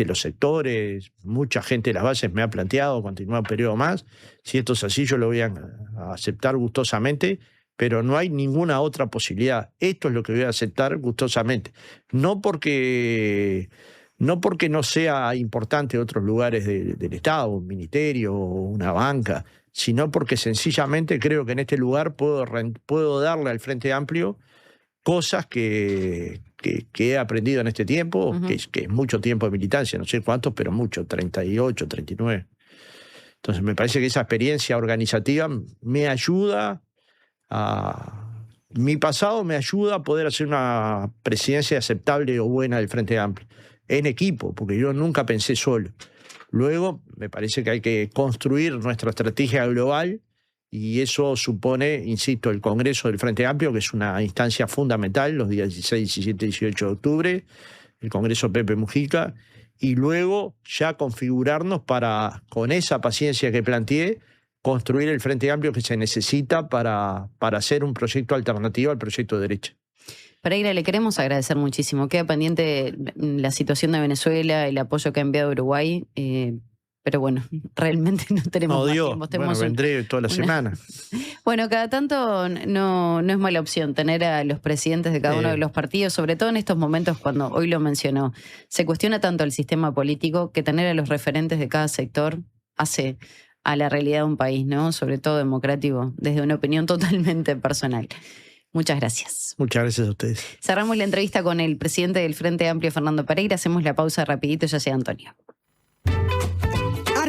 los sectores, mucha gente de las bases me ha planteado continuar un periodo más. Si esto es así, yo lo voy a aceptar gustosamente, pero no hay ninguna otra posibilidad. Esto es lo que voy a aceptar gustosamente. No porque no sea importante otros lugares del Estado, un ministerio, una banca, sino porque sencillamente creo que en este lugar puedo darle al Frente Amplio cosas que he aprendido en este tiempo, que es mucho tiempo de militancia, no sé cuántos, pero mucho, 38, 39. Entonces me parece que esa experiencia organizativa me ayuda mi pasado me ayuda a poder hacer una presidencia aceptable o buena del Frente Amplio, en equipo, porque yo nunca pensé solo. Luego, me parece que hay que construir nuestra estrategia global y eso supone, insisto, el Congreso del Frente Amplio, que es una instancia fundamental, los días 16, 17 y 18 de octubre, el Congreso Pepe Mujica, y luego ya configurarnos para, con esa paciencia que planteé, construir el Frente Amplio que se necesita para hacer un proyecto alternativo al proyecto de derecha. Pereira, le queremos agradecer muchísimo. Queda pendiente la situación de Venezuela, el apoyo que ha enviado Uruguay, pero bueno, realmente no tenemos más tiempo. Bueno, vendré toda la semana. Bueno, cada tanto no es mala opción tener a los presidentes de cada uno de los partidos, sobre todo en estos momentos cuando, hoy lo mencionó, se cuestiona tanto el sistema político que tener a los referentes de cada sector hace a la realidad de un país, ¿no? Sobre todo democrático, desde una opinión totalmente personal. Muchas gracias. Muchas gracias a ustedes. Cerramos la entrevista con el presidente del Frente Amplio, Fernando Pereira. Hacemos la pausa rapidito, ya sea Antonio.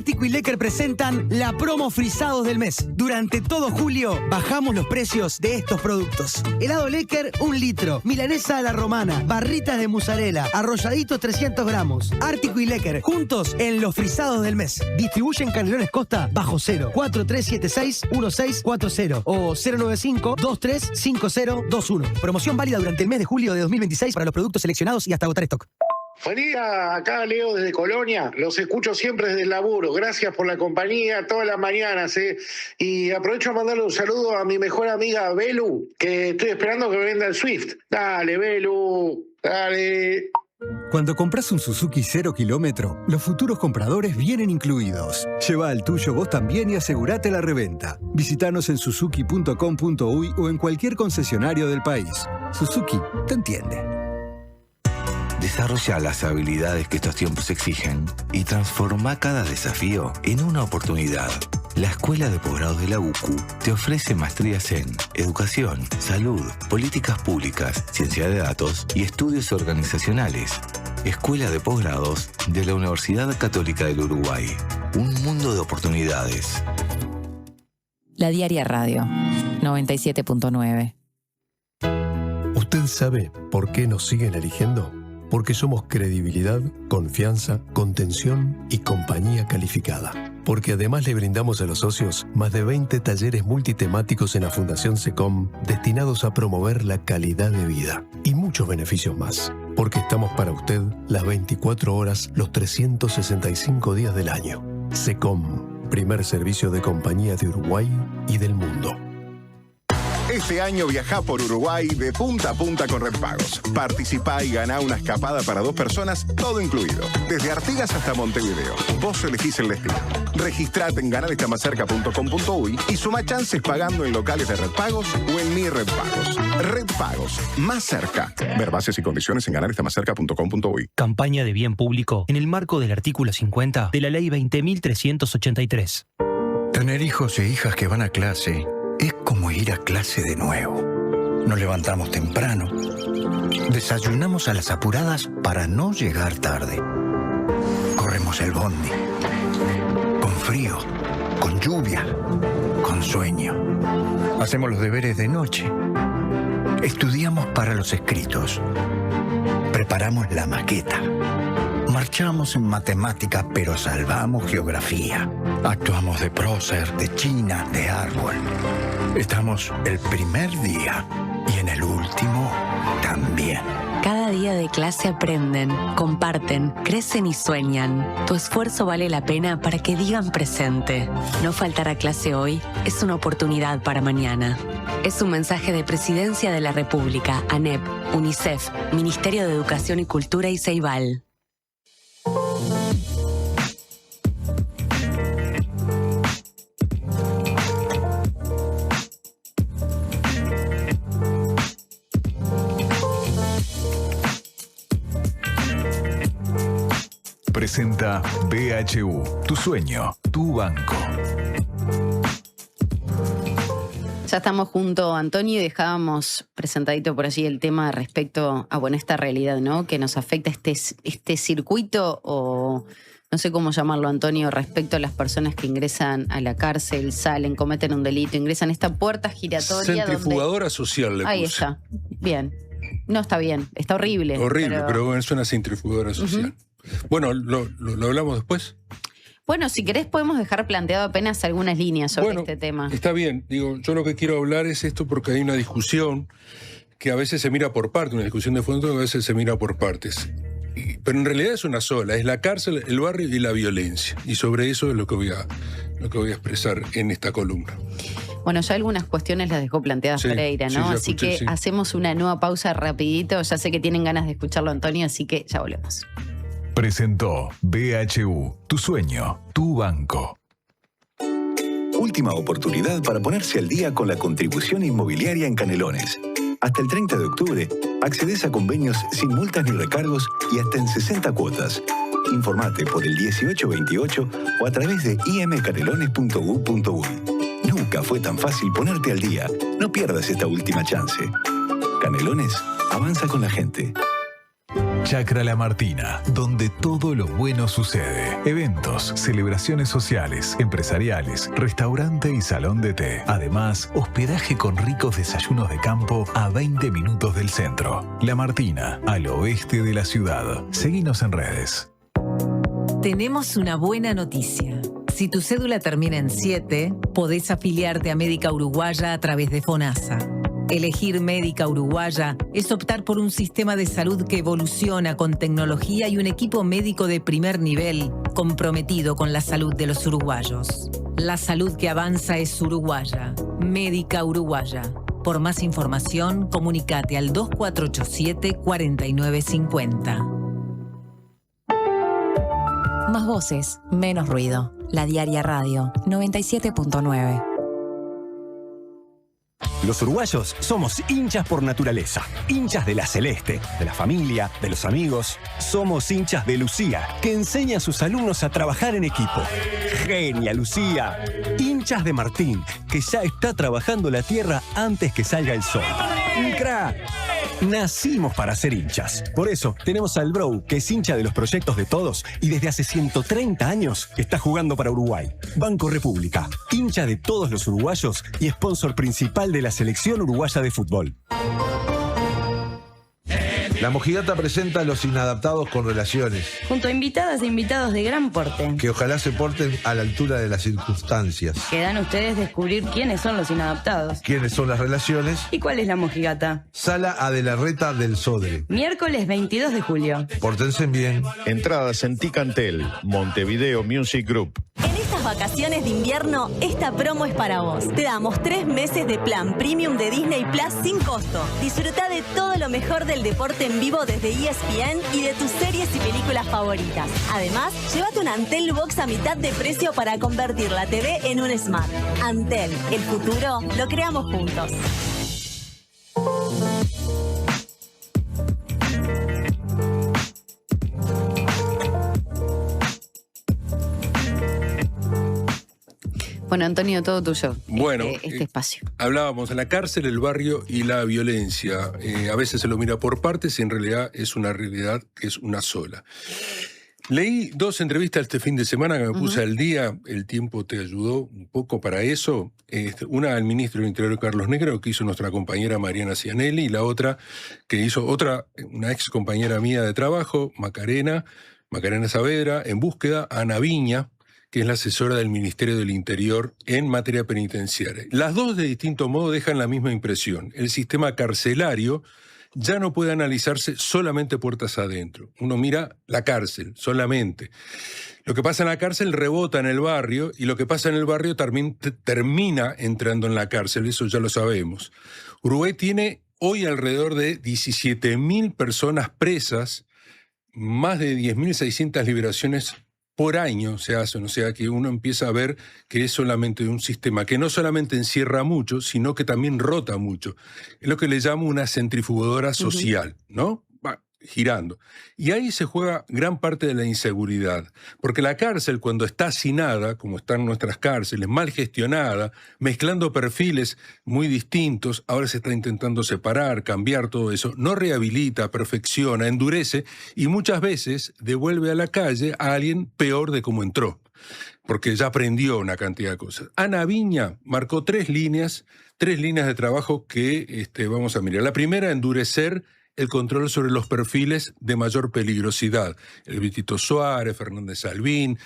Ártico y Lecker presentan la promo frisados del mes. Durante todo julio bajamos los precios de estos productos. Helado Lecker, 1 litro. Milanesa a la romana. Barritas de mozzarella. Arrolladitos 300 gramos. Ártico y Lecker, juntos en los frisados del mes. Distribuyen Canelones Costa bajo cero. 4376-1640 o 095-235021. Promoción válida durante el mes de julio de 2026 para los productos seleccionados y hasta agotar stock. Buen día, acá Leo desde Colonia, los escucho siempre desde el laburo, gracias por la compañía todas las mañanas, y aprovecho a mandarle un saludo a mi mejor amiga Belu, que estoy esperando que me venda el Swift. Dale, Belu, dale. Cuando compras un Suzuki 0 kilómetro, los futuros compradores vienen incluidos. Lleva el tuyo vos también y asegurate la reventa. Visítanos en suzuki.com.uy o en cualquier concesionario del país. Suzuki te entiende. Desarrolla las habilidades que estos tiempos exigen y transforma cada desafío en una oportunidad. La Escuela de Posgrados de la UCU te ofrece maestrías en Educación, Salud, Políticas Públicas, Ciencia de Datos y Estudios Organizacionales. Escuela de Posgrados de la Universidad Católica del Uruguay. Un mundo de oportunidades. La Diaria Radio, 97.9. ¿Usted sabe por qué nos siguen eligiendo? Porque somos credibilidad, confianza, contención y compañía calificada. Porque además le brindamos a los socios más de 20 talleres multitemáticos en la Fundación SECOM destinados a promover la calidad de vida y muchos beneficios más. Porque estamos para usted las 24 horas, los 365 días del año. SECOM, primer servicio de compañía de Uruguay y del mundo. Este año viajá por Uruguay de punta a punta con Redpagos. Participá y ganá una escapada para 2 personas, todo incluido. Desde Artigas hasta Montevideo. Vos elegís el destino. Registrate en ganarestamacerca.com.uy y suma chances pagando en locales de Redpagos o en Mi Redpagos. Redpagos, más cerca. Ver bases y condiciones en ganarestamacerca.com.uy. Campaña de bien público en el marco del artículo 50 de la Ley 20.383. Tener hijos e hijas que van a clase es como ir a clase de nuevo. Nos levantamos temprano, desayunamos a las apuradas para no llegar tarde. Corremos el bondi, con frío, con lluvia, con sueño. Hacemos los deberes de noche. Estudiamos para los escritos. Preparamos la maqueta. Marchamos en matemática, pero salvamos geografía. Actuamos de prócer, de china, de árbol. Estamos el primer día y en el último también. Cada día de clase aprenden, comparten, crecen y sueñan. Tu esfuerzo vale la pena para que digan presente. No faltar a clase hoy es una oportunidad para mañana. Es un mensaje de Presidencia de la República, ANEP, UNICEF, Ministerio de Educación y Cultura y Ceibal. Presenta BHU, tu sueño, tu banco. Ya estamos junto a Antonio y dejábamos presentadito por allí el tema respecto a esta realidad, ¿no? Que nos afecta este circuito, o no sé cómo llamarlo, Antonio, respecto a las personas que ingresan a la cárcel, salen, cometen un delito, ingresan a esta puerta giratoria. Centrifugadora social le puse. Ahí está. Bien. No está bien, está horrible. Horrible, pero bueno, es una centrifugadora social. Bueno, ¿lo hablamos después? Bueno, si querés podemos dejar planteado apenas algunas líneas sobre este tema. Está bien. Digo, yo lo que quiero hablar es esto porque hay una discusión que a veces se mira por partes, una discusión de fondo que a veces se mira por partes. Pero en realidad es una sola, es la cárcel, el barrio y la violencia. Y sobre eso es lo que voy a expresar en esta columna. Bueno, ya algunas cuestiones las dejó planteadas Pereira, ¿no? Así que hacemos una nueva pausa rapidito. Ya sé que tienen ganas de escucharlo, Antonio, así que ya volvemos. Presentó BHU, tu sueño, tu banco. Última oportunidad para ponerse al día con la contribución inmobiliaria en Canelones. Hasta el 30 de octubre, accedes a convenios sin multas ni recargos y hasta en 60 cuotas. Informate por el 1828 o a través de imcanelones.gu.uy. Nunca fue tan fácil ponerte al día. No pierdas esta última chance. Canelones, avanza con la gente. Chacra La Martina, donde todo lo bueno sucede. Eventos, celebraciones sociales, empresariales, restaurante y salón de té. Además, hospedaje con ricos desayunos de campo a 20 minutos del centro. La Martina, al oeste de la ciudad. Seguinos en redes. Tenemos una buena noticia. Si tu cédula termina en 7, podés afiliarte a Médica Uruguaya a través de FONASA. Elegir Médica Uruguaya es optar por un sistema de salud que evoluciona con tecnología y un equipo médico de primer nivel comprometido con la salud de los uruguayos. La salud que avanza es uruguaya. Médica Uruguaya. Por más información, comunicate al 2487-4950. Más voces, menos ruido. La Diaria Radio 97.9. Los uruguayos somos hinchas por naturaleza, hinchas de la celeste, de la familia, de los amigos. Somos hinchas de Lucía, que enseña a sus alumnos a trabajar en equipo. ¡Genia, Lucía! Hinchas de Martín, que ya está trabajando la tierra antes que salga el sol. ¡Un crack! Nacimos para ser hinchas. Por eso tenemos al Bro, que es hincha de los proyectos de todos y desde hace 130 años está jugando para Uruguay. Banco República, hincha de todos los uruguayos y sponsor principal de la selección uruguaya de fútbol. La Mojigata presenta a Los Inadaptados con Relaciones, junto a invitadas e invitados de gran porte, que ojalá se porten a la altura de las circunstancias. Quedan ustedes descubrir quiénes son los inadaptados, quiénes son las relaciones y cuál es la mojigata. Sala Adelarreta del Sodre, miércoles 22 de julio. Pórtense bien. Entradas en Ticantel, Montevideo Music Group. En estas vacaciones de invierno, esta promo es para vos. Te damos 3 meses de plan premium de Disney Plus sin costo. Disfruta de todo lo mejor del deporte en vivo desde ESPN y de tus series y películas favoritas. Además, llévate un Antel Box a mitad de precio para convertir la TV en un Smart. Antel, el futuro lo creamos juntos. Bueno, Antonio, todo tuyo. Bueno, este espacio. Hablábamos de la cárcel, el barrio y la violencia. A veces se lo mira por partes y en realidad es una realidad que es una sola. Leí 2 entrevistas este fin de semana que me puse al día. El tiempo te ayudó un poco para eso. Una al ministro del Interior, Carlos Negro, que hizo nuestra compañera Mariana Cianelli, y la otra que hizo una ex compañera mía de trabajo, Macarena Saavedra, en búsqueda, Ana Viña, que es la asesora del Ministerio del Interior en materia penitenciaria. Las dos, de distinto modo, dejan la misma impresión. El sistema carcelario ya no puede analizarse solamente puertas adentro. Uno mira la cárcel solamente. Lo que pasa en la cárcel rebota en el barrio y lo que pasa en el barrio termina entrando en la cárcel. Eso ya lo sabemos. Uruguay tiene hoy alrededor de 17.000 personas presas, más de 10.600 liberaciones por año se hacen, o sea que uno empieza a ver que es solamente un sistema que no solamente encierra mucho, sino que también rota mucho. Es lo que le llamo una centrifugadora social, ¿no? Va girando. Y ahí se juega gran parte de la inseguridad, porque la cárcel, cuando está hacinada, como están nuestras cárceles, mal gestionada, mezclando perfiles muy distintos, ahora se está intentando separar, cambiar todo eso, no rehabilita, perfecciona, endurece y muchas veces devuelve a la calle a alguien peor de como entró, porque ya aprendió una cantidad de cosas. Ana Viña marcó 3 líneas de trabajo que vamos a mirar. La primera, endurecer el control sobre los perfiles de mayor peligrosidad. El Vitito Suárez, Fernández Albín,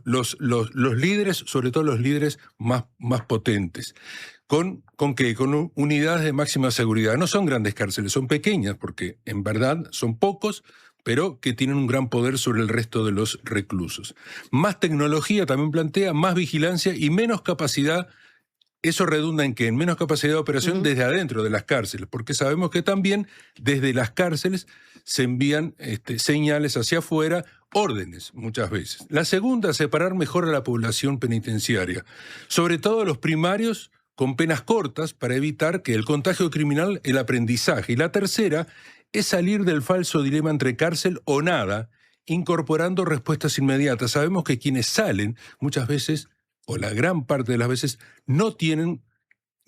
los líderes, sobre todo los líderes más potentes. ¿Con qué? Con unidades de máxima seguridad. No son grandes cárceles, son pequeñas, porque en verdad son pocos, pero que tienen un gran poder sobre el resto de los reclusos. Más tecnología también plantea, más vigilancia y menos capacidad. Eso redunda en que en menos capacidad de operación desde adentro de las cárceles, porque sabemos que también desde las cárceles se envían señales hacia afuera, órdenes muchas veces. La segunda, separar mejor a la población penitenciaria, sobre todo los primarios con penas cortas para evitar que el contagio criminal, el aprendizaje. Y la tercera es salir del falso dilema entre cárcel o nada, incorporando respuestas inmediatas. Sabemos que quienes salen muchas veces, o la gran parte de las veces, no tienen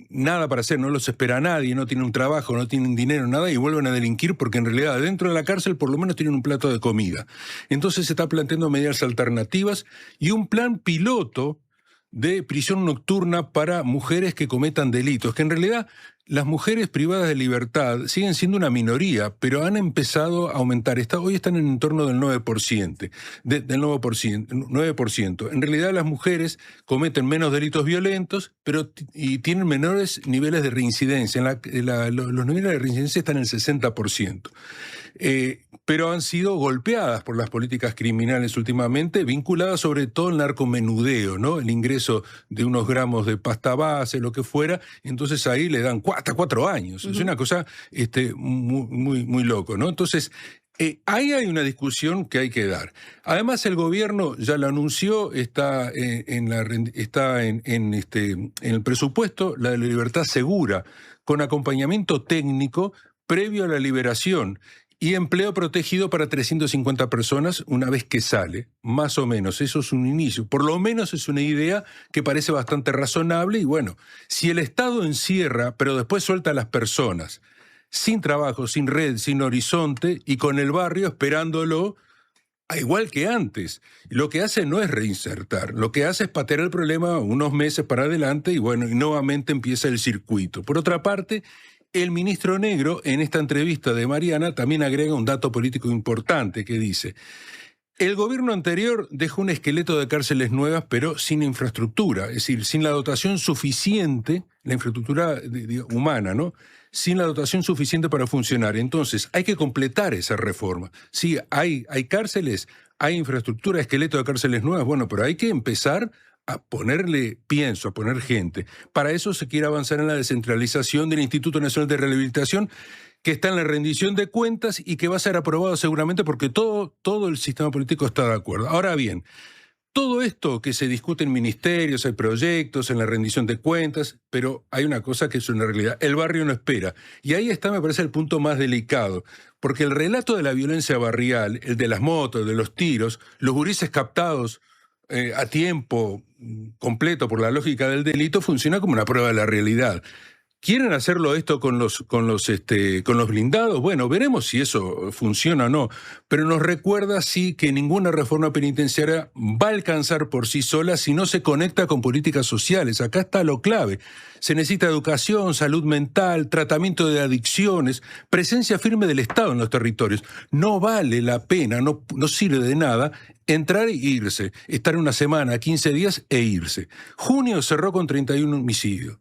nada para hacer, no los espera nadie, no tienen un trabajo, no tienen dinero, nada, y vuelven a delinquir porque en realidad dentro de la cárcel por lo menos tienen un plato de comida. Entonces se está planteando medidas alternativas y un plan piloto de prisión nocturna para mujeres que cometan delitos, que en realidad las mujeres privadas de libertad siguen siendo una minoría, pero han empezado a aumentar. Hoy están en torno del 9%. Del 9%. En realidad las mujeres cometen menos delitos violentos, y tienen menores niveles de reincidencia. Los niveles de reincidencia están en el 60%. Pero han sido golpeadas por las políticas criminales últimamente, vinculadas sobre todo al narcomenudeo, ¿no? El ingreso de unos gramos de pasta base, lo que fuera, entonces ahí le dan hasta 4 años. Es una cosa muy loco, ¿no? Entonces, ahí hay una discusión que hay que dar. Además, el gobierno ya lo anunció, está en el presupuesto la de la libertad segura, con acompañamiento técnico previo a la liberación. Y empleo protegido para 350 personas una vez que sale, más o menos. Eso es un inicio. Por lo menos es una idea que parece bastante razonable. Y bueno, si el Estado encierra, pero después suelta a las personas, sin trabajo, sin red, sin horizonte, y con el barrio esperándolo, igual que antes, lo que hace no es reinsertar, lo que hace es patear el problema unos meses para adelante y bueno, y nuevamente empieza el circuito. Por otra parte, el ministro Negro, en esta entrevista de Mariana, también agrega un dato político importante que dice: el gobierno anterior dejó un esqueleto de cárceles nuevas, pero sin infraestructura, es decir, sin la dotación suficiente, la infraestructura humana, ¿no? Sin la dotación suficiente para funcionar. Entonces, hay que completar esa reforma. Sí, hay cárceles, hay infraestructura, esqueleto de cárceles nuevas, bueno, pero hay que empezar a ponerle pienso, a poner gente. Para eso se quiere avanzar en la descentralización del Instituto Nacional de Rehabilitación, que está en la rendición de cuentas y que va a ser aprobado seguramente porque todo el sistema político está de acuerdo. Ahora bien, todo esto que se discute en ministerios, hay proyectos, en la rendición de cuentas, pero hay una cosa que es una realidad. El barrio no espera. Y ahí está, me parece, el punto más delicado. Porque el relato de la violencia barrial, el de las motos, el de los tiros, los gurises captados a tiempo completo por la lógica del delito, funciona como una prueba de la realidad. ¿Quieren hacerlo esto con los blindados? Bueno, veremos si eso funciona o no, pero nos recuerda sí que ninguna reforma penitenciaria va a alcanzar por sí sola si no se conecta con políticas sociales. Acá está lo clave. Se necesita educación, salud mental, tratamiento de adicciones, presencia firme del Estado en los territorios. No vale la pena, no sirve de nada entrar e irse, estar una semana, 15 días e irse. Junio cerró con 31 homicidios.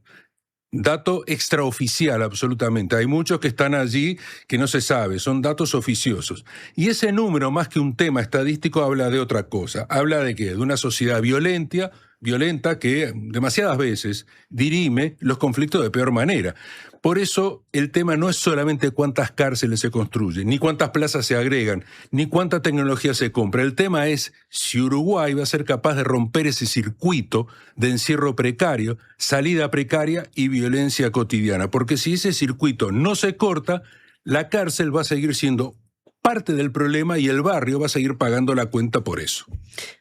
Dato extraoficial, absolutamente. Hay muchos que están allí que no se sabe, son datos oficiosos. Y ese número, más que un tema estadístico, habla de otra cosa. Habla de ¿qué? De una sociedad violenta que demasiadas veces dirime los conflictos de peor manera. Por eso el tema no es solamente cuántas cárceles se construyen, ni cuántas plazas se agregan, ni cuánta tecnología se compra. El tema es si Uruguay va a ser capaz de romper ese circuito de encierro precario, salida precaria y violencia cotidiana. Porque si ese circuito no se corta, la cárcel va a seguir siendo parte del problema y el barrio va a seguir pagando la cuenta por eso.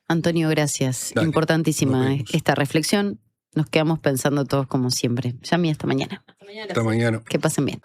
Antonio, gracias. Dale, importantísima esta reflexión. Nos quedamos pensando todos como siempre. Yami, hasta mañana. Hasta mañana. Que pasen bien.